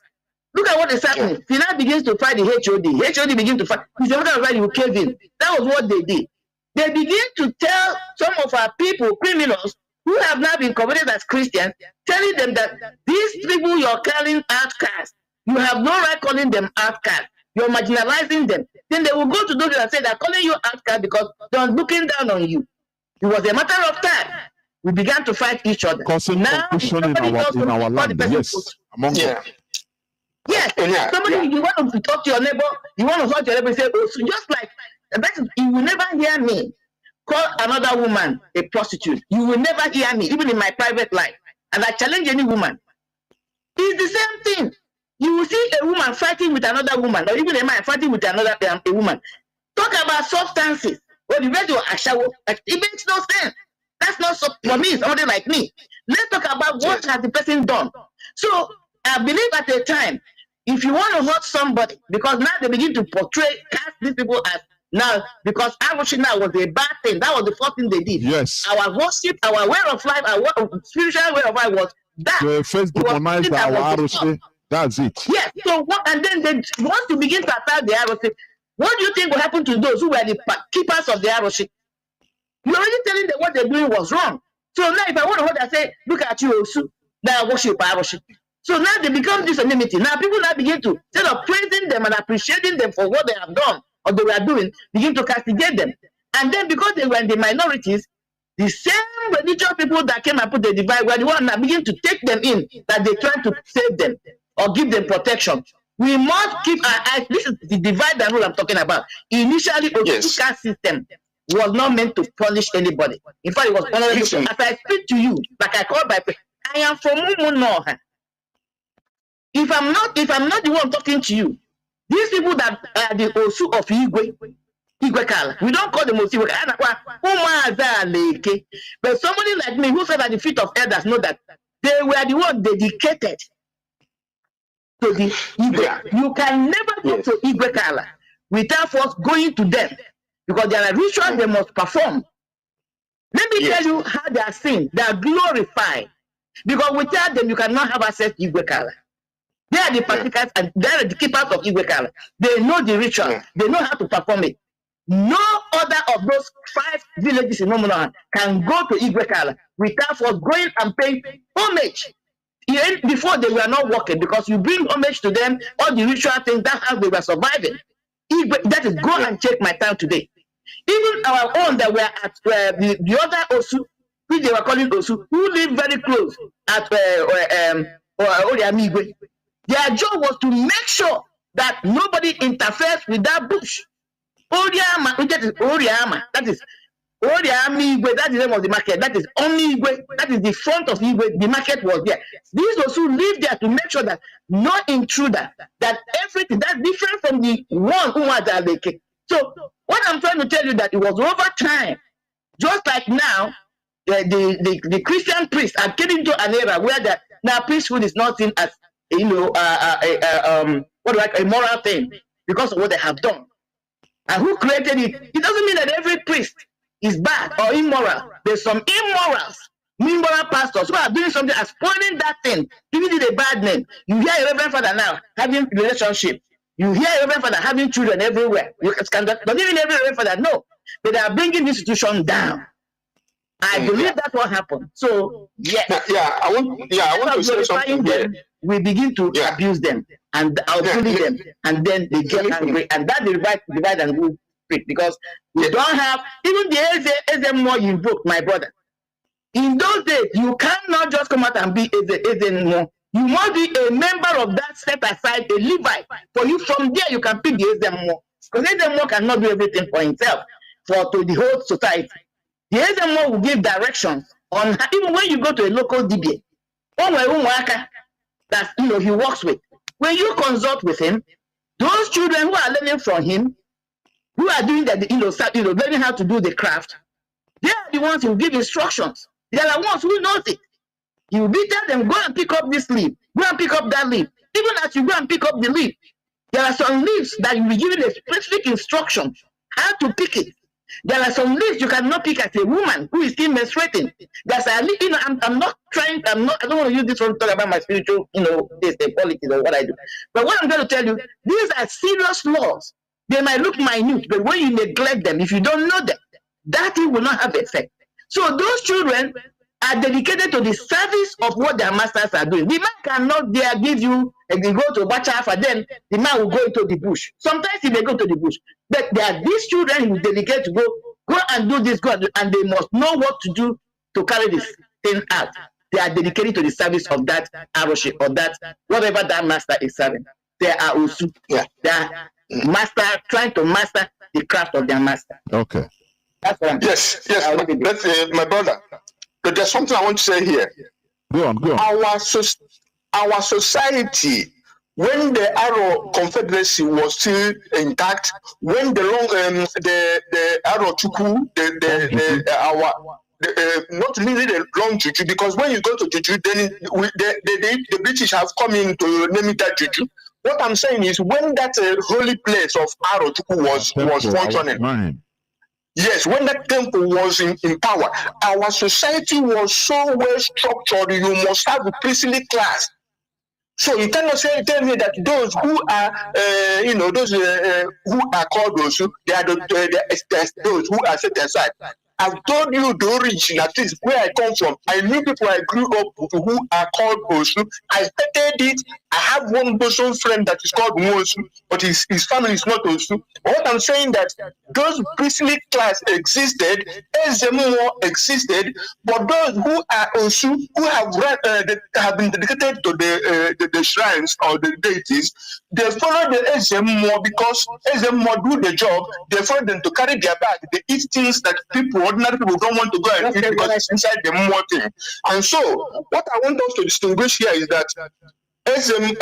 Look at what is happening. Finance begins to fight the HOD. HOD begins to fight. It's a matter of you cave in. That was what they did. They begin to tell some of our people, criminals, who have now been converted as Christians, telling them that these people you're calling outcasts, you have no right calling them outcasts. You're marginalizing them. Then they will go to those and say they're calling you outcast because they're looking down on you. It was a matter of time. We began to fight each other. Causing confusion in our land. Yes, among them. Yes, you want to talk to your neighbor, you want to talk to your neighbor and say, oh, so just like that, you will never hear me call another woman a prostitute. You will never hear me, even in my private life. And I challenge any woman. It's the same thing. You will see a woman fighting with another woman, or even a man fighting with another a woman. Talk about substances. Or the radio ashawo. It makes no sense. That's not so for me, somebody like me. Let's talk about what has the person done. So I believe at a time, if you want to hurt somebody, because now they begin to cast these people as now, because Aroshi now was a bad thing. That was the first thing they did. Yes. Our worship, our way of life, our spiritual way of life was that. They first demonized our Aroshi. That's it. Yes. So what? And then once you begin to attack the Aroshi, what do you think will happen to those who were the keepers of the Aroshi? You're already telling them what they're doing was wrong. So now, if I want to hold and say, look at you, Osu, now worship Aroshi. So now they become this enmity. Now people now begin to, instead of praising them and appreciating them for what they have done or they were doing, begin to castigate them. And then because they were in the minorities, the same religious people that came and put the divide were the ones that begin to take them in, that they try to save them or give them protection. We must keep our eyes. This is the divide and rule I'm talking about. Initially, Otuka system was not meant to punish anybody. In fact, it was honorable. As I speak to you, like I call by I am from Umunoha. If I'm not the one talking to you, these people that are the Osu of Igwe Kala, we don't call them Osu. But somebody like me who said at the feet of elders know that they were the ones dedicated to the Igwe. You can never go to Igwe Kala without first going to them, because there are rituals they must perform. Let me tell you how they are seen. They are glorified. Because without them, you cannot have access to Igwe Kala. They are the participants and they are the keepers of Igwe Kala. They know the ritual. They know how to perform it. No other of those 5 villages in Omunoha can go to Igwe Kala without first going and paying homage. Even before they were not working, because you bring homage to them, all the ritual things, that's how they were surviving. That is, go and check my town today. Even our own that were at the other Osu, which they were calling Osu, who live very close at Oriamigwe. Their job was to make sure that nobody interferes with that bush. Oriama, that is Oriama, that is Oriamigwe, that is the name of the market. That is only Igwe, that is the front of Igwe. The market was there. These Osu live there to make sure that no intruder, that everything that's different from the one who was there. So what I'm trying to tell you that it was over time, just like now, the Christian priests are getting into an era where that now priesthood is not seen as a moral thing because of what they have done. And who created it? It doesn't mean that every priest is bad or immoral. There's some immoral pastors who are doing something and spoiling that thing, giving it a bad name. You hear a reverend father now having relationship. You hear a reverend father having children everywhere. Not even every reverend father, no. But they are bringing the institution down. I believe that's what happened. So, yes. I want to say something here. We begin to abuse them and bully them, and then they get angry, and that divide and rule because we don't have even the Eze more you invoke, my brother. In those days, you cannot just come out and be Eze more. You must be a member of that set aside, a Levite. For you, from there, you can pick the Eze more. Because Eze more cannot do everything for himself, to the whole society. The Eze more will give directions on how, even when you go to a local DBA, that he works with. When you consult with him, those children who are learning from him, who are doing that, learning how to do the craft, they are the ones who will give instructions. They are the ones who knows it. You will tell them, go and pick up this leaf, go and pick up that leaf. Even as you go and pick up the leaf, there are some leaves that you will be given a specific instruction how to pick it. There are some leaves you cannot pick as a woman who is still menstruating. That's I don't want to use this one to talk about my spiritual, politics or what I do. But what I'm going to tell you, these are serious laws. They might look minute, but when you neglect them, if you don't know them, that thing will not have effect. So those children, are dedicated to the service of what their masters are doing. The man cannot dare give you, and they go to Bachafa, then the man will go into the bush. Sometimes he may go to the bush. But there are these children who dedicate to go and do this, and they must know what to do to carry this thing out. They are dedicated to the service of that arrowship or that, whatever that master is serving. They are also, they are trying to master the craft of their master. Okay. That's what I'm Yes, that's my brother. But there's something I want to say here. Go on. Our society, when the Arrow Confederacy was still intact, when the Arrow Chuku, not really the long juju, because when you go to juju, then the British have come in to name it that juju. What I'm saying is, when that holy place of Arrow Chuku was functioning. Yes, when that temple was in power, our society was so well structured. You must have a priestly class. So you cannot tell me that those who are, those who are called those, they are those who are set aside. I've told you the origin, at least where I come from. I knew people I grew up with who are called Osu. I started it. I have one bosom friend that is called Osu, but his family is not Osu. What I'm saying that those priestly class existed, Ezemo existed, but those who are Osu, who have been dedicated to the shrines or the deities, they follow the Ezemo because Ezemo do the job. They follow them to carry their bag. They eat things that ordinary people don't want to go and eat because it's inside the more thing. And so, what I want us to distinguish here is that Ezemo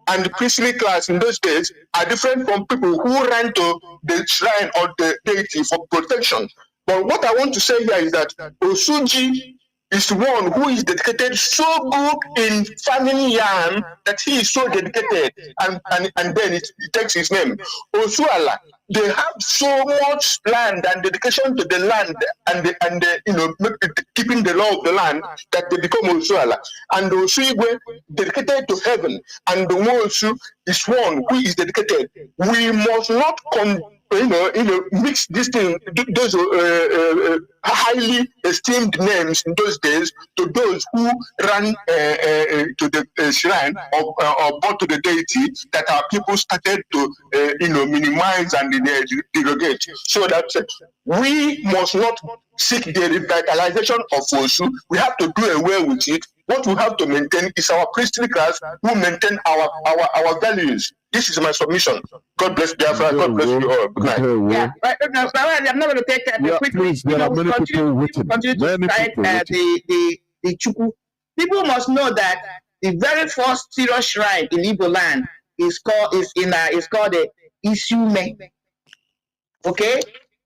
and the priestly class in those days are different from people who ran to the shrine or the deity for protection. But what I want to say here is that Osuji is one who is dedicated so good in farming yam that he is so dedicated, and then it takes his name. Osuala, they have so much land and dedication to the land and keeping the law of the land that they become Osuala. And Osuigwe dedicated to heaven, and the Osu is one who is dedicated. We must not mix this thing, those highly esteemed names in those days to those who ran to the shrine or brought to the deity that our people started to minimize and derogate. So that we must not seek the revitalization of Osu. We have to do away with it. What we have to maintain is our priestly class who maintain our values. This is my submission. God bless Biafra. God bless you all. Good night. Yeah, I'm not going to take that quickly. Please, there are many people waiting. The Chuku. People must know that the very first serious shrine in Igbo land is called the Isume. Okay,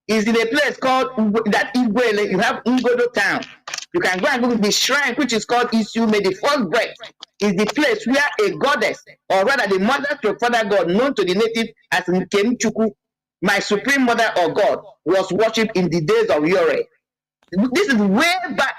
is in a place called that Igwele. You have Ngodo town. You can go and go to the shrine which is called Isume. The first breath is the place where a goddess, or rather the mother to father god, known to the native as Nkem Chuku, my supreme mother or god, was worshipped in the days of Yore. This is way back,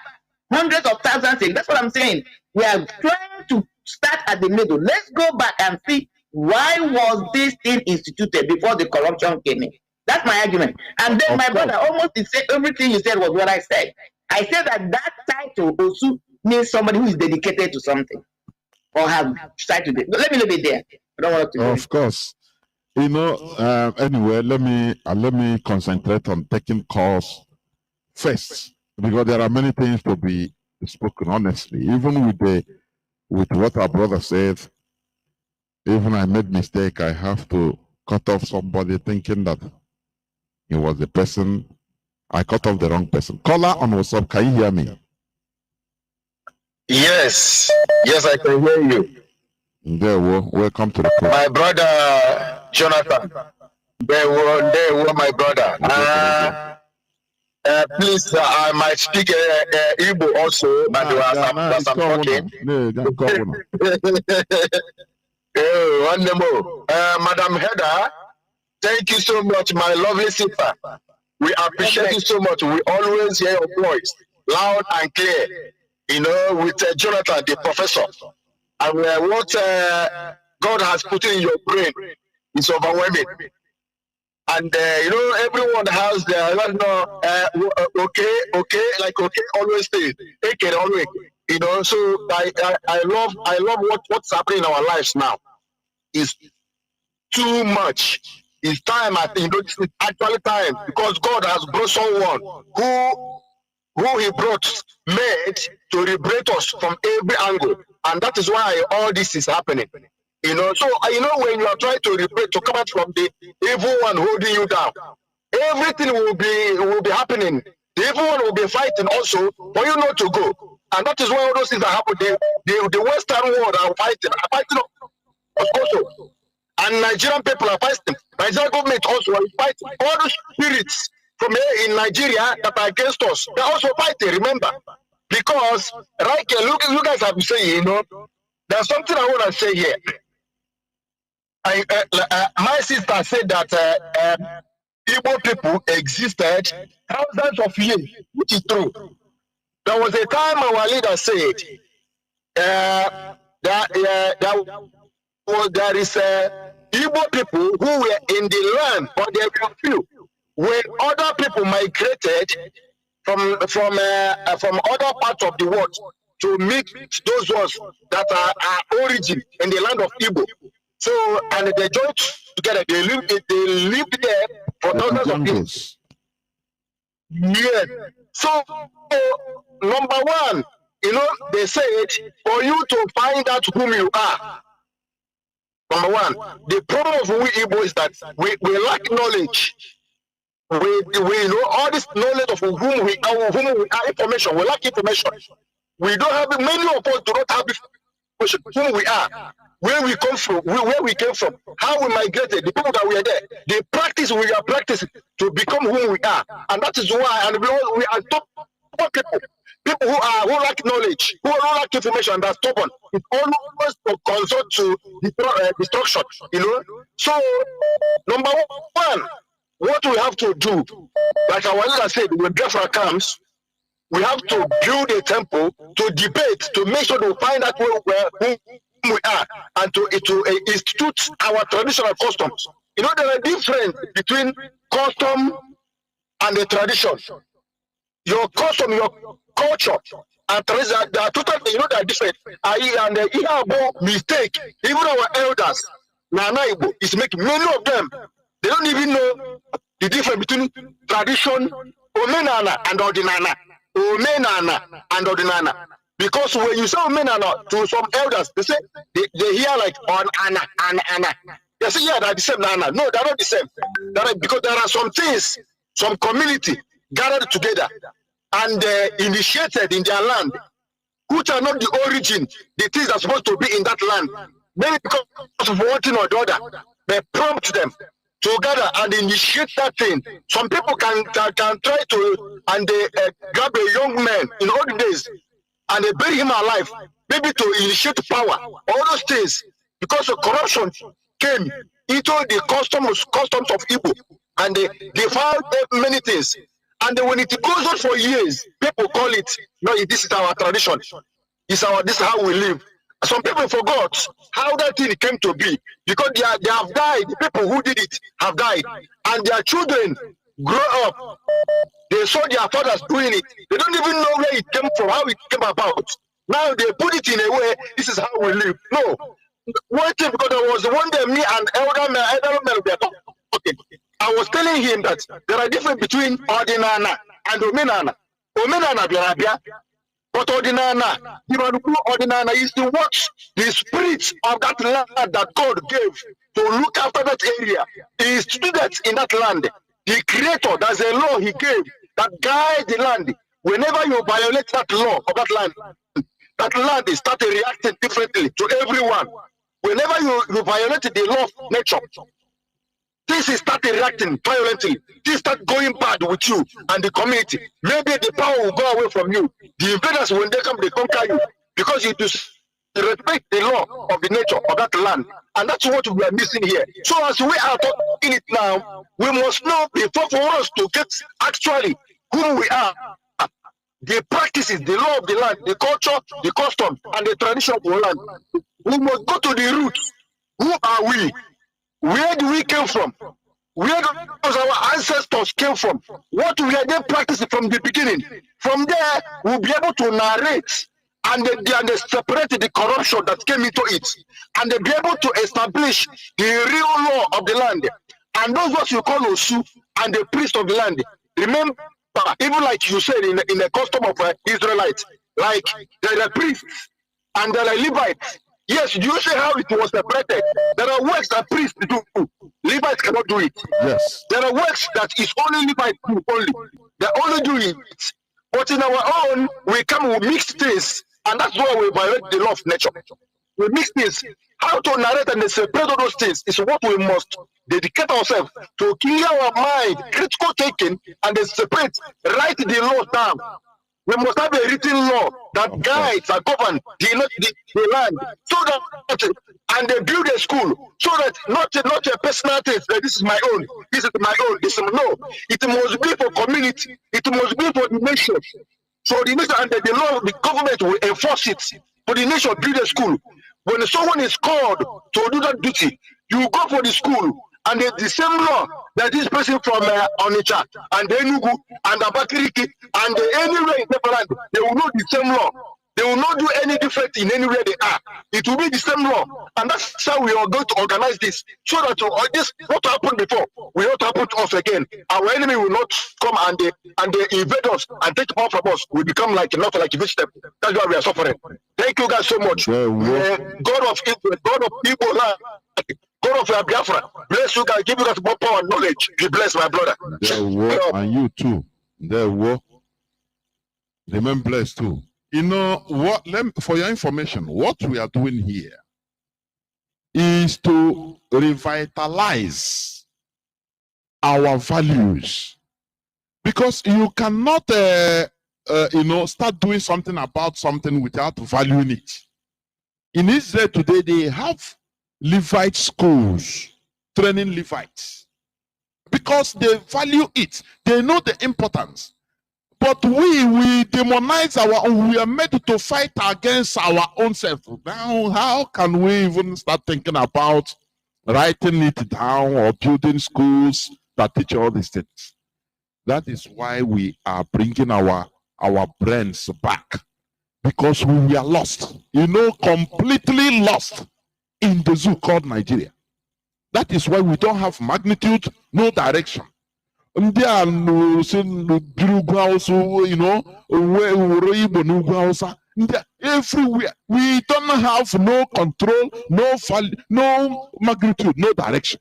hundreds of thousands ago. That's what I'm saying. We are trying to start at the middle. Let's go back and see why was this thing instituted before the corruption came in. That's my argument. And then my brother, almost everything you said was what I said. I said that title Osu means somebody who is dedicated to something or have started it. Let me leave it there. I don't want to. Of course. Anyway, let me concentrate on taking calls first, because there are many things to be spoken honestly. Even with what our brother said, even I made mistake, I have to cut off somebody thinking that he was the person. I cut off the wrong person. Caller on WhatsApp, can you hear me? Yes, I can hear you. There, welcome to the program. My brother Jonathan. There were my brother. Please, I might speak Igbo also, but as I'm talking. One more. Madam Haider, thank you so much, my lovely sister. We appreciate you so much. We always hear your voice loud and clear. With Jonathan, the professor. And what God has put in your brain is overwhelming. And everyone has their okay, like okay, always stay, take it always. So I love what's happening in our lives now. Is too much. It's time. I think it's actually time because God has brought someone who He brought made to liberate us from every angle, and that is why all this is happening. So when you are trying to liberate, to come out from the evil one holding you down, everything will be happening. The evil one will be fighting also for you not to go, and that is why all those things are happening. The Western world are fighting also. And Nigerian people are fighting. Nigerian government also is fighting. All the spirits from here in Nigeria that are against us, they're also fighting, remember. Because, right here, look, you guys have been saying, there's something I want to say here. My sister said that Igbo people existed thousands of years, which is true. There was a time our leader said there is Igbo people who were in the land, but they were few. When other people migrated from other parts of the world to meet those ones that are origin in the land of Igbo. So and they joined together. They lived there for thousands of years. Yes. So number one, they said for you to find out whom you are. Number one, the problem of we Igbo is that we lack knowledge. We know all this knowledge of whom we are, information. We lack information. We don't have, many of us do not have information whom we are, where we come from, where we came from, how we migrated, the people that we are there, the practice we are practicing to become who we are. And that is why, and we are top people who lack knowledge, who lack information, that's stubborn. It's almost to consult to destruction, So, number one, what we have to do, like our leader said, when Biafra comes, we have to build a temple, to debate, to make sure to find out who we are, and to institute our traditional customs. There are difference between custom and the tradition. Your custom, your culture, and tradition, they are totally, they are different. And the Igbo mistake, even our elders, Nana Igbo, is making many of them, they don't even know the difference between tradition, omenana, and ordinana. Omenana and ordinana. Because when you say omenana to some elders, they say they hear like on ana. They say, yeah, they're the same. Nana. No, they're not the same. Because there are some things, some community gathered together and initiated in their land, which are not the origin, the things that are supposed to be in that land. Maybe because of one thing or the other, they prompt them to gather and initiate that thing. Some people can try to, and they grab a young man in old days and they bury him alive, maybe to initiate power, all those things, because of corruption came into the customs of Igbo, and they found many things. And when it goes on for years, people call it, no, this is our tradition. This is how we live. Some people forgot how that thing came to be, because they have died. The people who did it have died, and their children grow up. They saw their fathers doing it. They don't even know where it came from, how it came about. Now they put it in a way, this is how we live. No. One thing, because there was one day me and elder man were talking. I was telling him that there are difference between ordinana and omenana. Omenana, but ordinana is the what? The spirit of that land that God gave to look after that area. He instituted in that land. The creator, there's a law he gave that guides the land. Whenever you violate that law of that land is started reacting differently to everyone. Whenever you violate the law of nature, this is started reacting violently. This start going bad with you and the community. Maybe the power will go away from you. The invaders, when they come, they conquer you because you respect the law of the nature of that land. And that's what we are missing here. So as we are talking it now, we must know before for us to get actually who we are. The practices, the law of the land, the culture, the custom, and the tradition of the land. We must go to the roots. Who are we? Where do we come from? where does our ancestors came from? What we are they practicing from the beginning? From there, we'll be able to narrate and they separate the corruption that came into it, and they be able to establish the real law of the land. And those what you call Osu and the priest of the land. Remember, even like you said in the custom of Israelites, like there are priests and there are Levites. Yes, do you see how it was separated? There are works that priests do. Levites cannot do it. Yes. There are works that is only Levites do only. They only do it. But in our own, we come with mixed things, and that's why we violate the law of nature. We mix things. How to narrate and separate all those things is what we must dedicate ourselves to clear our mind, critical thinking, and then separate, write the law down. We must have a written law that guides and governs the land, so that and they build a school, so that not a personal thing. That this is my own, this is my own. This is no. It must be for community. It must be for the nation. So the nation and the law, the government will enforce it. For the nation, build a school. When someone is called to do that duty, you go for the school, and the same law that this person from Onitsha and Enugu and Abakaliki and anywhere in Neverland, they will know the same law. They will not do any different in anywhere they are. It will be the same law, and that's how we are going to organize this, so that this what happened before will not happen to us again. Our enemy will not come and they invade us and take power from us. We become like not like a vegetable. That's why we are suffering. Thank you guys so much. God of Igbo land, God of Biafra, bless you guys, give you guys more power and knowledge. Be blessed, my brother. And you too. Remain blessed too. You know what? For your information, what we are doing here is to revitalize our values, because you cannot, start doing something about something without valuing it. In Israel today, they have Levite schools training Levites because they value it. They know the importance. But we demonize our own. We are made to fight against our own self. Now, how can we even start thinking about writing it down or building schools that teach all these things? That is why we are bringing our brains back, because we are lost. Completely lost in the zoo called Nigeria. That is why we don't have magnitude, no direction. Everywhere we don't have no control, no magnitude, no direction.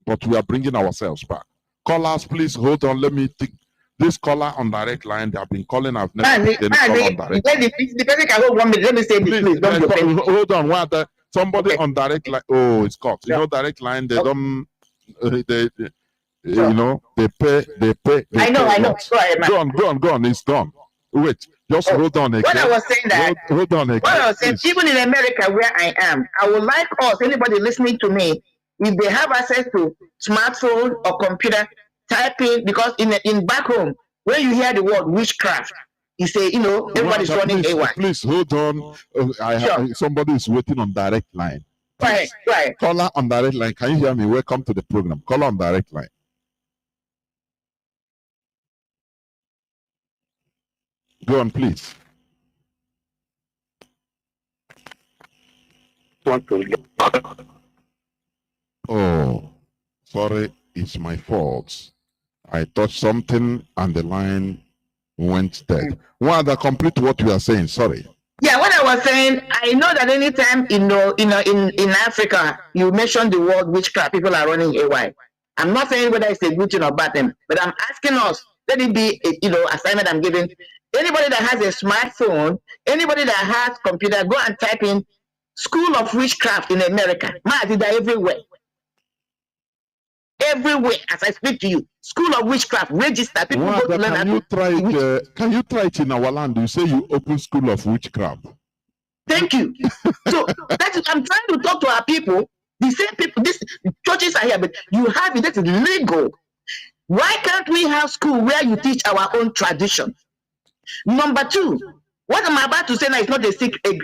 But we are bringing ourselves back. Callers, please hold on. Let me think. This caller on direct line, they have been calling. I've never been on direct line. The person can hold 1 minute. Let me say this, please. Don't hold on. Somebody on direct line. Oh, it's cut. Direct line. They don't. They pay. I know. Go on. It's done. Wait, just hold on again. What I was saying that. Hold on again. What I was saying, even in America where I am, I would like us, anybody listening to me, if they have access to smartphone or computer, type in, because in back home, when you hear the word witchcraft, you say, everybody's running AY. Please hold on. Somebody is waiting on direct line. Right. Caller on direct line. Can you hear me? Welcome to the program. Caller on direct line. Go on, please. Oh, sorry, it's my fault. I touched something and the line went dead. Wanda, complete what you are saying. Sorry. Yeah, what I was saying, I know that anytime in Africa you mention the word witchcraft, people are running AY. I'm not saying whether it's a good thing or bad thing, but I'm asking us, let it be assignment I'm giving. Anybody that has a smartphone, anybody that has computer, go and type in School of Witchcraft in America. Mazi, they're everywhere. Everywhere, as I speak to you. School of Witchcraft, register. People go to learn. Can you try it in our land? You say you open School of Witchcraft. Thank you. So I'm trying to talk to our people. The same people, these churches are here, but you have it, that is legal. Why can't we have school where you teach our own tradition? Number two, what I'm about to say now is not a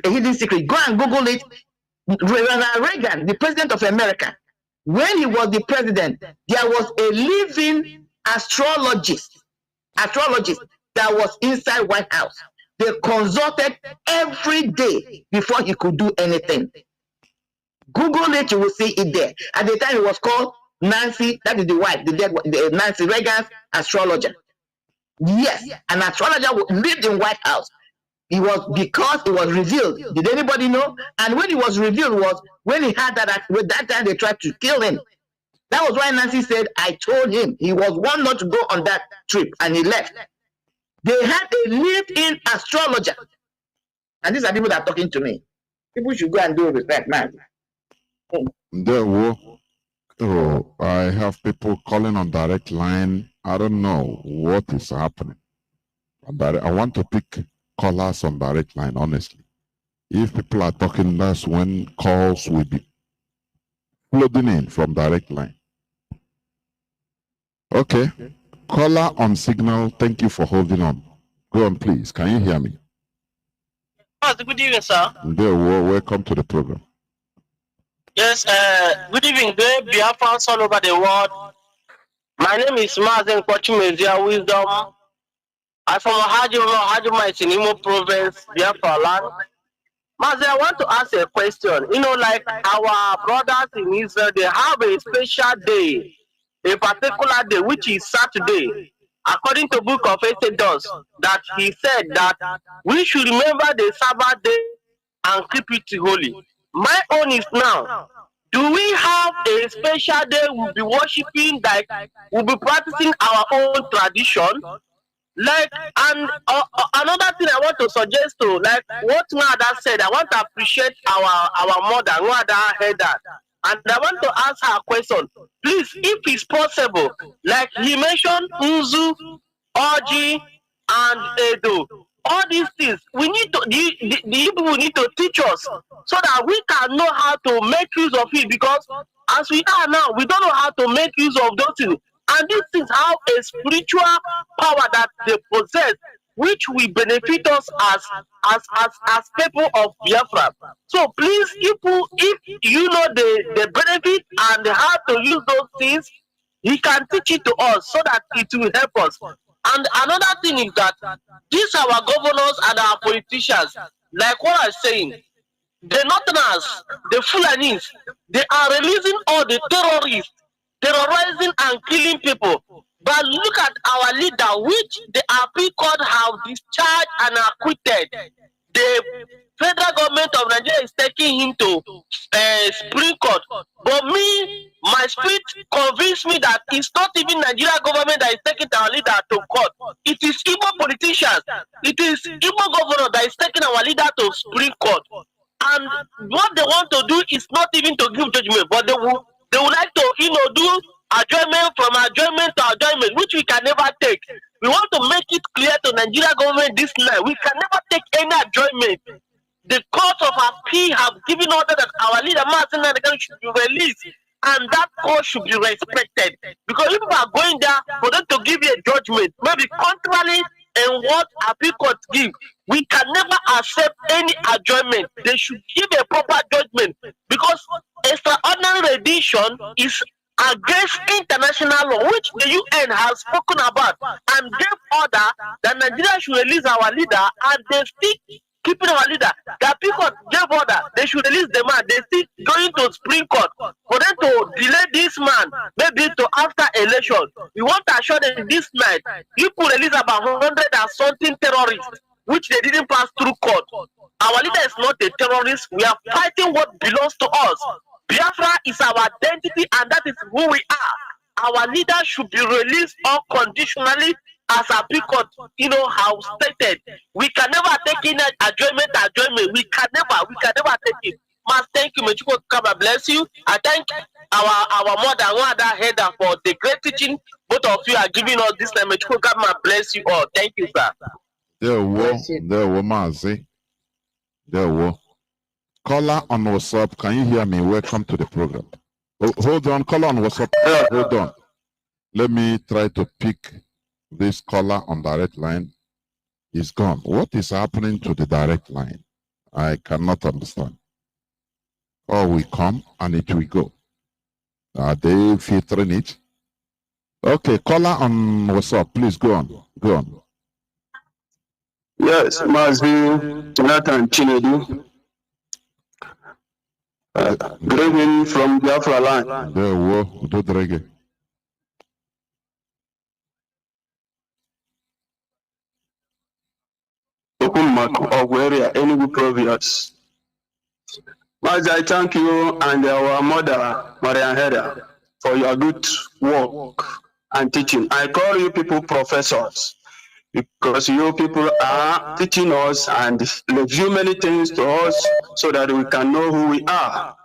hidden secret. Go and Google it. Ronald Reagan, the president of America, When he was the president, there was a living astrologist that was inside White House. They consulted every day before he could do anything. Google it, you will see it there. At the time, it was called Nancy, that is the wife, the Nancy Reagan's astrologer. Yes, an astrologer lived in White House. It was because it was revealed. Did anybody know? And when it was revealed was when he had that time they tried to kill him. That was why Nancy said, I told him. He was one not to go on that trip, and he left. They had a lived-in astrologer. And these are people that are talking to me. People should go and do respect, man. I have people calling on direct line. I don't know what is happening. I want to pick callers on direct line, honestly. If people are talking, that's when calls will be flooding in from direct line. Okay. Caller on signal, thank you for holding on. Go on, please. Can you hear me? Good evening, sir. Welcome to the program. Yes, good evening, Biafrans all over the world. My name is Mazi Wisdom. I'm from Hajima, in Imo province, Biafra land. Mazi, I want to ask a question. You know, like our brothers in Israel, they have a special day, a particular day, which is Saturday. According to the book of Exodus, that he said that we should remember the Sabbath day and keep it holy. My own is now, do we have a special day we'll be worshiping, like we'll be practicing our own tradition? Like, and another thing I want to suggest to, like what Nnamdi said, I want to appreciate our mother, Marien Haider. And I want to ask her a question. Please, if it's possible, like he mentioned Nzu, Oji, and Edo, all these things, we need to, the people need to teach us so that we can know how to make use of it, because as we are now, we don't know how to make use of those things. And these things have a spiritual power that they possess, which will benefit us as people of Biafra. So please, if you know the benefit and how to use those things, he can teach it to us so that it will help us. And another thing is that these our governors and our politicians, like what I'm saying, the Northerners, the Fulanis, they are releasing all the terrorists, terrorizing and killing people. But look at our leader, which the AP court have discharged and acquitted. The federal government of Nigeria is taking him to Supreme Court. But me, my spirit convinced me that it's not even Nigeria government that is taking our leader to court. It is Igbo politicians. It is Igbo governor that is taking our leader to Supreme Court. And what they want to do is not even to give judgment, but they would like to, do adjournment from adjournment to adjournment, which we can never take. We want to make it clear to Nigeria government this night, we can never take any adjournment. The court of appeal have given order that our leader Martin should be released, and that court should be respected. Because if we are going there for them to give you a judgment, maybe contrary in what appeal court give, we can never accept any adjournment. They should give a proper judgment, because extraordinary rendition is against international law, which the UN has spoken about and gave order that Nigeria should release our leader, and they still keeping our leader. The people gave order they should release the man. They still going to Supreme Court for them to delay this man maybe to after election. We want to assure them this night, people release about 100 and something terrorists, which they didn't pass through court. Our leader is not a terrorist. We are fighting what belongs to us. Biafra is our identity, and that is who we are. Our leader should be released unconditionally, as our court, has stated. We can never take in adjournment. We can never take it. Mas, thank you. May God bless you. I thank our mother, Nnamdi Haider, for the great teaching. Both of you are giving us this time. May God bless you all. Thank you, sir. There were Mazi. There were. Caller on WhatsApp, can you hear me? Welcome to the program. Oh, hold on, caller on WhatsApp. Hold on. Let me try to pick this caller on direct line. He's gone. What is happening to the direct line? I cannot understand. Or we come and it will go. Are they filtering it? Okay, caller on WhatsApp, please go on. Go on. Yes, Mazi, Jonathan Chinedu. Good evening from Biafra land. There, whoa, do the reggae. Okunmaku of area, Enugu province. Mazi, I thank you and our mother, Marien Haider, for your good work and teaching. I call you people professors because you people are teaching us and review many things to us so that we can know who we are.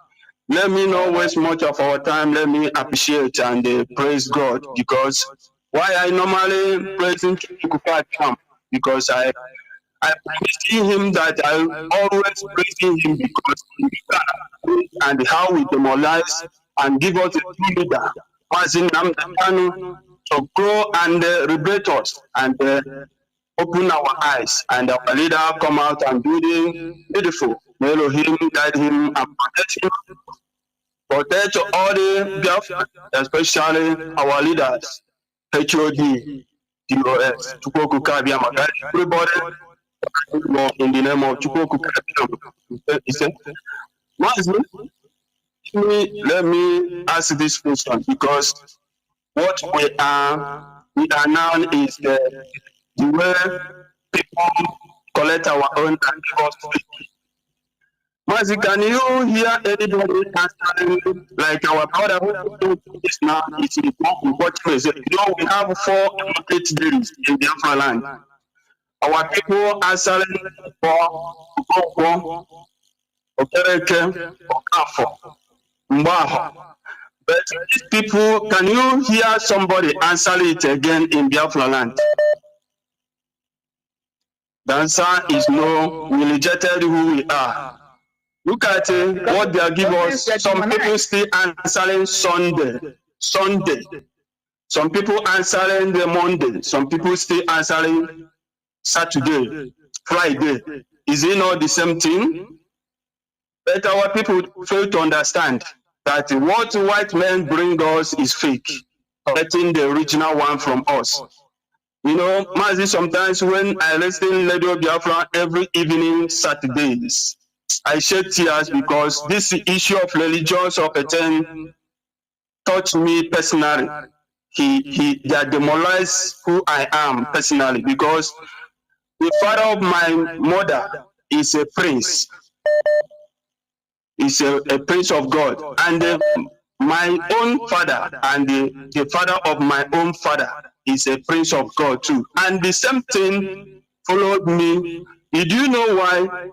Let me not waste much of our time. Let me appreciate and praise God, because why I normally praising Camp, because I praising him that I always praising him because he can and how we demoralize and give us a true leader, as in Nnamdi, to grow and liberate us and open our eyes, and our leader come out and do the beautiful. May Elohim guide him and protect him. Protect all the Biafrans, especially our leaders, HOD, DOS, Chukwuku Kabiama, everybody in the name of Chukwuku Kabiama. He said, Mazi, let me ask this question, because what we are now is the way people collect our own and give us free. Mazi, can you hear anybody answering like our brother who is now is in what you say? You know, we have 4 market days in Biafra land. Our people answering for Okoko, Okereke, Okafo, Mbaho. But these people, can you hear somebody answer it again in Biafra land? The answer is no. We rejected who we are. Look at what they are giving us. Some people still answering Sunday. Some people answering the Monday. Some people still answering Saturday, Friday. Is it not the same thing? But our people fail to understand that what white men bring us is fake, getting the original one from us. You know, Mazi, sometimes when I listen to Radio Biafra every evening, Saturdays, I shed tears because this issue of religious of attend touched me personally. They demoralized who I am personally, because the father of my mother is a prince. Is a prince of God, and my own father and the father of my own father is a prince of God too. And the same thing followed me. Did you know why?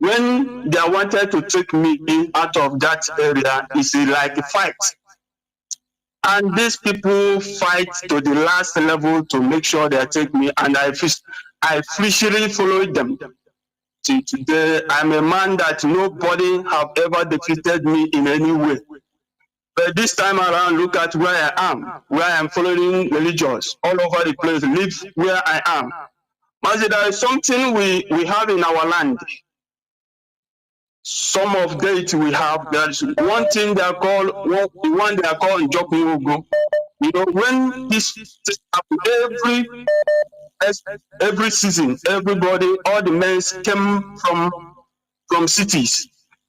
When they wanted to take me out of that area, it's like a fight. And these people fight to the last level to make sure they take me, and I officially followed them. Till today, I'm a man that nobody have ever defeated me in any way. But this time around, look at where I am following religious all over the place, live where I am. Mazi, there is something we have in our land. Some of it we have. There's one thing they are called Njokunogo. You know, when this happens every season, everybody, all the men came from cities.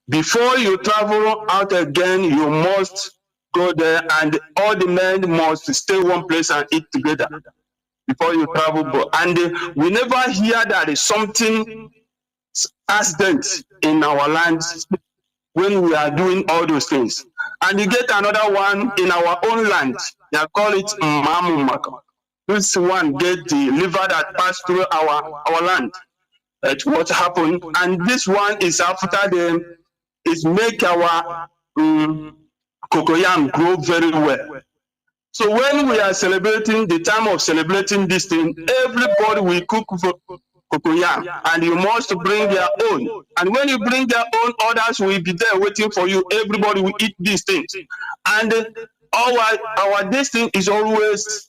Before you travel out again, you must go there, and all the men must stay one place and eat together before you travel. And we never hear that there is something accident in our land when we are doing all those things. And you get another one in our own land. They call it Mamumaka. This one get the liver that passed through our land. That's what happened. And this one is after them, is make our cocoyam grow very well. So when we are celebrating, the time of celebrating this thing, everybody will cook for cocoyam, and you must bring their own. And when you bring their own, others will be there waiting for you. Everybody will eat these things. And our this thing is always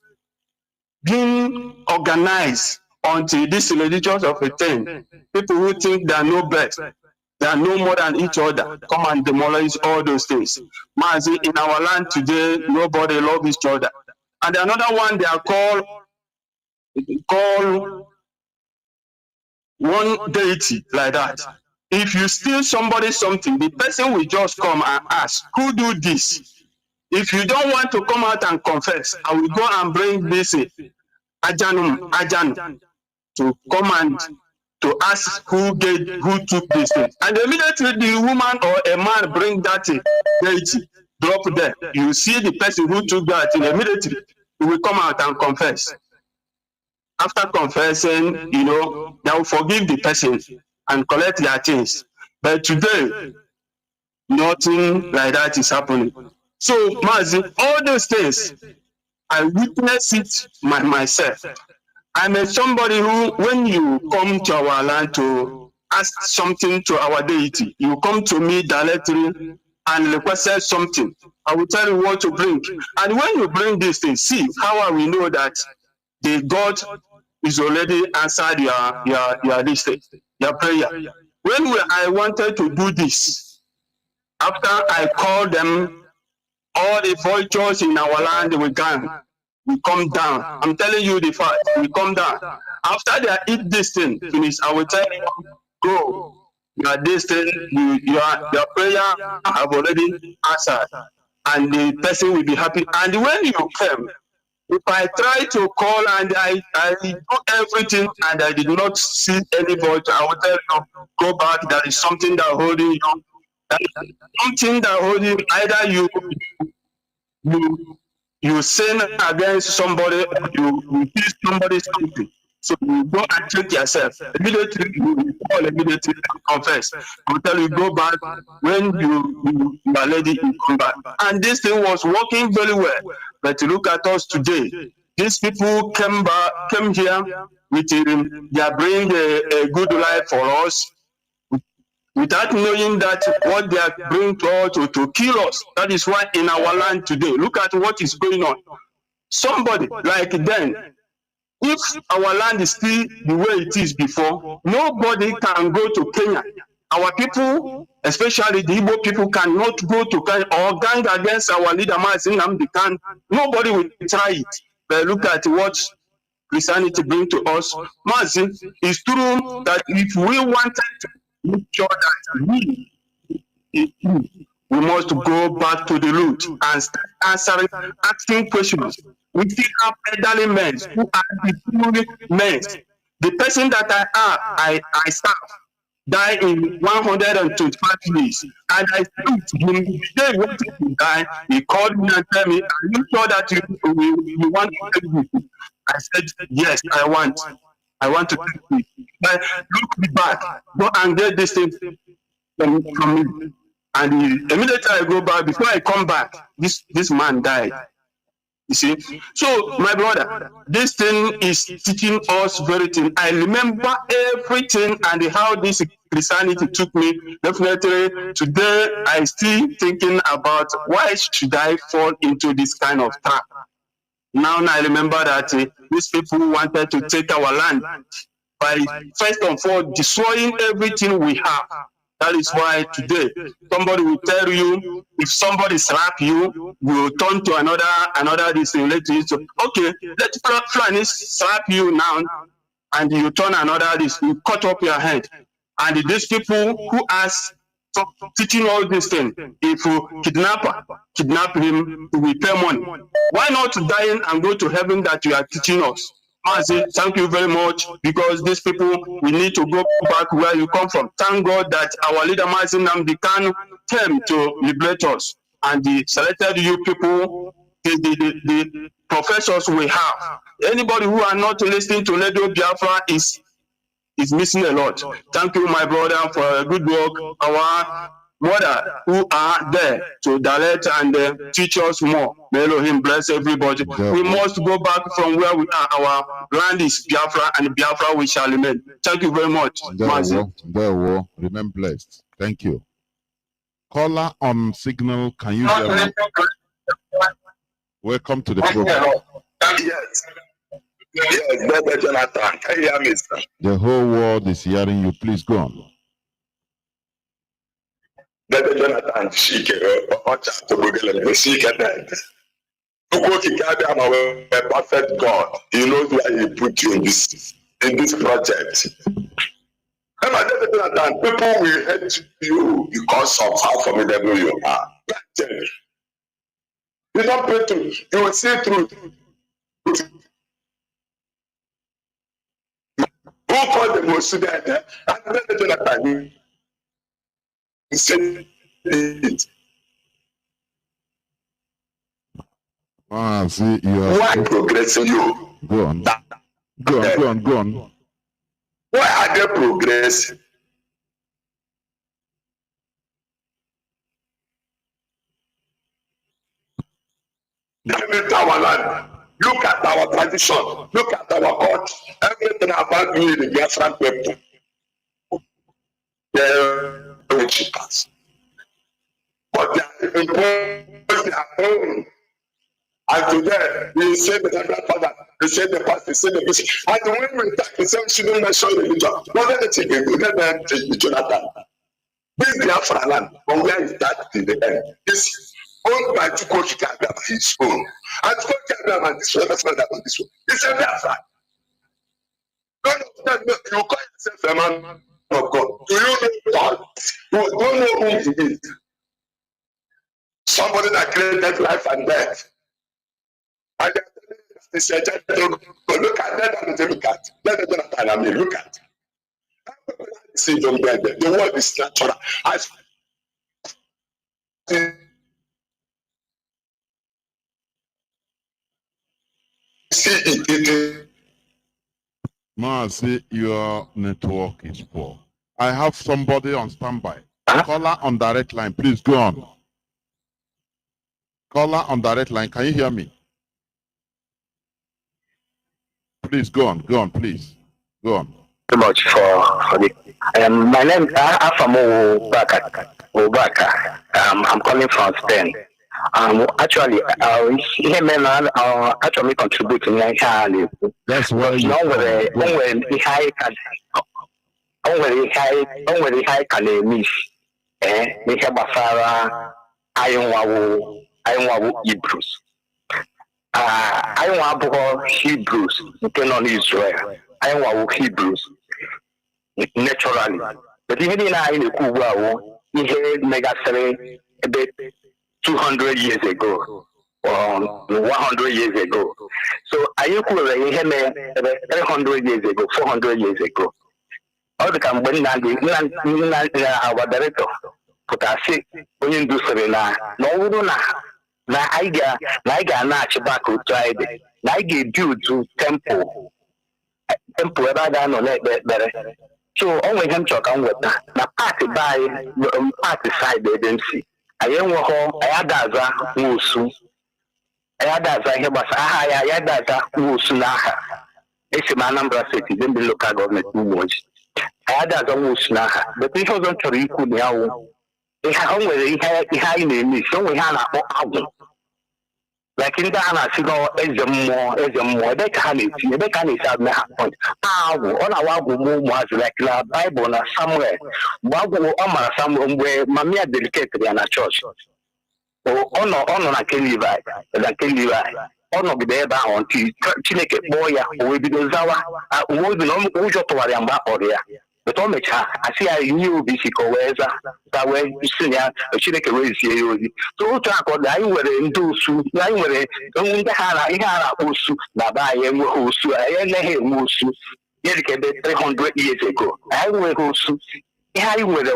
being organized until this religious of a thing. People who think they know best. They are no more than each other. Come and demolish all those things. Mazi, in our land today, nobody loves each other. And another one they are called one deity like that. If you steal somebody something, the person will just come and ask, who do this? If you don't want to come out and confess, I will go and bring this Ajanum to come and to ask who took this thing. And immediately the woman or a man bring that deity, drop there. You see the person who took that, and immediately he will come out and confess. After confessing, they will forgive the person and collect their things. But today, nothing like that is happening. So, Mazi, all those things, I witness it myself. I'm somebody who, when you come to our land to ask something to our deity, you come to me directly and request something. I will tell you what to bring. And when you bring these things, see how I will know that the God is already answered your prayer. When I wanted to do this, after I called them, all the vultures in our land will come down. I'm telling you the fact, we come down. After they eat this thing, finish, I will tell you, go. This thing, your prayer have already answered, and the person will be happy. And when you come, if I try to call and I do everything and I did not see any voice, I will tell you, go back. There is something that holding you. There is something that holding you. Either you sin against somebody, or you teach somebody something. So you go and check yourself. Immediately you call, immediately confess. I will tell you, go back. When you are ready, you come back. And this thing was working very well. But look at us today. These people came here with they are bringing a good life for us, without knowing that what they are bringing to us to kill us. That is why in our land today, look at what is going on. Somebody like then, if our land is still the way it is before, nobody can go to Kenya. Our people, especially the Igbo people, cannot go to Kenya or gang against our leader, Mazi Nnamdi. Nobody will try it. But look at what Christianity brings to us. Mazi, it's true that if we wanted to make sure that we must go back to the root and start asking questions. We still have elderly men who are the men. The person that I serve died in 125 years, and I spoke to him the day he wanted to die. He called me and told me, "Are you sure that you want to take me?" I said, "Yes, I want to take me." But look me back, go and get this thing from me. And immediately I go back. Before I come back, this man died. You see, so my brother, this thing is teaching us very thing. I remember everything and how this Christianity took me. Definitely today, I still thinking about why should I fall into this kind of trap. Now I remember that these people wanted to take our land by first of all destroying everything we have. That is why today somebody will tell you, if somebody slap you, you will turn to another this thing. Okay, let Fulani slap you now, and you turn another this, you cut up your head. And these people who are teaching all these things, if you kidnap him, he will pay money. Why not die and go to heaven that you are teaching us? Mazi, thank you very much, because these people, we need to go back where you come from. Thank God that our leader Mazi Nnamdi Kanu came to liberate us, and he selected you people, the professors we have. Anybody who are not listening to Radio Biafra is missing a lot. Thank you, my brother, for a good work. Our mother who are there to direct and teach us more. May Elohim bless everybody. We must go back from where we are. Our land is Biafra, and Biafra we shall remain. Thank you very much. Remain blessed. Thank you. Caller on signal, can you hear me? Welcome to the program. Yes. Yes, Brother Jonathan. Can you hear me, sir? The whole world is hearing you. Please go on. Jonathan Shike, Ocha Tobogele, Shike that. A perfect God. He knows why He put you in this project. And people will hate you because of how formidable you are. You don't pray to, you will see truth. Who called the most today? And then Jonathan, he said it. See, you are why progressing you? Go on. Go on. Why are they progressing? Look at our land. Look at our tradition. Look at our culture. Everything about you in the Biafran people. They're cheapers. But they are imposing their own. And today, we say the grandfather, we say the past, we say the bishop. And when we talk, we say we shouldn't mention religion. What are they taking? We let them take Jonathan. This Biafra land, from where it started to the end, is owned by Chukwuka by his own. And Chukwuka and this one, that's one, this one. It's a Biafra. None of them, you call yourself a man of God. Do you know God? You don't know who he is. Somebody that created life and death. And they said, look at that and they look at. Let them Jonathan and me look at. See them there. The world is natural. As see it. Mazi, your network is poor. I have somebody on standby. Caller on direct line. Please go on. Caller on direct line. Can you hear me? Please go on, please. Go on. Very much for the my name is Afamo Obaka. I'm calling from Spain. Actually, actually contributing that's why you high can miss they have a Iowa Hebrews. I want to Hebrews, on Israel. I want Hebrews naturally. But even in Kuba, he had mega about 200 years ago or 100 years ago. So I could have 300 years ago, 400 years ago. All the company our director put a sick when you do Serena. No, na I ga na-achịba ka otu anyị dị na anyị ga-ebi otu temple ebe a ga-anọ na-ekpe ekpere so o nwere ihe m chọrọ ka m weta na paati be anyị paati side ebe m si anyị enweghị anyị adaza nwosu anyị adaza ihe gbasara aha ya anyị adaza nwosu n'aha esi m Anambra steeti Dembe local gọọmenti Umoji anyị adaza nwosu n'aha but ihe ọzọ m chọrọ ikwu na ya wụ o nwere ihe anyị na-eme isi o nwere ihe a na-akpọ agwụ like ndị a na-asị eze mmụọ ebe ka ha na-etinye ebe ka ha na-esi adịna ha point agwụ ọ na-awa agwụ ụmụazị like na Baịbụl na Samuel mgbe agwụ ọ mara Samuel mgbe mamia delicate ya na chọọchị ọ nọ na nke Levi ọ nọgide ebe ahụ ntị Chineke kpọọ ya o wee bido zawa obi na ụjọ tụwara ya mgbe a kpọrọ ya but o mechara asị ya nye obi isi ka o wee za wee si ya Chineke wee zie ya ozi so otu aka ọ dị anyị nwere ndị osu anyị nwere ndị ha ihe a na-akpọ osu na be anyị enweghị osu anyị anaghị enwe osu ihe dịka ebe 300 years ago anyị nweghị osu ihe anyị nwere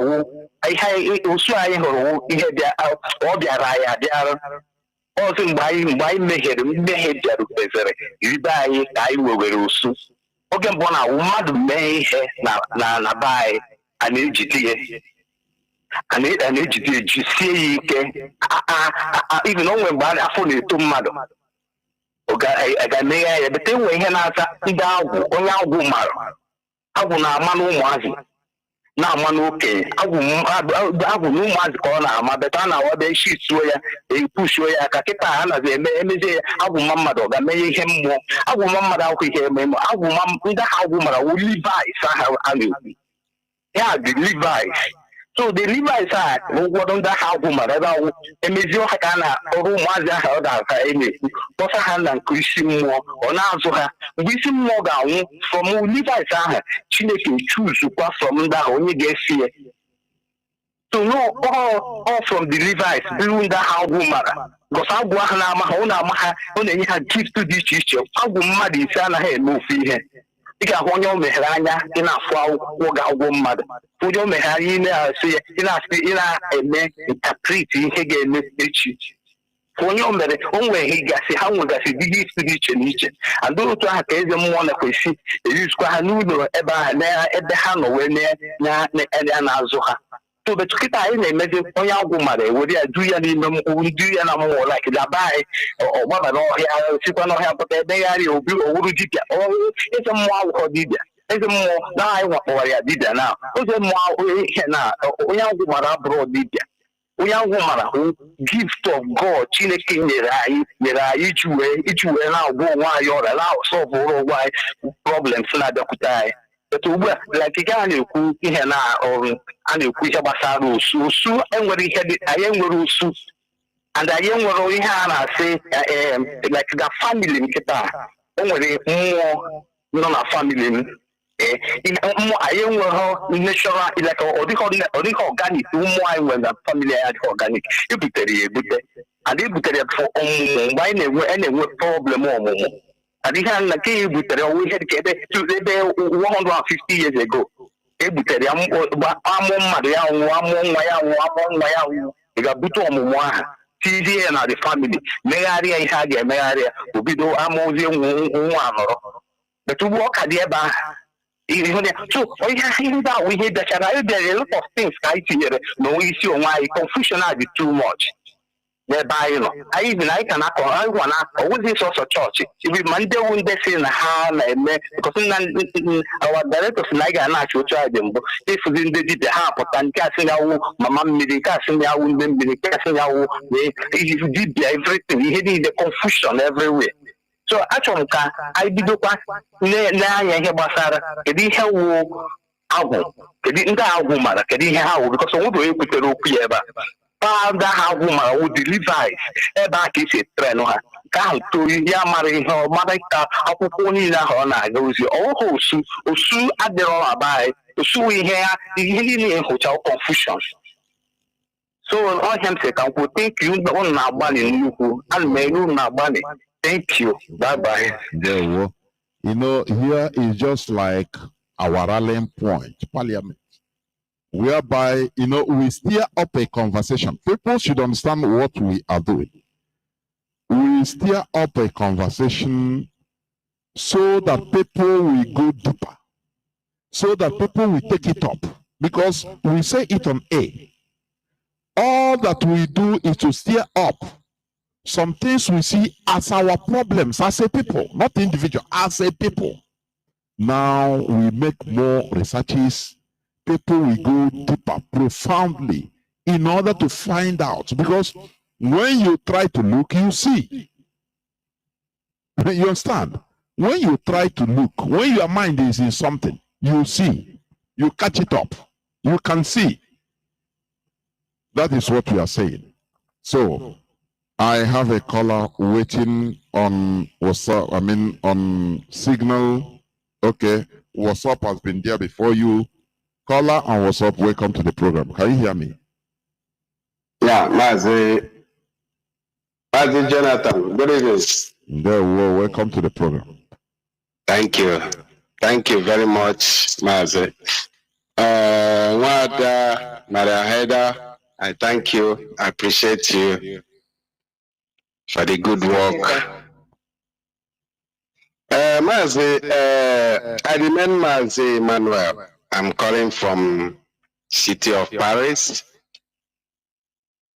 ihe osu anyị hụrụ ihe ọ bịara anyị abịara ọzọ mgbe anyị mmehie bịarutezere ribe anyị ka anyị nwewere osu oge mbụ na mmadụ mee ihe na be anyị a na-ejide jisie ya ike even onwe mgbe afọ na-eto mmadụ ga-emeghe ya bete enwe ihe na-aza ndị agwụ onye agwụ mara agwụ na-ama n'ụmụazị na-ama n'okenye agwụ na ụmụazị ka ọ na-ama beta a na-awabe isi suo ya epushuo ya ka kịta ha nazi emezie ya agwụ mma mmadụ ọ ga-emenye ihe mmụọ agwụ mma mmadụ akwụ ihe eme ndị ha agwụ mara wu Levi's aha a na-ekwu ya dị Levi's So the Levites are what on the house woman about Emizio Hakana or Mazia Hada but I hand and Christian more or now so her we see more down from Levites are Chineke choose to pass from that only get here. So no all from the Levites doing the house woman. Because I go on any had gift to this teacher. I go mad in Sana head no fee. Ika honyo mehranya ina fwa woga mad fujo mehari ina se ina eme interpret ihe ga eme echi honyo mere onwe higa si ha nwega si digi iche n'iche and otu ha ka eze mmụọ na kwesi use kwa ha n'ụlọ ebe ha na ebe ha no we na azụ ha so but kita anyị na-emezi onye agwụ mara ewere ya du ya n'ime ndu ya na mmụọ like da bai ọgbaba n'ọhịa sikwa n'ọhịa pụta ebe gharị obi owuru dibịa eze mmụọ akwụkwọ dibịa eze mmụọ na anyị wakpọwara ya dibịa na eze mmụọ ihe na onye agwụ mara abụrụ dibịa onye agwụ mara gift of God Chineke nyere anyị iji wee na-agwọ onwe anyị ọrịa na-asọvụrụ onwe anyị problems na-abịakwute anyị. But ugbu a like ị gaghị na-ekwu ihe na ọrụ a na-ekwu ihe gbasara osu enwere ihe dị anyị enwere osu and anyị enwere ihe a na-asị like the family nkịta o nwere mmụọ nọ na family m anyị enweghị natural like ọ dịghị organic mmụọ anyị nwere na family anyị adịghị organic ebutere ya ebute and ebutere ya ọmụmụ mgbe anyị na-enwe problem ọmụmụ adịghị na nke ya ebutere ọnwụ ihe dịka ebe 150 years ago ebutere ya amụ mmadụ ya nwụọ amụọ nwa ya nwụọ ị ga-abute ọmụmụ ahụ tizie ya na the family megharịa ihe a ga-emegharị ya obido amụzie nwa anọrọ but ugbu ọ ka dị ebe ahụ so ihe ndị ahụ ihe bịachara anyị bịara a lot of things ka anyị tinyere n'onwe isi onwe anyị confusion adị too much n'ebe anyị nọ anyị bi na anyị ka na-akọ anyị gwa na ọwụzi sọsọ chọọchị ibi ma ndị ewu ndị si na ha na-eme because na our directors na anyị ga na-achị otu anyị dị mbụ ịfụzi ndị dibịa ha pụta nke asị ya wụ mama mmiri nke asị ya wụ ndị mmiri nke asị ya wụ dibịa everything ihe niile confusion everywhere. So achọrọ m ka anyị bidokwa n'anya ihe gbasara kedu ihe wụ agwụ kedu ndị agwụ mara kedu ihe ha wụ because onwere onye kwutere okwu ya ebe a ndị ha agwụ mara wụ the Levites ebe a ka esi etrenụ ha ka ahụ toyi ya mara ihe ọ mara ka akwụkwọ niile ahụ ọ na-aga ozi ọwụghị osu adịrọ aba anyị osu ihe niile hụcha confusion. So ọhịa m sị ka m kwuo thank you unu na-agbalị nnukwu ana m elu na-agbalị. Thank you. Bye-bye. Yeah, well, here is just like our rallying point, Parliament, whereby, we steer up a conversation. People should understand what we are doing. We steer up a conversation so that people will go deeper, so that people will take it up. Because we say it on A. All that we do is to steer up some things we see as our problems as a people, not individual, as a people. Now we make more researches. People will go deeper, profoundly, in order to find out. Because when you try to look, you see. You understand? When you try to look, when your mind is in something, you see. You catch it up. You can see. That is what we are saying. So, I have a caller waiting on WhatsApp, on Signal. Okay, WhatsApp has been there before you. Caller on WhatsApp, welcome to the program. Can you hear me? Yeah, Mazi Jonathan, good evening. Well, welcome to the program. Thank you. Thank you very much, Mazi. Marien Haider, I thank you. I appreciate you for the good work. Mazi, I remain Mazi Emmanuel. I'm calling from city of Paris.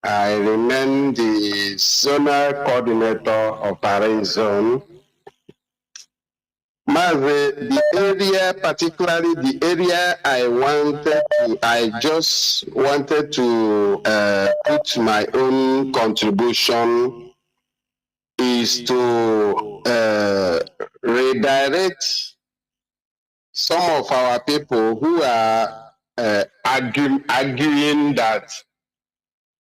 I remain the zonal coordinator of Paris zone. Mazi, the area, particularly the area I just wanted to put my own contribution is to redirect some of our people who are arguing that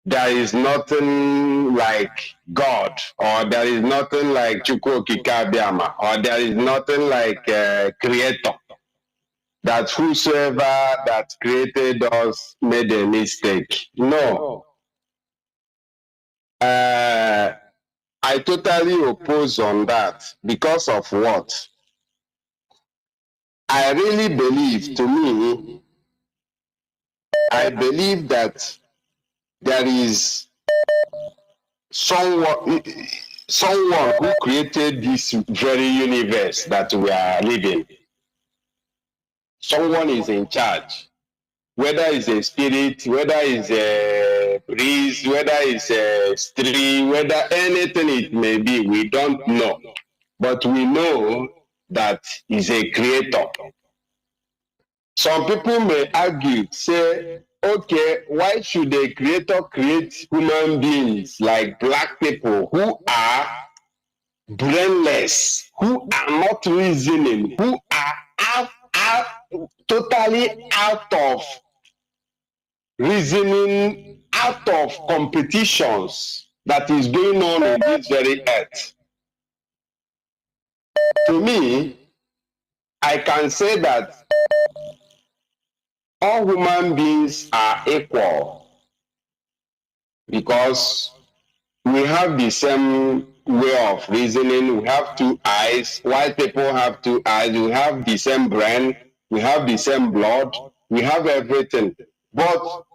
there is nothing like God, or there is nothing like Chukwu Okike Abiama, or there is nothing like Creator. That whosoever that created us made a mistake. No. I totally oppose on that because of what? I really believe, to me, I believe that there is someone who created this very universe that we are living. Someone is in charge, whether it's a spirit, whether it's a breeze, whether it's a tree, whether anything it may be, we don't know. But we know that he's a creator. Some people may argue, say, okay, why should a creator create human beings like black people who are brainless, who are not reasoning, who are totally out of reasoning, out of competitions that is going on in this very earth? To me, I can say that all human beings are equal because we have the same way of reasoning. We have two eyes. White people have two eyes. We have the same brain. We have the same blood. We have everything. But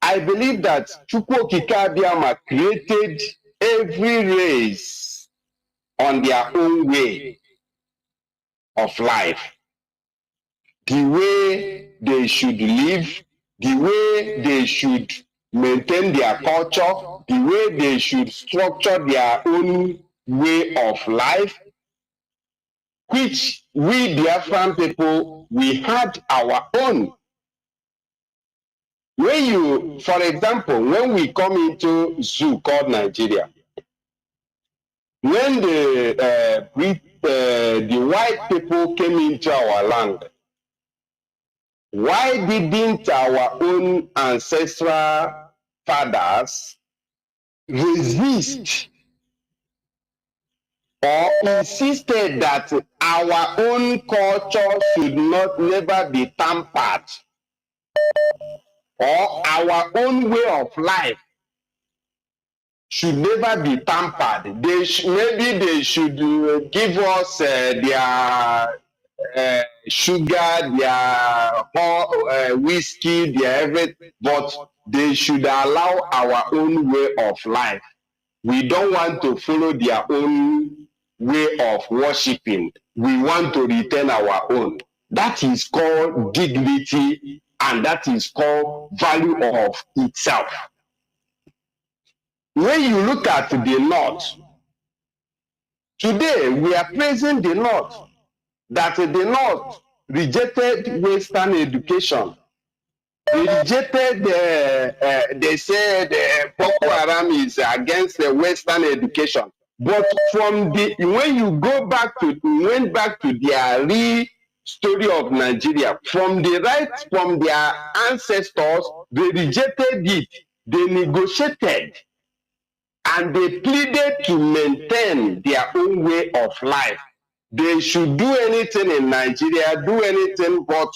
I believe that Chukwu Okike Abiama created every race on their own way of life. The way they should live, the way they should maintain their culture, the way they should structure their own way of life, which we Biafran people, we had our own. When you, for example, when we come into zoo called Nigeria, when the white people came into our land, why didn't our own ancestral fathers resist or insisted that our own culture should never be tampered, or our own way of life should never be tampered? Maybe they should give us their sugar, their whiskey, their everything, but they should allow our own way of life. We don't want to follow their own way of worshiping. We want to retain our own. That is called dignity, and that is called value of itself. When you look at the North, today we are praising the North, that the North rejected Western education. They rejected, they said Boko Haram is against the Western education. But from when you went back to their real story of Nigeria, from their ancestors, they rejected it. They negotiated and they pleaded to maintain their own way of life. They should do anything in Nigeria, do anything, but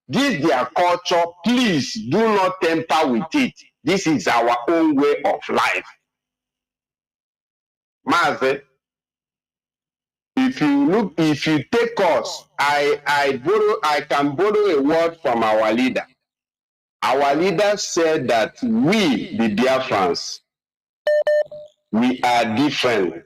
this is their culture. Please do not tamper with it. This is our own way of life. Mazi, if you take us, I can borrow a word from our leader. Our leader said that we, the Biafrans, we are different.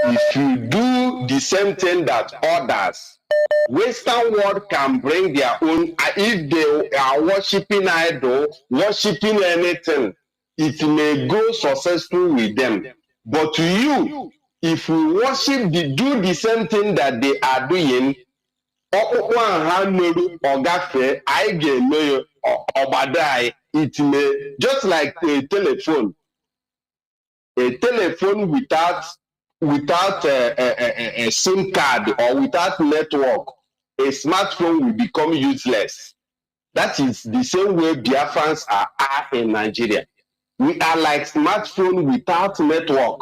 If you do the same thing that others, Western world can bring their own. If they are worshiping idol, worshiping anything, it may go successful with them. But you, if we worship, do the same thing that they are doing, it may, just like a telephone without a SIM card or without network, a smartphone will become useless. That is the same way Biafrans are in Nigeria. We are like smartphone without network.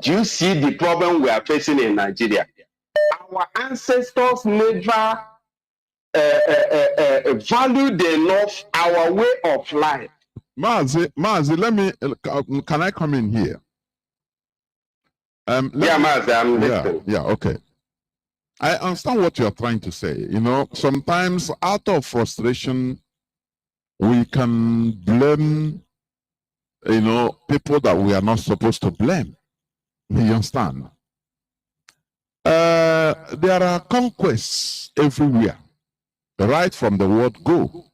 Do you see the problem we are facing in Nigeria? Our ancestors never valued enough our way of life. Mazi, let me, can I come in here? Mazi, I'm listening. Yeah, okay. I understand what you're trying to say. You know, sometimes out of frustration, we can blame, you know, people that we are not supposed to blame. You understand? There are conquests everywhere, right from the word go.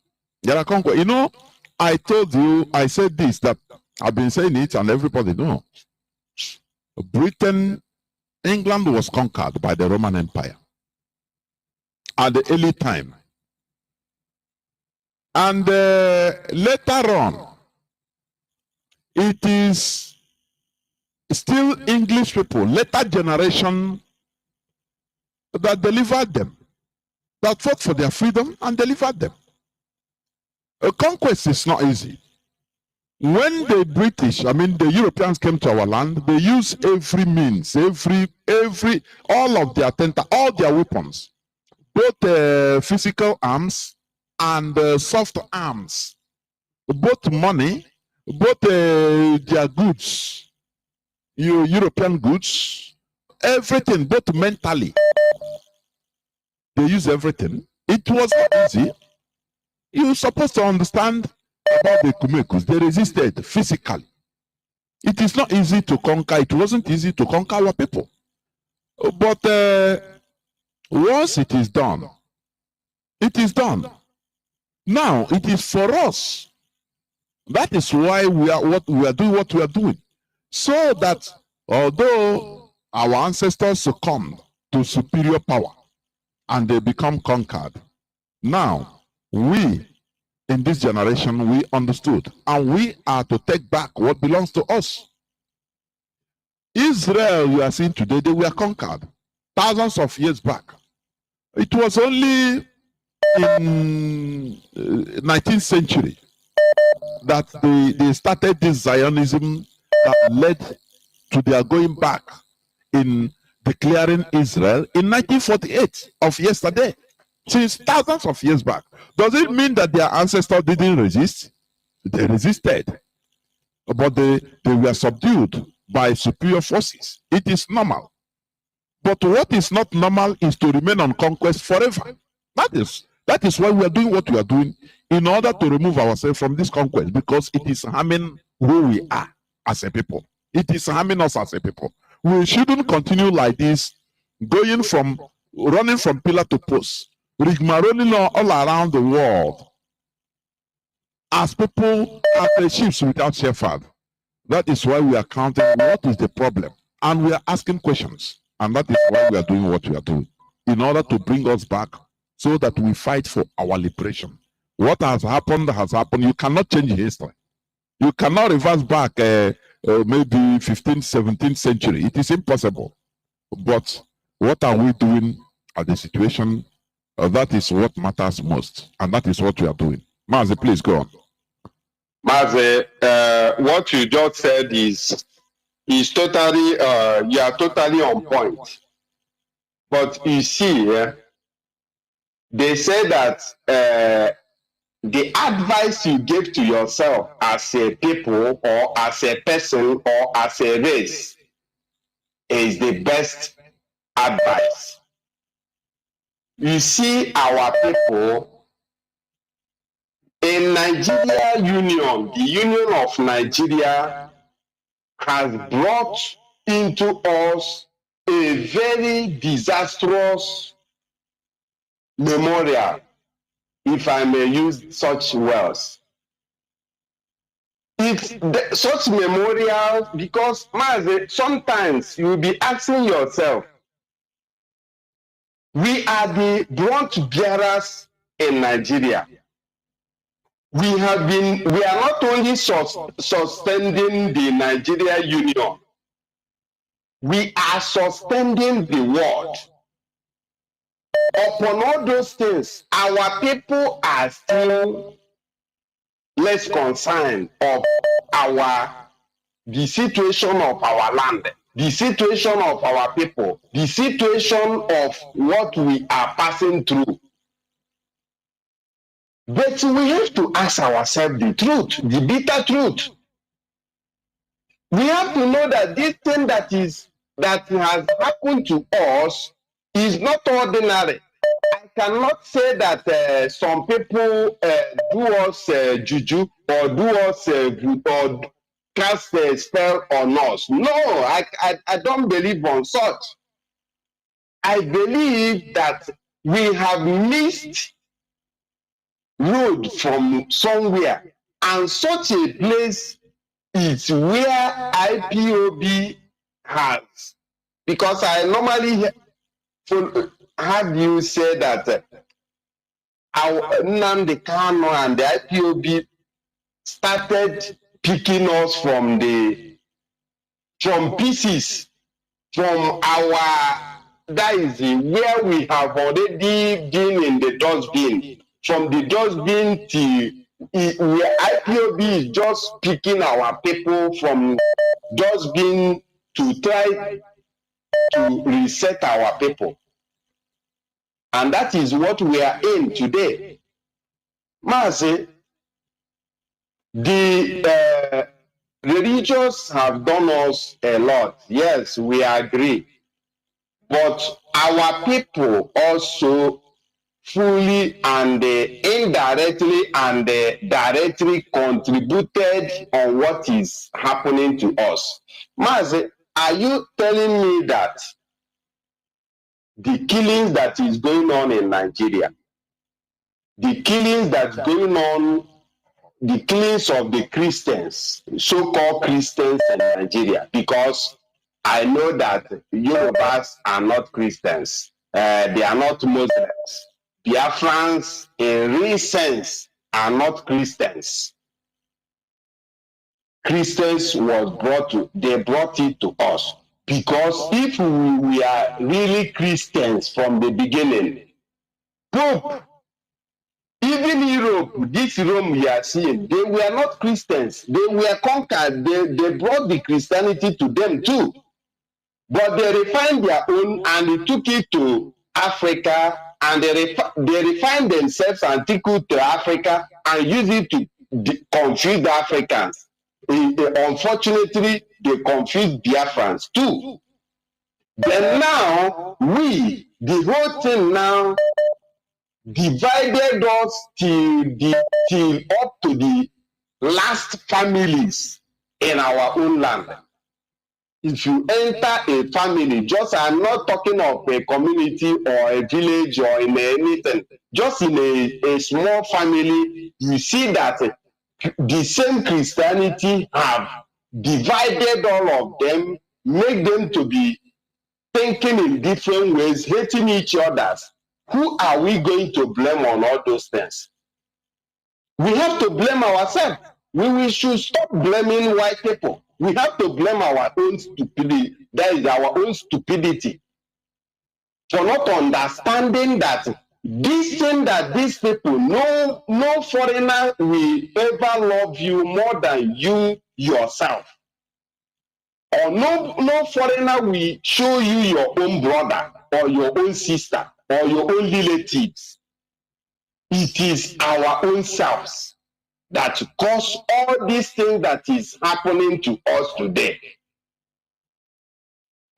There are conquests. You know, I told you, I said this, that I've been saying it and everybody knows. Britain, England was conquered by the Roman Empire at the early time. And later on, it is still English people, later generation, that delivered them, that fought for their freedom and delivered them. A conquest is not easy. When the British, I mean the Europeans came to our land, they used every means, all of their all their weapons, both physical arms and soft arms, both money, both their goods, European goods, everything, both mentally. They use everything. It was not easy. You're supposed to understand about the Kumekus. They resisted physically. It is not easy to conquer. It wasn't easy to conquer our people. But once it is done, it is done. Now it is for us. That is why we are doing what we are doing. So that although our ancestors succumbed to superior power and they become conquered, now we in this generation, we understood, and we are to take back what belongs to us. Israel, you are seeing today, they were conquered thousands of years back. It was only in 19th century that they started this Zionism that led to their going back in declaring Israel in 1948 of yesterday. Since thousands of years back. Does it mean that their ancestors didn't resist? They resisted. But they were subdued by superior forces. It is normal. But what is not normal is to remain on conquest forever. That is why we are doing what we are doing, in order to remove ourselves from this conquest, because it is harming who we are as a people. It is harming us as a people. We shouldn't continue like this, running from pillar to post, rigmaroling all around the world as people are the sheep without shepherd. That is why we are counting what is the problem, and we are asking questions, and that is why we are doing what we are doing, in order to bring us back so that we fight for our liberation. What has happened has happened. You cannot change history. You cannot reverse back maybe 15th, 17th century. It is impossible. But what are we doing at the situation? That is what matters most, and that is what we are doing. Mazi, please go on. Mazi, what you just said is totally, you are totally on point. But you see, they say that the advice you give to yourself as a people or as a person or as a race is the best advice. You see, our people in Nigeria Union, the Union of Nigeria has brought into us a very disastrous memorial, if I may use such words. It's such memorial because sometimes you will be asking yourself, we are the brunt bearers in Nigeria. We are not only sustaining the Nigeria Union, we are sustaining the world. upon all those things, our people are still less concerned of the situation of our land, the situation of our people, the situation of what we are passing through. But we have to ask ourselves the truth, the bitter truth. We have to know that this thing that has happened to us is not ordinary. I cannot say that some people do us juju or do us or cast a spell on us. No, I don't believe on such. I believe that we have missed road from somewhere, and such a place is where IPOB has. Because I normally have you say that our Nnamdi Kanu and the IPOB started picking us from pieces from our, that is where we have already been in the dustbin. From the dustbin to where IPOB is just picking our people from dustbin to try to reset our people. And that is what we are in today. Mazi, the religious have done us a lot. Yes, we agree. But our people also fully and indirectly and directly contributed on what is happening to us. Mazi, are you telling me that the killings that is going on in Nigeria, the killings that's going on, the killings of the Christians, so-called Christians in Nigeria, because I know that Yorubas are not Christians, they are not Muslims. Biafrans, in real sense, are not Christians. Christians they brought it to us. Because if we are really Christians from the beginning, Pope, even Europe, this Rome we are seeing, they were not Christians. They were conquered. They brought the Christianity to them too. But they refined their own and they took it to Africa, and they refined themselves and took it to Africa and used it to confuse the Africans. Unfortunately, they confused Biafrans too. Then now, the whole thing now divided us till up to the last families in our own land. If you enter a family, I'm not talking of a community or a village or in anything, just in a small family, you see that the same Christianity have divided all of them, make them to be thinking in different ways, hating each other. Who are we going to blame on all those things? We have to blame ourselves. We should stop blaming white people. We have to blame our own stupidity. That is our own stupidity for not understanding that this thing that these people, no foreigner will ever love you more than you yourself. Or no foreigner will show you your own brother or your own sister or your own relatives. It is our own selves that cause all these things that is happening to us today.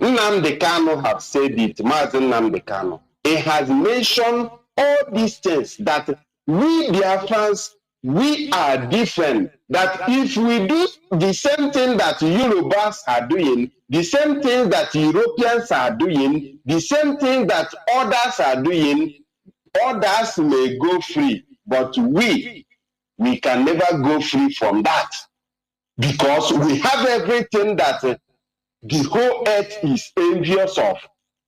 Nnamdi Kanu have said it, Mazi Nnamdi Kanu. He has mentioned all these things that we Biafrans, we are different. That if we do the same thing that Yorubas are doing, the same thing that Europeans are doing, the same thing that others are doing, others may go free, but we can never go free from that, because we have everything that the whole earth is envious of.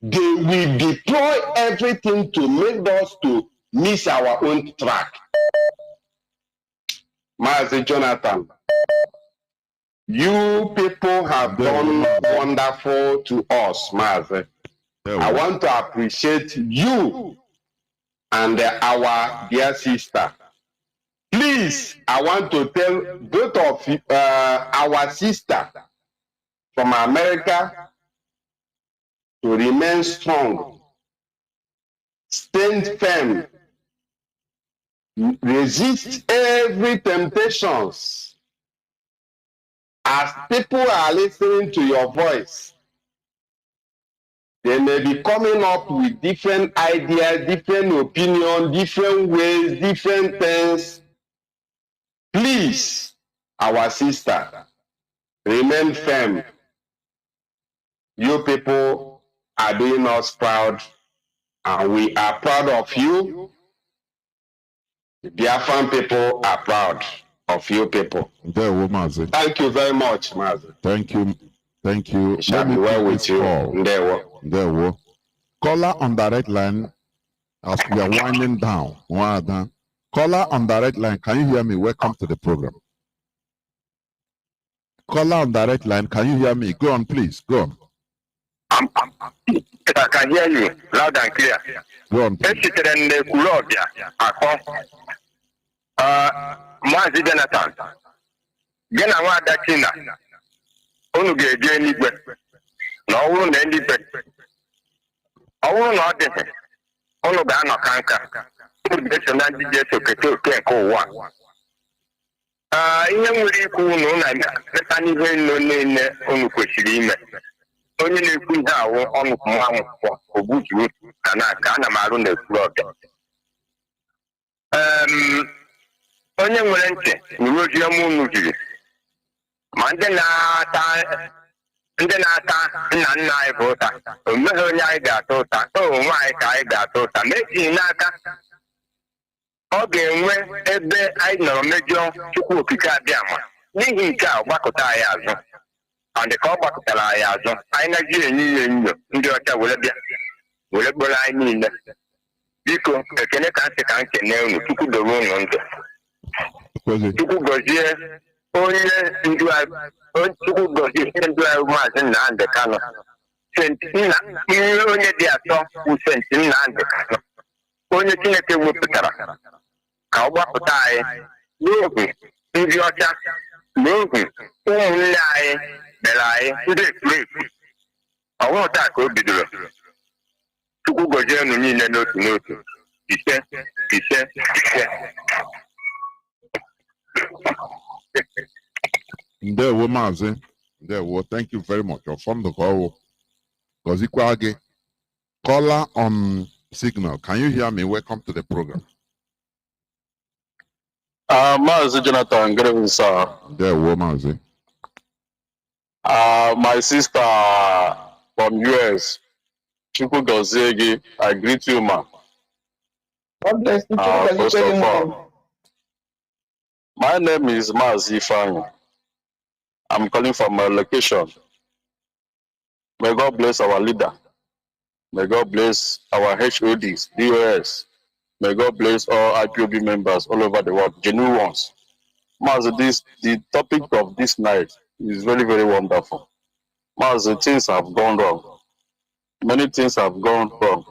They will deploy everything to make us to miss our own track. Mazi Jonathan, you people have done wonderful to us, Mazi. I want to appreciate you and our dear sister. Please, I want to tell both of our sister from America to remain strong, stand firm, resist every temptations. As people are listening to your voice, they may be coming up with different ideas, different opinions, different ways, different things. Please, our sister, remain firm. You people are doing us proud, and we are proud of you. The Biafran people are proud of you people. Mazi. Thank you very much, Mazi. Thank you. Thank you. It shall be well with you. There were. Caller on direct line as we are winding down. Caller on direct line, can you hear me? Welcome to the program. Caller on direct line, can you hear me? Go on, please. Go on. I can hear you loud and clear. Go on. Mazi Jonathan. Gena wada China. Unu ga-eje n'igwe. Na ọwụrụ na ndị be. Ọwụrụ na ọ dị. Unu ga-anọ ka nka. Unu ga-eso na ndị ga-eso kete oke nke ụwa. Ihe nwere ikwu unu na-emeta n'ihe nno niile unu kwesịrị ime. Onye na-ekwu ihe awụ ọnụ mmanwụ ogbujuru na n'aka ana m arụ na-ekwu ọbịa. Onye nwere ntị nụrụ ozi ọma unu jiri. Ma ndị na-ata nna nna anyị bụ ụta, o meghị onye anyị ga-ata ụta, onwe anyị ka anyị ga-ata ụta. Ma ejighị n'aka, ọ ga-enwe ebe anyị nọrọ mejọ Chukwu okike abịama. N'ihi nke a gbakọta anyị azụ. Ọ dị ka ọ gbakọtara anyị azụ, anyị na-eji enye ihe enyo ndị ọcha were bịa, were kpọrọ anyị niile. Biko, ekene ka ntị ka nkene unu, Chukwu dobe unu ndụ. Chukwu gọzie onye ndu anyị Maazị Nnamdi Kanu. Ihe onye dị atọ bụ Senti Nnamdi Kanu. Onye Chineke wepụtara ka ọ gbapụta anyị n'ohu ndị ọcha, n'ohu ụmụnne anyị mere anyị ndị ekpurekpu. Ọnwụ taa ka o bidoro. Chukwu gọzie unu niile n'otu n'otu. Ise. Ndewo Mazi. Ndewo. Thank you very much. You're from the call. Caller on signal. Can you hear me? Welcome to the program. Mazi Jonathan, good evening, sir. Ndewo Mazi. My sister from US, Chukwu Gozegi, I greet you, ma. God bless you. First of all, my name is Mazi Fanyu. I'm calling from my location. May God bless our leader. May God bless our HODs, DOS. May God bless all IPOB members all over the world, genuine ones. Mazi, the topic of this night is very, very wonderful. Mazi, things have gone wrong. Many things have gone wrong.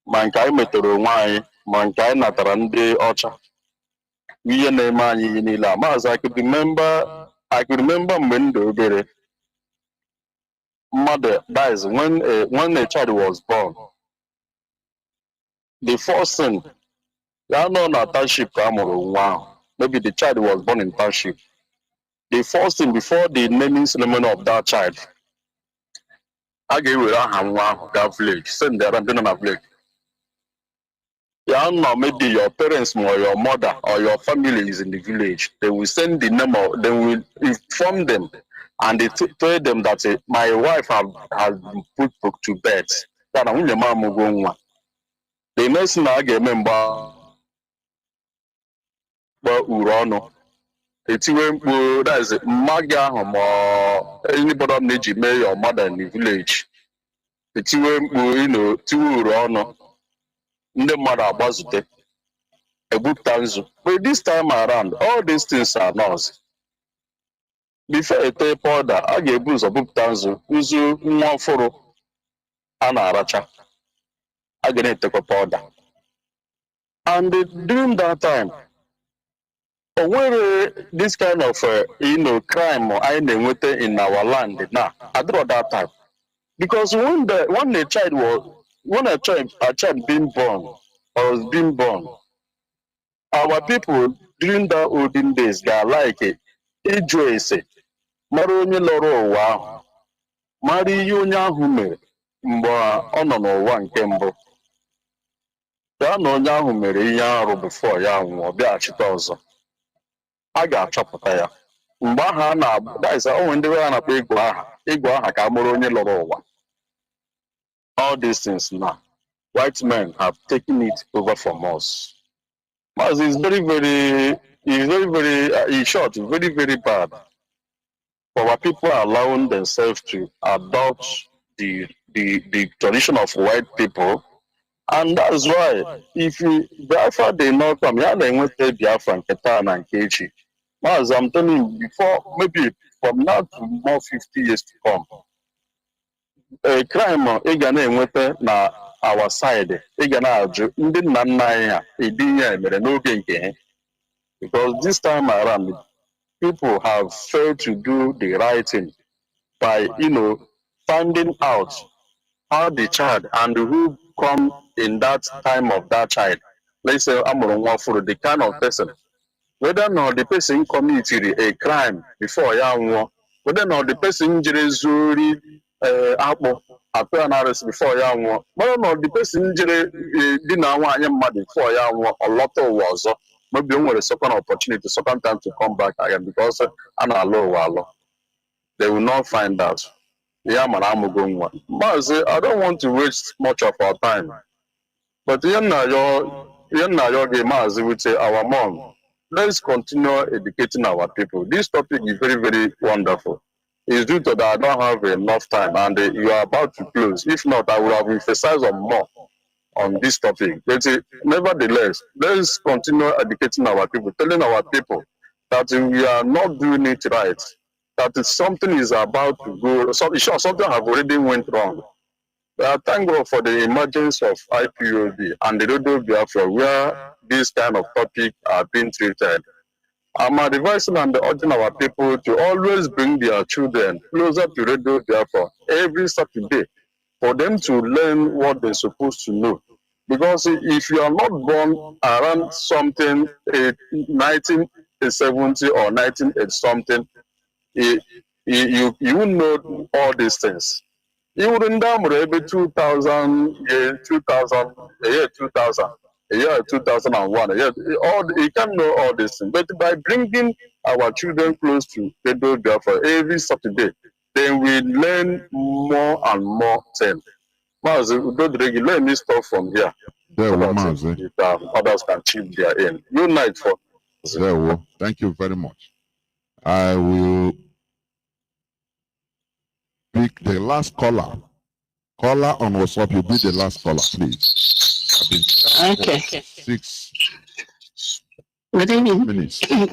Mankai metoro nwanyị, mankai natara ndị ọcha. Ihe na-eme anyị ihe niile. Mazi, I could remember mgbe obere. Mother dies when a child was born. The first thing, township, maybe the child was born in township. The first thing before the naming ceremony of that child, I gave that village, send the Randana village. Maybe your parents or your mother or your family is in the village. They will send the name, they will inform them, and they tell them that my wife has been put to bed. The next thing I remember, that is Maga or anybody needs your mother in the village. It's But this time around, all these things are not. Before a tape order, I gave booze of Buptanzu, Uzu, Mwaforo, Anna Racha. I didn't take a powder. And during that time, where this kind of crime in our land now, I at that time. Because when a child being born or was being born, our people during the olden days got like it. Ịjụ ese mara onye lọrọ ụwa ahụ, mara ihe onye ahụ mere mgbe ọ nọ n'ụwa nke mbụ, ya na onye ahụ mere ihe arụ bifo ya nwụọ bịaghachite ọzọ, a ga-achọpụta ya. Mgbe ahụ a na-agba onwe ndị be ya na-akpọ ịgụ aha ka a mụrụ onye lọrọ ụwa. All these things now, white men have taken it over from us. But it's in short, very, very bad for our people allowing themselves to adopt the tradition of white people. And that's why if Biafra they not come, yeah, they went to Biafra and Ketan and Kechi. As I'm telling you, before maybe from now to more 50 years to come, a crime ịga na-enweta na our side, ịga na-ajụ ndị nna nna anyị ha edi ihe mere n'oge nke ha. Because this time around, people have failed to do the right thing by finding out how the child and who come in that time of that child. Let's say the kind of person, whether or not the person committed a crime before whether or not the person zuri appearance before whether or not the person before a lot of was maybe a second opportunity, second time to come back again because they will not find out. Yeah, man, I'm going one. But I don't want to waste much of our time. But your game would say our mom. Let's continue educating our people. This topic is very, very wonderful. It's due to that I don't have enough time and you are about to close. If not, I would have emphasized on more on this topic. But nevertheless, let's continue educating our people, telling our people that we are not doing it right, that something is about to go, something have already went wrong. Thank God for the emergence of IPOB and the Radio Biafra where this kind of topic are being treated. I'm advising and urging our people to always bring their children closer to Radio Biafra every Saturday for them to learn what they're supposed to know. Because if you are not born around something 1970 or 1980 something, you know all these things. You wouldn't maybe 2000, year 2000, year 2000, year 2001, you can know all these things. But by bringing our children close to Radio Biafra every Saturday, then we learn more and more things. Mazi, we don't learn this stuff from here. Others can achieve their aim. Unite for. Thank you very much. I will pick the last caller. Caller on WhatsApp, you be the last caller, please. Okay. 6 Good evening. minutes. There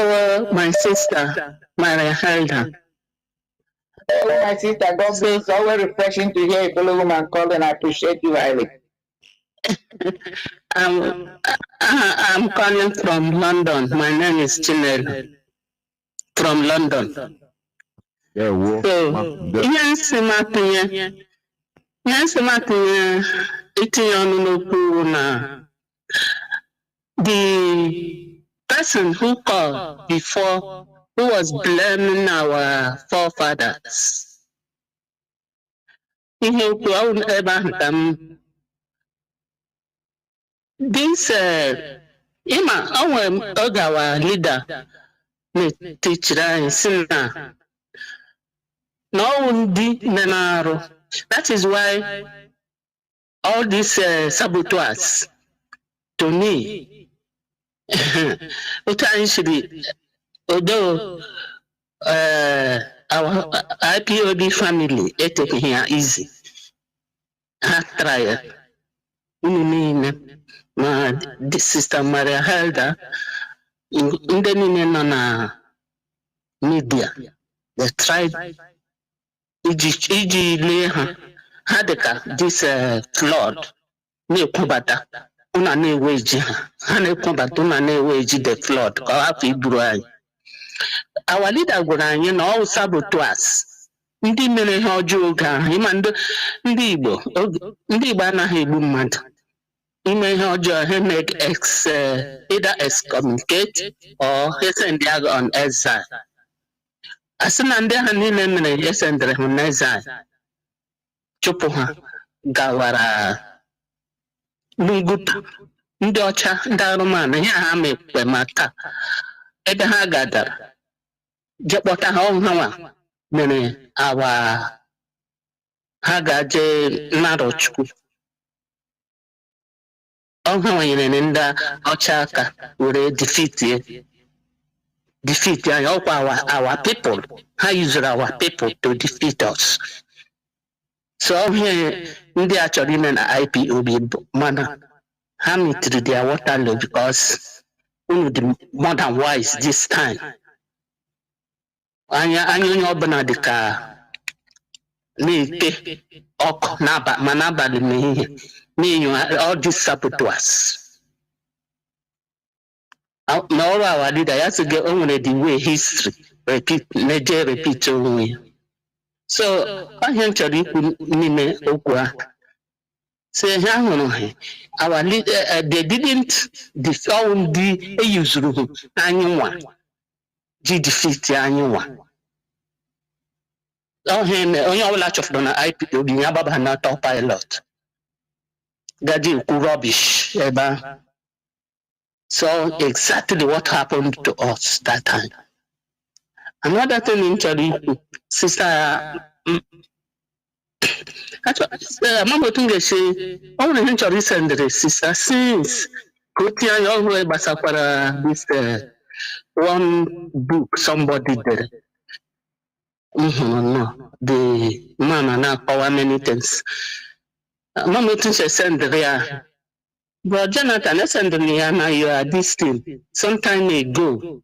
were my sister, Marien Haider. Hello, my sister. God bless. It's always refreshing to hear a fellow woman call, and I appreciate you highly. I'm calling from London. My name is Chinedu from London. So, yes, the person who called before, who was blaming our forefathers, this our leader teacher that is why all these saboteurs to me although our IPOB family take here easy, I try the sister Marien Haider in the media. They tried iji lee ha dịka this flood na-ekwubata ụna na-ewe ji ha na-ekwubata ụna na-ewe ji the flood ka ọ hapụ iburu anyị. Our leader gwara anyị na ọ saboteurs ndị mere ihe ọjọọ oge ahụ. Ịma ndị Igbo anaghị egbu mmadụ. Ime ihe ọjọọ ha make either excommunicate or ha send ya on exile. Asị na ndị ha niile mere ihe sendere ha on exile, chụpụ ha gawara Lunguta. Ndị ọcha, ndị arụmanụ, ihe ha mekwe ma taa ebe ha gadara jekpọta ha ọnwa mere ha gaje Narọchukwu. Ọnwa nyere ndị ọcha aka were defeat anyị. Ọkwa our people, ha used our people to defeat us. So ndị a chọrọ ime na IPOB mana ha metiri their Waterloo because unu dị more than wise this time. Anya onye ọbụla dị ka na-ete ọkụ ma n'abalị na ehihie na-enyo all these saboteurs. Na ọrụ our leader ya sị gị o nwere the way history na-eje repeat onwe ya. So ihe m chọrọ ikwu n'ime okwu ahụ, so ihe ahụrụ ha our leader they didn't ndị eyuzuru anyị nwa ji defeat anyị nwa. Onye ọbụla chọfụrụ na IPOB ya gbaba na top pilot gaji ekwu rubbish ebe ahụ. So exactly what happened to us that time. Another thing in chọrọ sister Mamotunge say ọ nwere ihe chọrọ isendere sister since ka o tinye anya ọhụrụ gbasakwara this one book somebody did. No, the man now power many things. Mamotunge sendere ya. But Jonathan, I sent me you are this thing some time ago.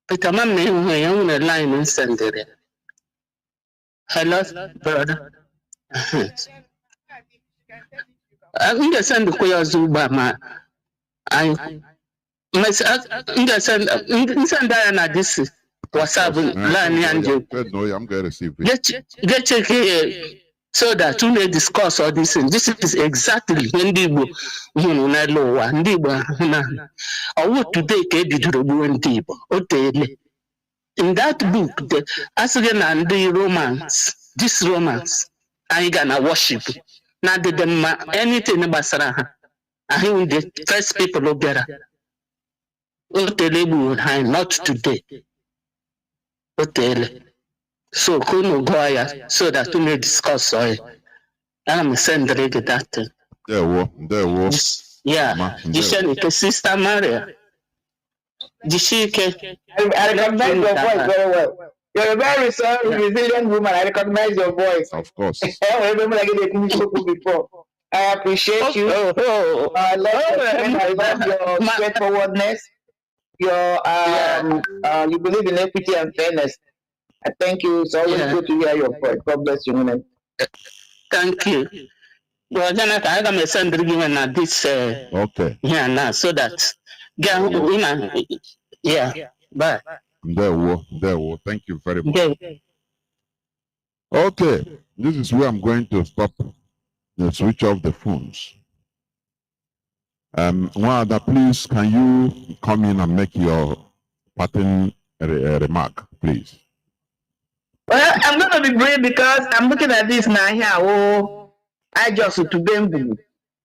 But a man on the line and send it. Hello, brother. I'm going to send the Koya Zubama. Send Diana this WhatsApp line and no, I'm going to receive it. Get check here. So that we may discuss all this thing. This is exactly when the today in that book, the Assyrian and the Romans, this Romans, I gonna worship. Now the anything about Sarah. I think the first people of Gera. Not today. So Kunu Goya, so that we may discuss I'm sending that thing. There was. Yeah. You sister Maria. I recognize your voice very well. You're a very resilient woman. I recognize your voice. Of course. I remember I did before. I appreciate you. I love your straightforwardness. Your you believe in equity and fairness. I thank you. It's always good to hear your voice. God bless you, woman. Thank you. Well, Jonathan, I'm going to send you this. Okay. Yeah, now so that. Yeah. Bye. There were. Thank you very much. Okay. This is where I'm going to stop. Switch off the phones. Wanda, please, can you come in and make your parting remark, please? Well, I'm going to be brief because I'm looking at this now here. Oh, I just to bamboo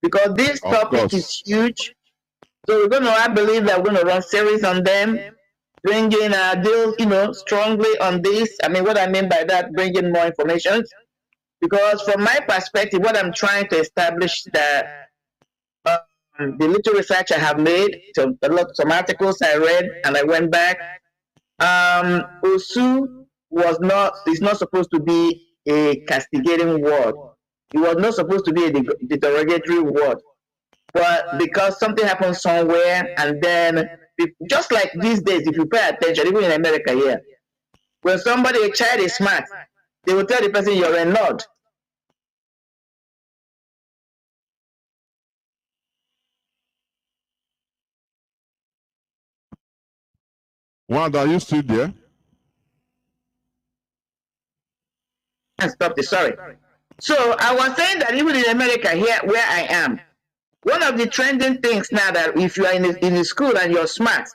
because this topic is huge. So we're going to, I believe that we're going to run series on them, bringing deal, strongly on this. I mean, what I mean by that, bringing more information. Because from my perspective, what I'm trying to establish that the little research I have made, some articles I read, and I went back. Osu is not supposed to be a castigating word. It was not supposed to be a derogatory word. But because something happened somewhere, and then just like these days, if you pay attention, even in America here, when a child is smart, they will tell the person you're a nod. Wanda, are you still there? Stop this, sorry. So I was saying that even in America, here where I am, one of the trending things now that if you are in a school and you're smart,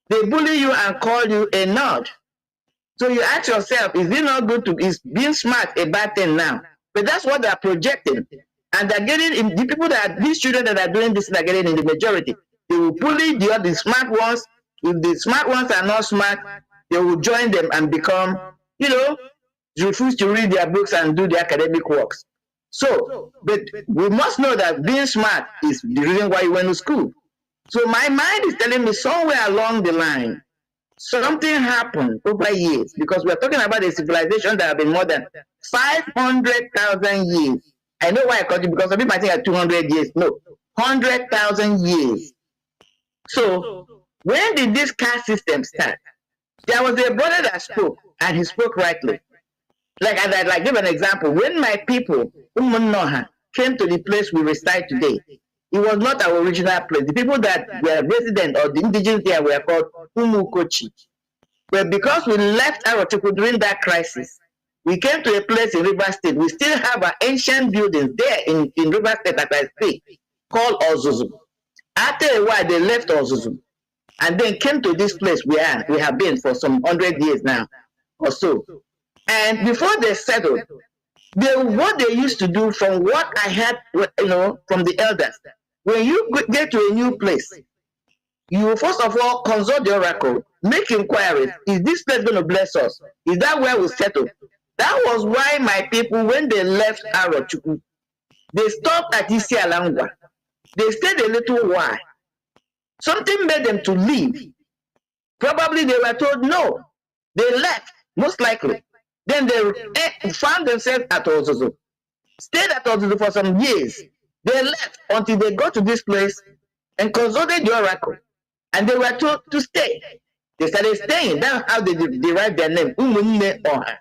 they bully you and call you a nerd. So you ask yourself, is it not good to, is being smart a bad thing now? But that's what they're projecting. And they're getting, in the people that, these children that are doing this, they're getting in the majority. They will bully the other smart ones. If the smart ones are not smart, they will join them and become, you know, refuse to read their books and do their academic works. So, but we must know that being smart is the reason why you went to school. So my mind is telling me somewhere along the line, something happened over years, because we're talking about a civilization that have been more than 500,000 years. I know why I called it, because some people might think at 200 years. No, 100,000 years. So when did this caste system start? There was a brother that spoke, and he spoke rightly. Like I give an example. When my people, Umunoha, came to the place we reside today, it was not our original place. The people that were resident or the indigenous here were called Umukochi. But because we left Arochukwu during that crisis, we came to a place in River State. We still have our ancient buildings there in River State that I speak, called Ozuzu. After a while, they left Ozuzu and then came to this place we have been for some 100 years now or so. And before they settled, what they used to do, from what I had, from the elders, when you get to a new place, you first of all consult the oracle, make inquiries. Is this place going to bless us? Is that where we settle? That was why my people, when they left Arochukwu, they stopped at Isialangwa. They stayed a little while. Something made them to leave. Probably they were told no. They left, most likely. Then they found themselves at Ozuzu. Stayed at Ozuzu for some years. They left until they got to this place and consulted the oracle. And they were told to stay. They started staying. That's how they derived their name. Umunne Oha.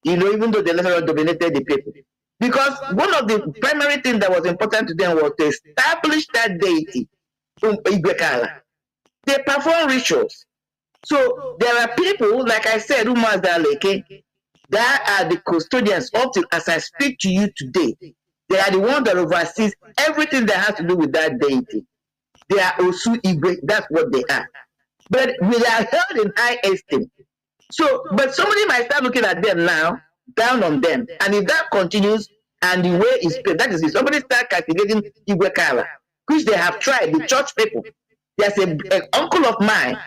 Even though they later dominated the people. Because one of the primary things that was important to them was to establish that deity, Igwekala. They perform rituals. So there are people, like I said, Umazaleke, that are the custodians up till as I speak to you today. They are the ones that oversees everything that has to do with that deity. They are Osu Igwe, that's what they are. But we are held in high esteem. So, but somebody might start looking at them now, down on them. And if that continues, and the way is paid, that is if somebody start castigating Igwe Kala, which they have tried, the church people. There's an uncle of mine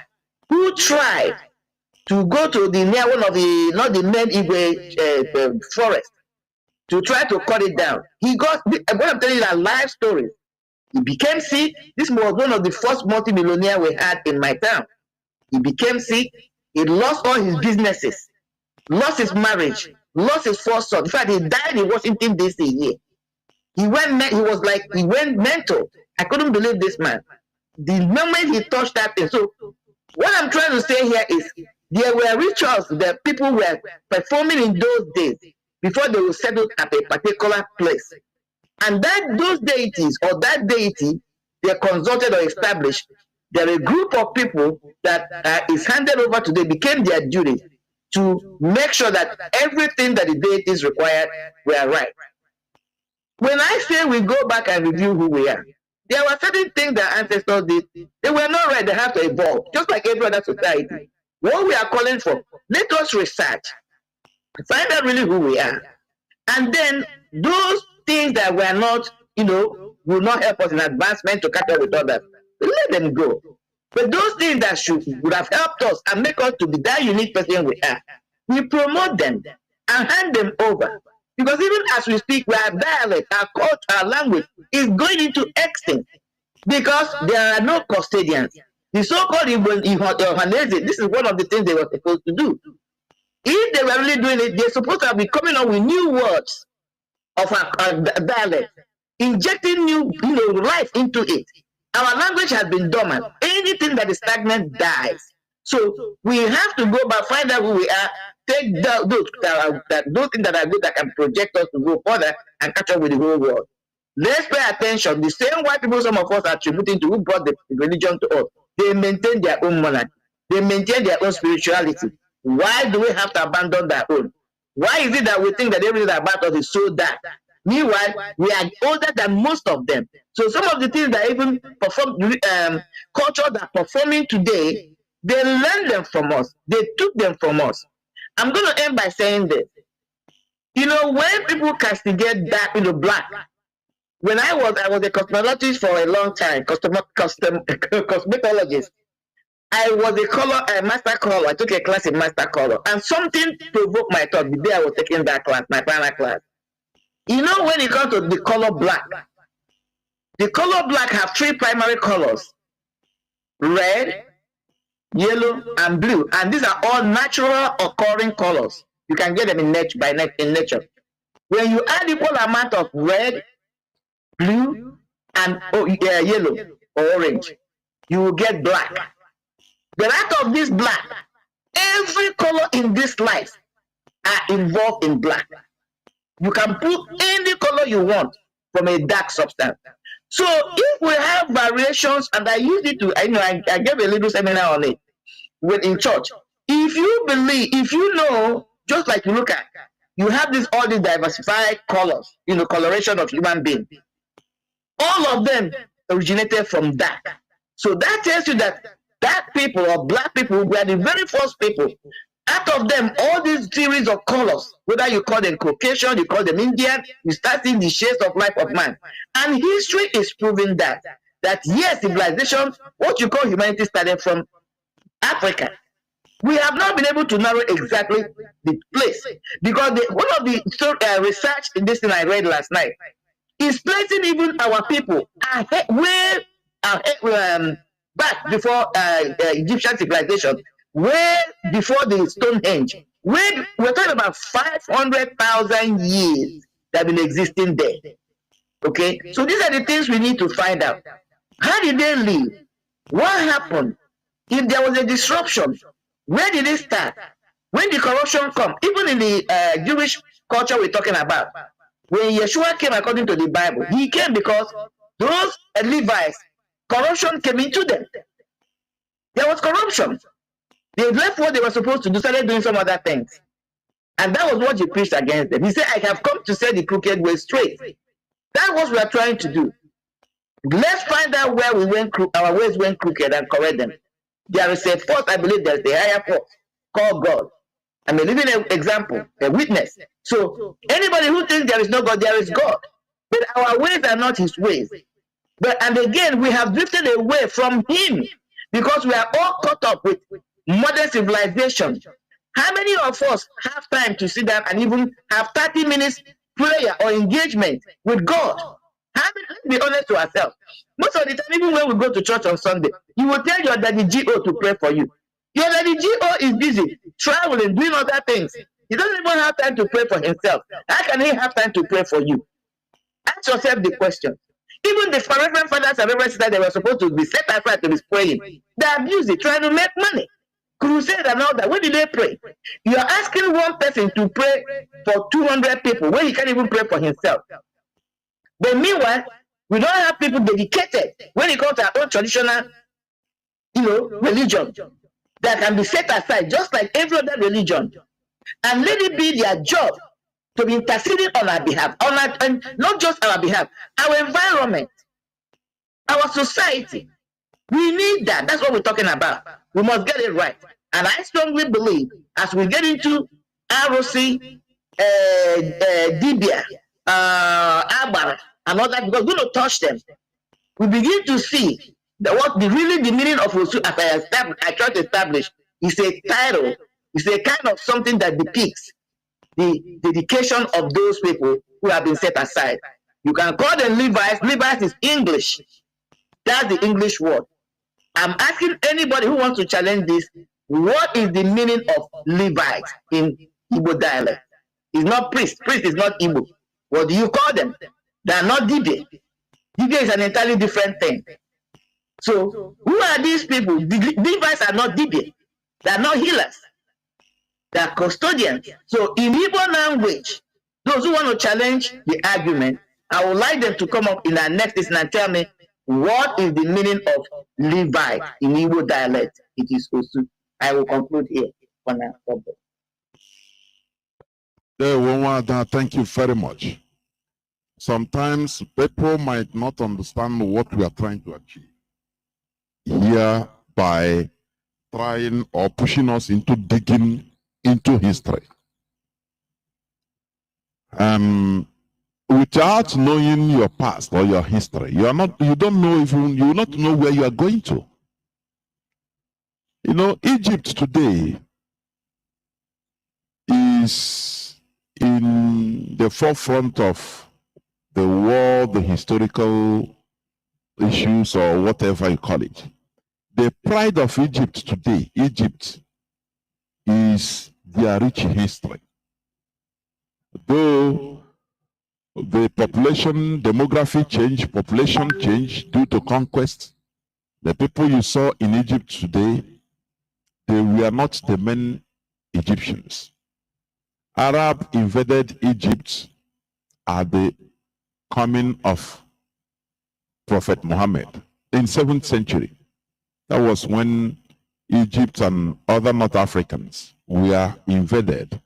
who tried to go to the near one of the, not the main Igwe forest, to try to cut it down. He got, what I'm telling you, a live story. He became sick. This was one of the first multi-millionaire we had in my town. He became sick. He lost all his businesses, lost his marriage, lost his first son. In fact, he died in Washington, D.C. here. He went mental. I couldn't believe this man. The moment he touched that thing. So what I'm trying to say here is there were rituals that people were performing in those days before they were settled at a particular place. And those deities or that deity, they consulted or established. There are a group of people that is handed over to them, became their duty to make sure that everything that the deities required were right. When I say we go back and review who we are, there were certain things that ancestors did. They were not right. They have to evolve, just like every other society. What we are calling for, let us research, find out really who we are, and then those things that were not, will not help us in advancement to catch up with others, let them go. But those things that would have helped us and make us to be that unique person we are, we promote them and hand them over. Because even as we speak, our dialect, our culture, our language is going into extinct because there are no custodians. The so-called Ihanese, this is one of the things they were supposed to do. If they were really doing it, they're supposed to be coming up with new words of our dialect, injecting new life into it. Our language has been dormant. Anything that is stagnant dies. So we have to go back, find out who we are, take those things that are good that can project us to go further and catch up with the whole world. Let's pay attention. The same white people some of us are attributing to who brought the religion to us. They maintain their own monarchy. They maintain their own spirituality. Why do we have to abandon their own? Why is it that we think that everything about us is so dark? Meanwhile, we are older than most of them. So some of the things that even perform culture that are performing today, they learned them from us. They took them from us. I'm going to end by saying this. You know, when people castigate dark into black, when I was a cosmetologist for a long time, cosmetologist. I was a master color. I took a class in master color, and something provoked my thought the day I was taking that class, my final class. You know, when it comes to the color black have three primary colors: red, yellow, and blue, and these are all natural occurring colors. You can get them in nature. When you add equal amount of red, blue, and yellow or orange, you will get black. But out of this black, every color in this life are involved in black. You can put any color you want from a dark substance. So if we have variations, and I used it to, I gave a little seminar on it in church. If you believe, if you know, just like you look at, you have all these diversified colors, coloration of human beings. All of them originated from dark. So that tells you that dark people or black people were the very first people. Out of them, all these series of colors, whether you call them Caucasian, you call them Indian, you start seeing the shades of life of man. And history is proving that yes, civilization, what you call humanity, started from Africa. We have not been able to narrow exactly the place, because one of the research in this thing I read last night is placing even our people way back before Egyptian civilization, way before the Stonehenge. We're talking about 500,000 years that have been existing there. Okay, so these are the things we need to find out. How did they live? What happened? If there was a disruption, where did it start? When did corruption come? Even in the Jewish culture we're talking about, when Yeshua came according to the Bible, he came because those Levites, corruption came into them. There was corruption. They left what they were supposed to do, started doing some other things. And that was what he preached against them. He said, I have come to set the crooked way straight. That's what we are trying to do. Let's find out where our ways went crooked and correct them. There is a force, I believe there's a higher force called God. I'm a living example, a witness. So anybody who thinks there is no God, there is God. But our ways are not his ways. And again, we have drifted away from him because we are all caught up with modern civilization. How many of us have time to sit down and even have 30 minutes prayer or engagement with God? Let's be honest to ourselves. Most of the time, even when we go to church on Sunday, you will tell your daddy GO to pray for you. Your daddy GO is busy traveling, doing other things. He doesn't even have time to pray for himself. How can he have time to pray for you? Ask yourself the question. Even the Reverend fathers and Reverend sisters, they were supposed to be set aside to be praying. They abuse it, trying to make money. Crusade and all that. When did they pray? You are asking one person to pray for 200 people when he can't even pray for himself. But meanwhile, we don't have people dedicated when it comes to our own traditional, religion that can be set aside just like every other religion. And let it be their job to be interceding on our behalf, and not just our behalf, our environment, our society. We need that. That's what we're talking about. We must get it right. And I strongly believe as we get into ROC, Dibia, Abar, and all that, because we're going to touch them, we begin to see that what the meaning of Osu, as I try to establish, is a title, is a kind of something that depicts the dedication of those people who have been set aside. You can call them Levites. Levites is English. That's the English word. I'm asking anybody who wants to challenge this, what is the meaning of Levite in Igbo dialect? It's not priest. Priest is not Igbo. What do you call them? They are not Dibia. Dibia is an entirely different thing. So who are these people? The Levites are not Dibia. They are not healers. They are custodians. So in Igbo language, those who want to challenge the argument, I would like them to come up in our next listen and tell me what is the meaning of Levite in Igbo dialect. It is Osu. I will conclude here for now. Thank you very much. Sometimes people might not understand what we are trying to achieve here by trying or pushing us into digging into history. Without knowing your past or your history, you don't know even, you will not know where you are going to. You know, Egypt today is in the forefront of the world, the historical issues, or whatever you call it. The pride of Egypt today, Egypt, is their rich history. Though the population, demography change, population change due to conquest, the people you saw in Egypt today, they were not the main Egyptians. Arab invaded Egypt at the coming of Prophet Muhammad in 7th century. That was when Egypt and other North Africans were invaded.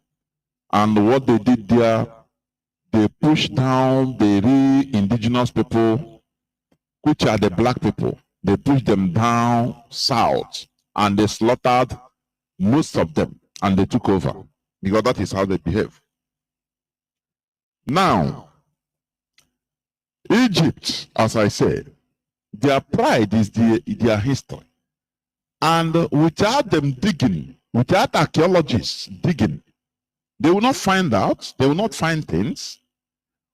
And what they did there, they pushed down the indigenous people, which are the black people. They pushed them down south and they slaughtered most of them and they took over because that is how they behave. Now, Egypt, as I said, their pride is their history. And without them digging, without archaeologists digging, they will not find out, they will not find things.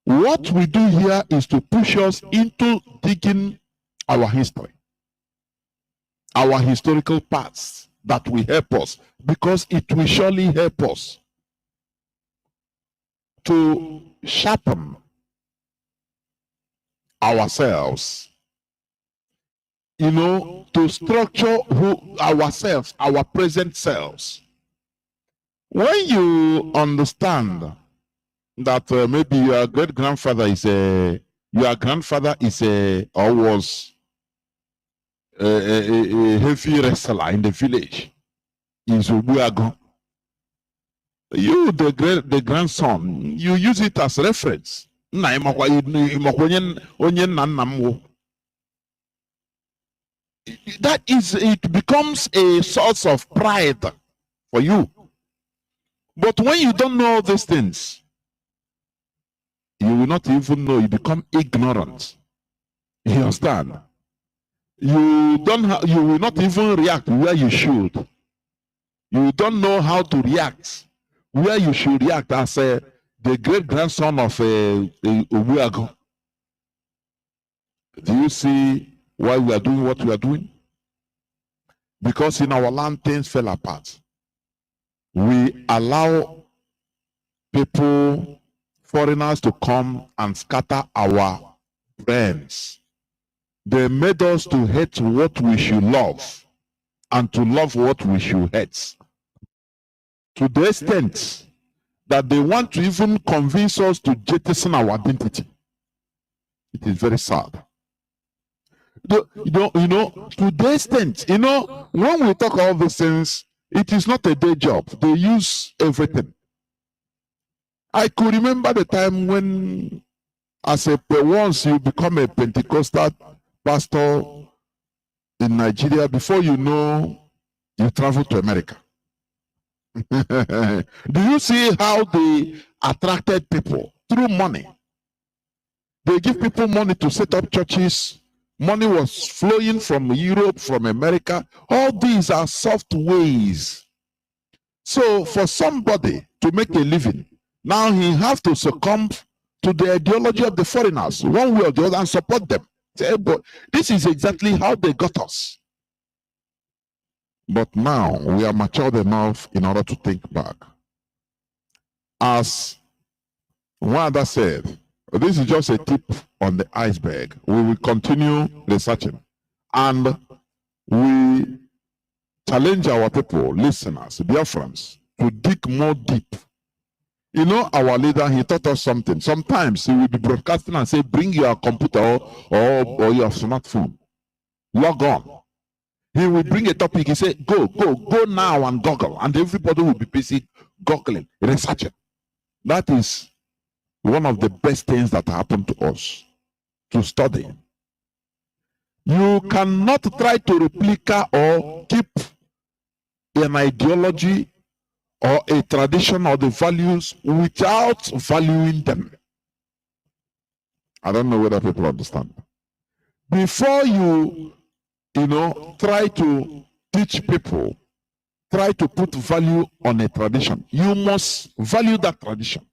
What we do here is to push us into digging our history, our historical past that will help us, because it will surely help us to sharpen ourselves, you know, to structure ourselves, our present selves. When you understand that maybe your great-grandfather is your grandfather is or was a heavy wrestler in the village in Zubuago, you, the grandson, you use it as reference. That is, it becomes a source of pride for you. But when you don't know these things, you will not even know, you become ignorant. You understand? You will not even react where you should. You don't know how to react where you should react as the great-grandson of Obuago. Do you see why we are doing what we are doing? Because in our land things fell apart. We allow people, foreigners, to come and scatter our brains. They made us to hate what we should love and to love what we should hate. To the extent that they want to even convince us to jettison our identity. It is very sad. You know, to the extent, you know, when we talk all these things, it is not a day job. They use everything. I could remember the time when, once you become a Pentecostal pastor in Nigeria, before you know, you travel to America. Do you see how they attracted people? Through money. They give people money to set up churches. Money was flowing from Europe, from America. All these are soft ways. So for somebody to make a living, now he has to succumb to the ideology of the foreigners, one way or the other, and support them. But this is exactly how they got us. But now we are matured enough in order to think back. As Wanda said, this is just a tip on the iceberg. We will continue researching. And we challenge our people, listeners, Biafrans, to dig more deep. You know, our leader, he taught us something. Sometimes he will be broadcasting and say, bring your computer or your smartphone. Log on. He will bring a topic. He say, go now and Google. And everybody will be busy googling, researching. That is one of the best things that happened to us, to study. You cannot try to replicate or keep an ideology or a tradition or the values without valuing them. I don't know whether people understand. Before you try to teach people, try to put value on a tradition, you must value that tradition.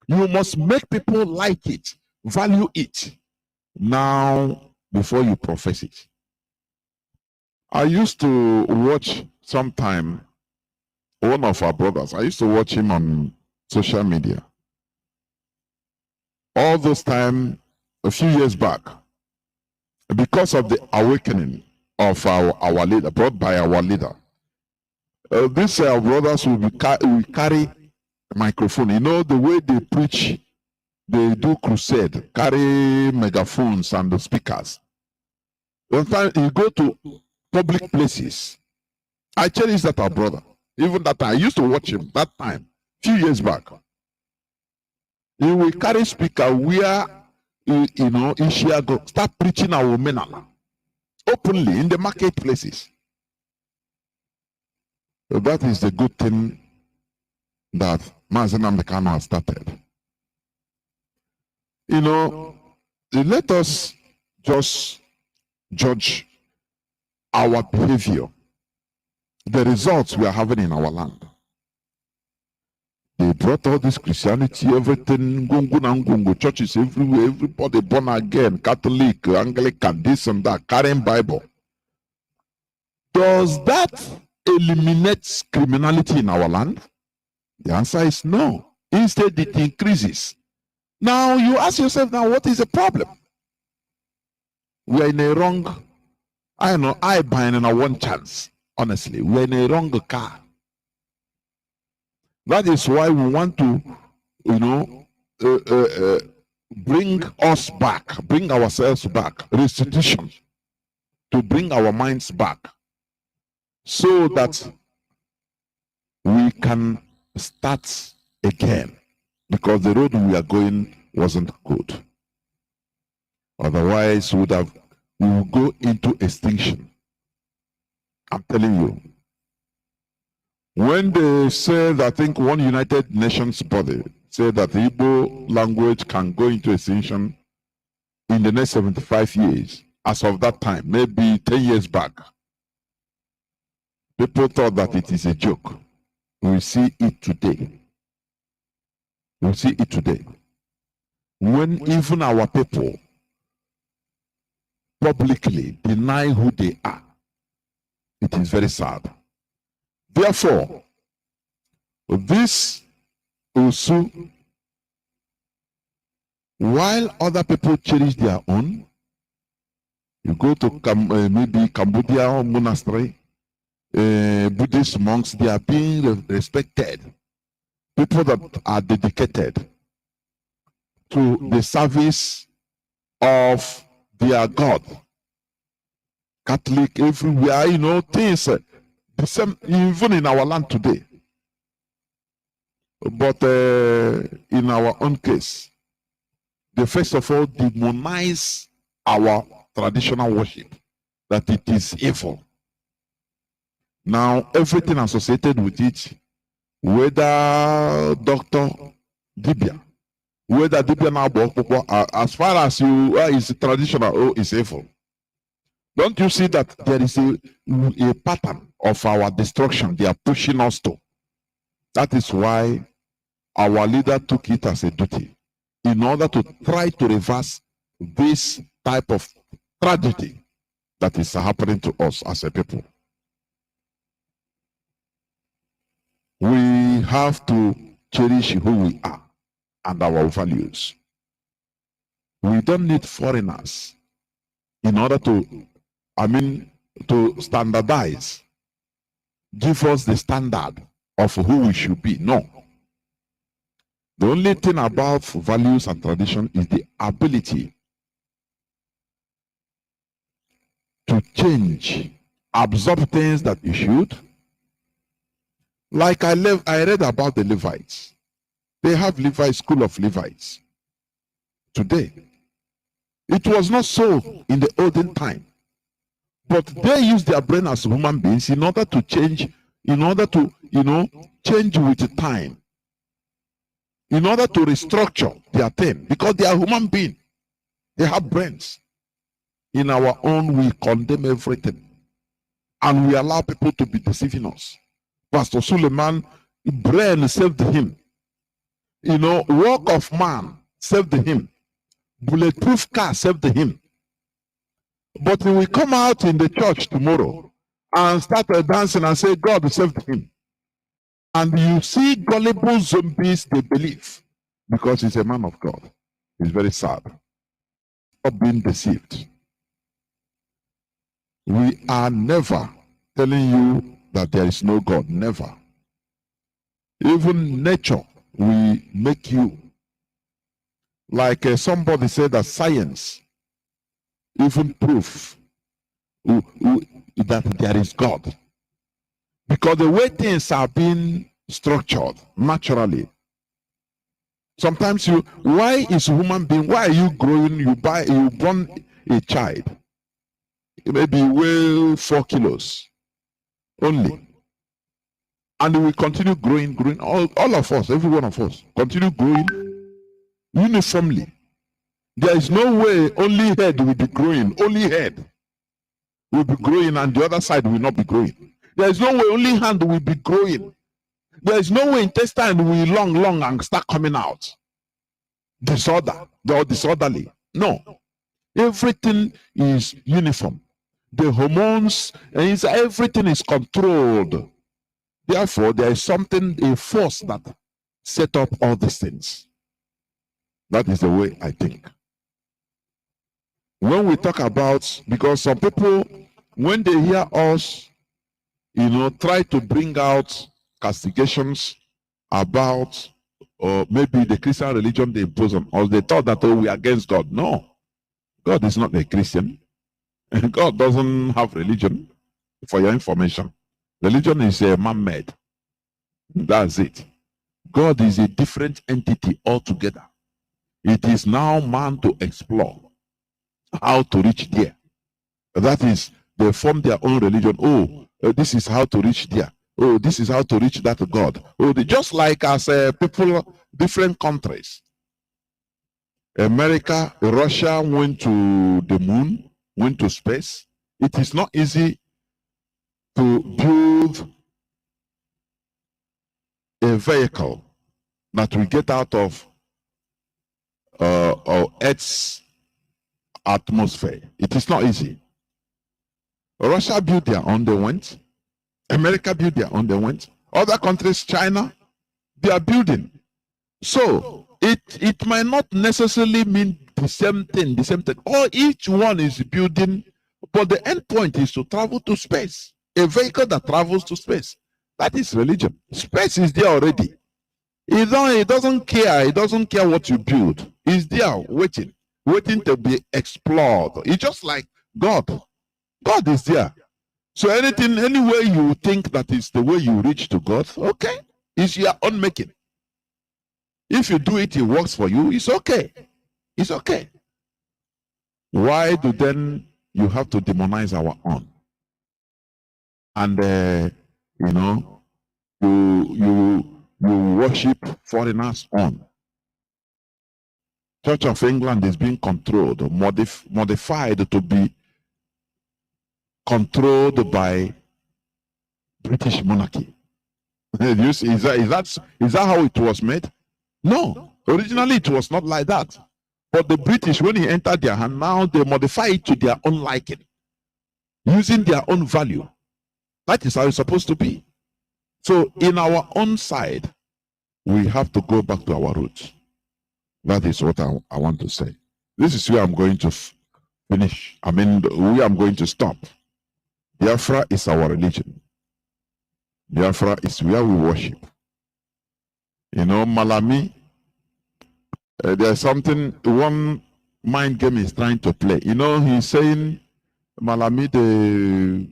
You must make people like it, value it. Now, before you profess it. I used to watch sometime one of our brothers. I used to watch him on social media. All those time, a few years back, because of the awakening of our leader, brought by our leader, these brothers will carry a microphone. You know, the way they preach, they do crusade, carry megaphones and the speakers. Sometimes you go to public places. I cherish that our brother. Even that time, I used to watch him that time, few years back. He will carry speaker where, he go start preaching our women openly in the marketplaces. So that is the good thing that Mazi Nnamdi Kanu has started. Let us just judge our behavior, the results we are having in our land. They brought all this Christianity, everything, gungun, churches everywhere, everybody born again, Catholic, Anglican, this and that, carrying Bible. Does that eliminate criminality in our land? The answer is no. Instead, it increases. Now, you ask yourself, now, what is the problem? We are in a wrong, I buying in a one chance, honestly. We're in a wrong car. That is why we want to, bring us back, bring ourselves back, restitution, to bring our minds back, so that we can start again, because the road we are going wasn't good. Otherwise, we will go into extinction. I'm telling you. When they said, I think one United Nations body said that the Igbo language can go into extinction in the next 75 years, as of that time, maybe 10 years back, people thought that it is a joke. We see it today. We see it today. When even our people publicly deny who they are, it is very sad. Therefore, this also, while other people cherish their own, you go to maybe Cambodia monastery, Buddhist monks, they are being respected. People that are dedicated to the service of their God. Catholic everywhere, things the same even in our land today. But in our own case, they first of all demonize our traditional worship, that it is evil. Now, everything associated with it, whether doctor, Dibia, whether Dibia now, as far as you is traditional, is evil. Don't you see that there is a pattern of our destruction they are pushing us to? That is why our leader took it as a duty in order to try to reverse this type of tragedy that is happening to us as a people. We have to cherish who we are and our values. We don't need foreigners in order to standardize give us the standard of who we should be. No. The only thing about values and tradition is the ability to change, absorb things that you should. Like I read about the Levites. They have Levites, school of Levites today. It was not so in the olden time. But they use their brain as human beings in order to change, in order to, change with the time. In order to restructure their thing. Because they are human beings. They have brains. In our own, we condemn everything. And we allow people to be deceiving us. Pastor Suleiman, brain saved him. Work of man saved him. Bulletproof car saved him. But he will come out in the church tomorrow and start dancing and say, God saved him. And you see gullible zombies, they believe. Because he's a man of God. It's very sad. Stop being deceived. We are never telling you that there is no God. Never. Even nature will make you. Like somebody said that science even proof that there is God. Because the way things are being structured naturally. Sometimes why is a human being, why are you growing, you born a child, maybe weigh 4 kilos only. And we continue growing, all of us, every one of us, continue growing uniformly. There is no way only head will be growing, only head will be growing and the other side will not be growing. There is no way only hand will be growing. There is no way intestine will long and start coming out. Disorderly. No. Everything is uniform. The hormones, everything is controlled. Therefore, there is a force that set up all these things. That is the way I think. When we talk about, because some people, when they hear us, try to bring out castigations about, or maybe the Christian religion they impose on us, they thought that, we are against God. No. God is not a Christian. God doesn't have religion, for your information. Religion is a man-made. That's it. God is a different entity altogether. It is now man to explore how to reach there. That is, they form their own religion. This is how to reach there. This is how to reach that God. Just like as people, different countries. America, Russia went to the moon, went to space. It is not easy to build a vehicle that will get out of Earth's atmosphere. It is not easy. Russia built their own, they went. America built their own, they went. Other countries, China, they are building. So it might not necessarily mean the same thing. Or each one is building, but the end point is to travel to space. A vehicle that travels to space. That is religion. Space is there already. It doesn't care. It doesn't care what you build. It's there waiting to be explored. It's just like God. God is there. So any way you think that is the way you reach to God, okay, it's your own making. If you do it, it works for you, it's okay. It's okay. Why do then you have to demonize our own? And you worship foreigners on. Church of England is being controlled, modified to be controlled by British monarchy. Is that how it was made? No. Originally it was not like that. But the British, when he entered their hand, now they modify it to their own liking, using their own value. That is how it's supposed to be. So in our own side, we have to go back to our roots. That is what I want to say. This is where I'm going to finish. Where I'm going to stop. Biafra is our religion. Biafra is where we worship. You know, Malami, there's something, one mind game is trying to play. You know, he's saying Malami, the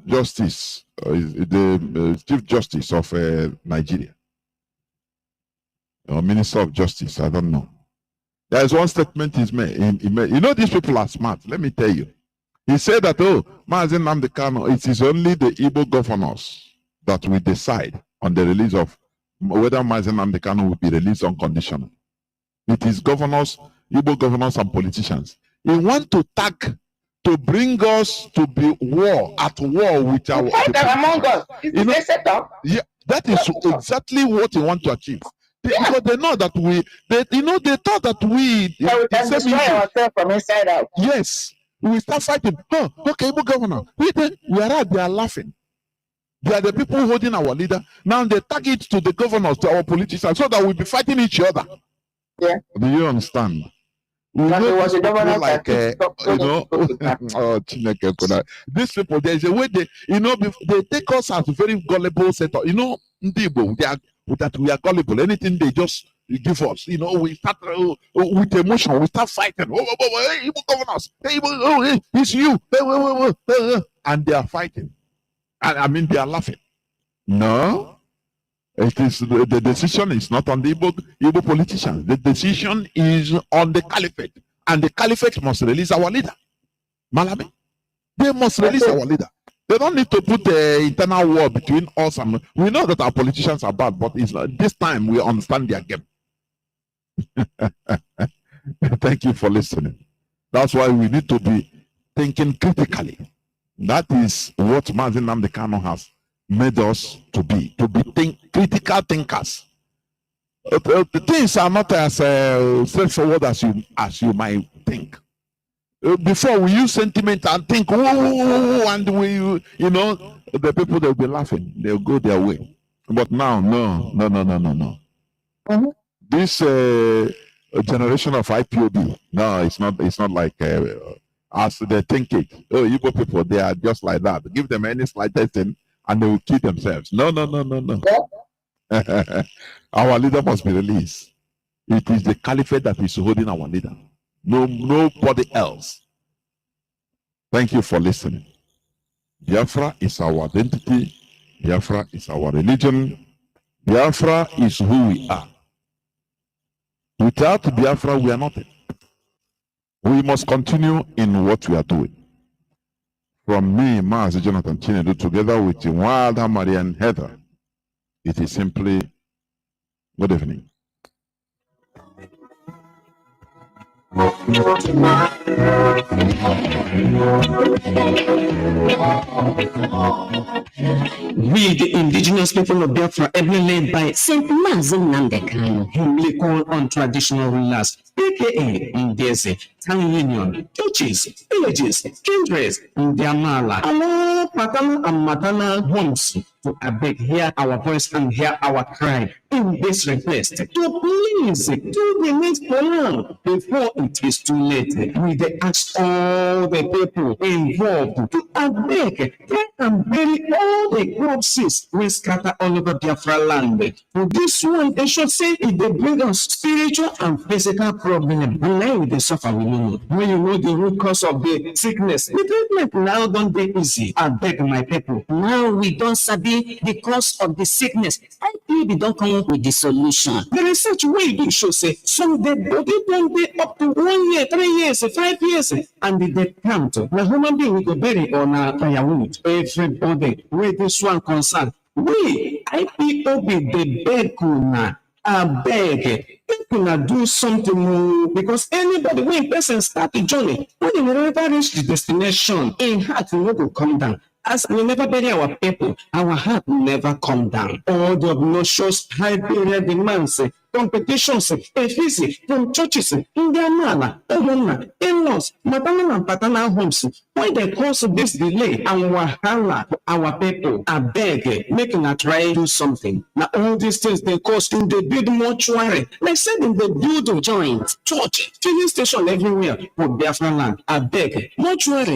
justice, the Chief Justice of Nigeria, or Minister of Justice, I don't know. There's one statement he's made. You know, these people are smart. Let me tell you. He said that, oh, Mazi Nnamdi Kanu, it is only the Igbo governors that will decide on the release of whether Mazi Nnamdi Kanu will be released unconditionally. It is governors, Igbo governors and politicians. He wants to tag to bring us to be at war with our people. Among us. You know, yeah, that is exactly what he wants to achieve. Because they know that they thought that we can destroy ourselves from inside out. Yes. We start fighting. Oh, okay, Igbo governor. We are out, they are laughing. They are the people holding our leader. Now they tag it to the governors, to our politicians, so that we'll be fighting each other. Yeah. Do you understand? We know these people like, you know, these people, there's a way they take us as very gullible set of, you know, that we are gullible. Anything they just give us, you know, we start with emotion, we start fighting. Hey, governors, hey, it's you. And they are fighting. And I mean, they are laughing. No. It is the decision is not on the Igbo politicians. The decision is on the caliphate. And the caliphate must release our leader. Malami. They must release our leader. They don't need to put the internal war between us and... We know that our politicians are bad, but it's this time we understand their game. Thank you for listening. That's why we need to be thinking critically. That is what Mazi Nnamdi Kanu has made us to be critical thinkers. The things are not as straightforward as you might think. Before we use sentiment and think, oh, and we, you know, the people they'll be laughing, they'll go their way. But now, no. Mm-hmm. This generation of IPOB, no, it's not like as they think it. Oh, Igbo people, they are just like that. Give them any slightest thing, and they will kill themselves. No. Our leader must be released. It is the caliphate that is holding our leader. Nobody else. Thank you for listening. Biafra is our identity. Biafra is our religion. Biafra is who we are. Without Biafra, we are nothing. We must continue in what we are doing. From me, Mazi Jonathan Chinedu, together with Wilder Marien Haider, it is simply good evening. We, the indigenous people of Biafra, ably led by Saint Mazi Nnamdi Kanu, humbly call on traditional rulers, aka Ndeze, town union, churches, villages, kindreds, Ndiamala, Allah, paternal and maternal homes, to beg, hear our voice and hear our cry in this request. To please do the needful now before it is too late. We ask all the people involved to beg, try and bury all the corpses we scatter all over Biafra land. For this one, they should say if they bring us spiritual and physical problem, and now they suffer we know. When you know the root cause of the sickness, the treatment now don't be easy. I beg my people. Now we don't sabi the cause of the sickness. I think we don't come up with the solution. The research way they show say some dead body don't be up to 1 year, 3 years, 5 years, and the death count. Now human being we go bury on a firewood. Everybody where this one concerned. We IPOB the beg una. I beg, people do something more because anybody when person start the journey, when they never reach the destination, in heart will not come down. As we never bury our people, our heart will never come down. All the obnoxious high period demands, competitions, efficacy from churches, in their manner, in-laws, maternal and paternal homes. Why they cause this delay and wahala for our people? I beg, making a try to do something. Now all these things they cause in the build mortuary, like said in the build joint, church, filling station everywhere for Biafra land. I beg, mortuary.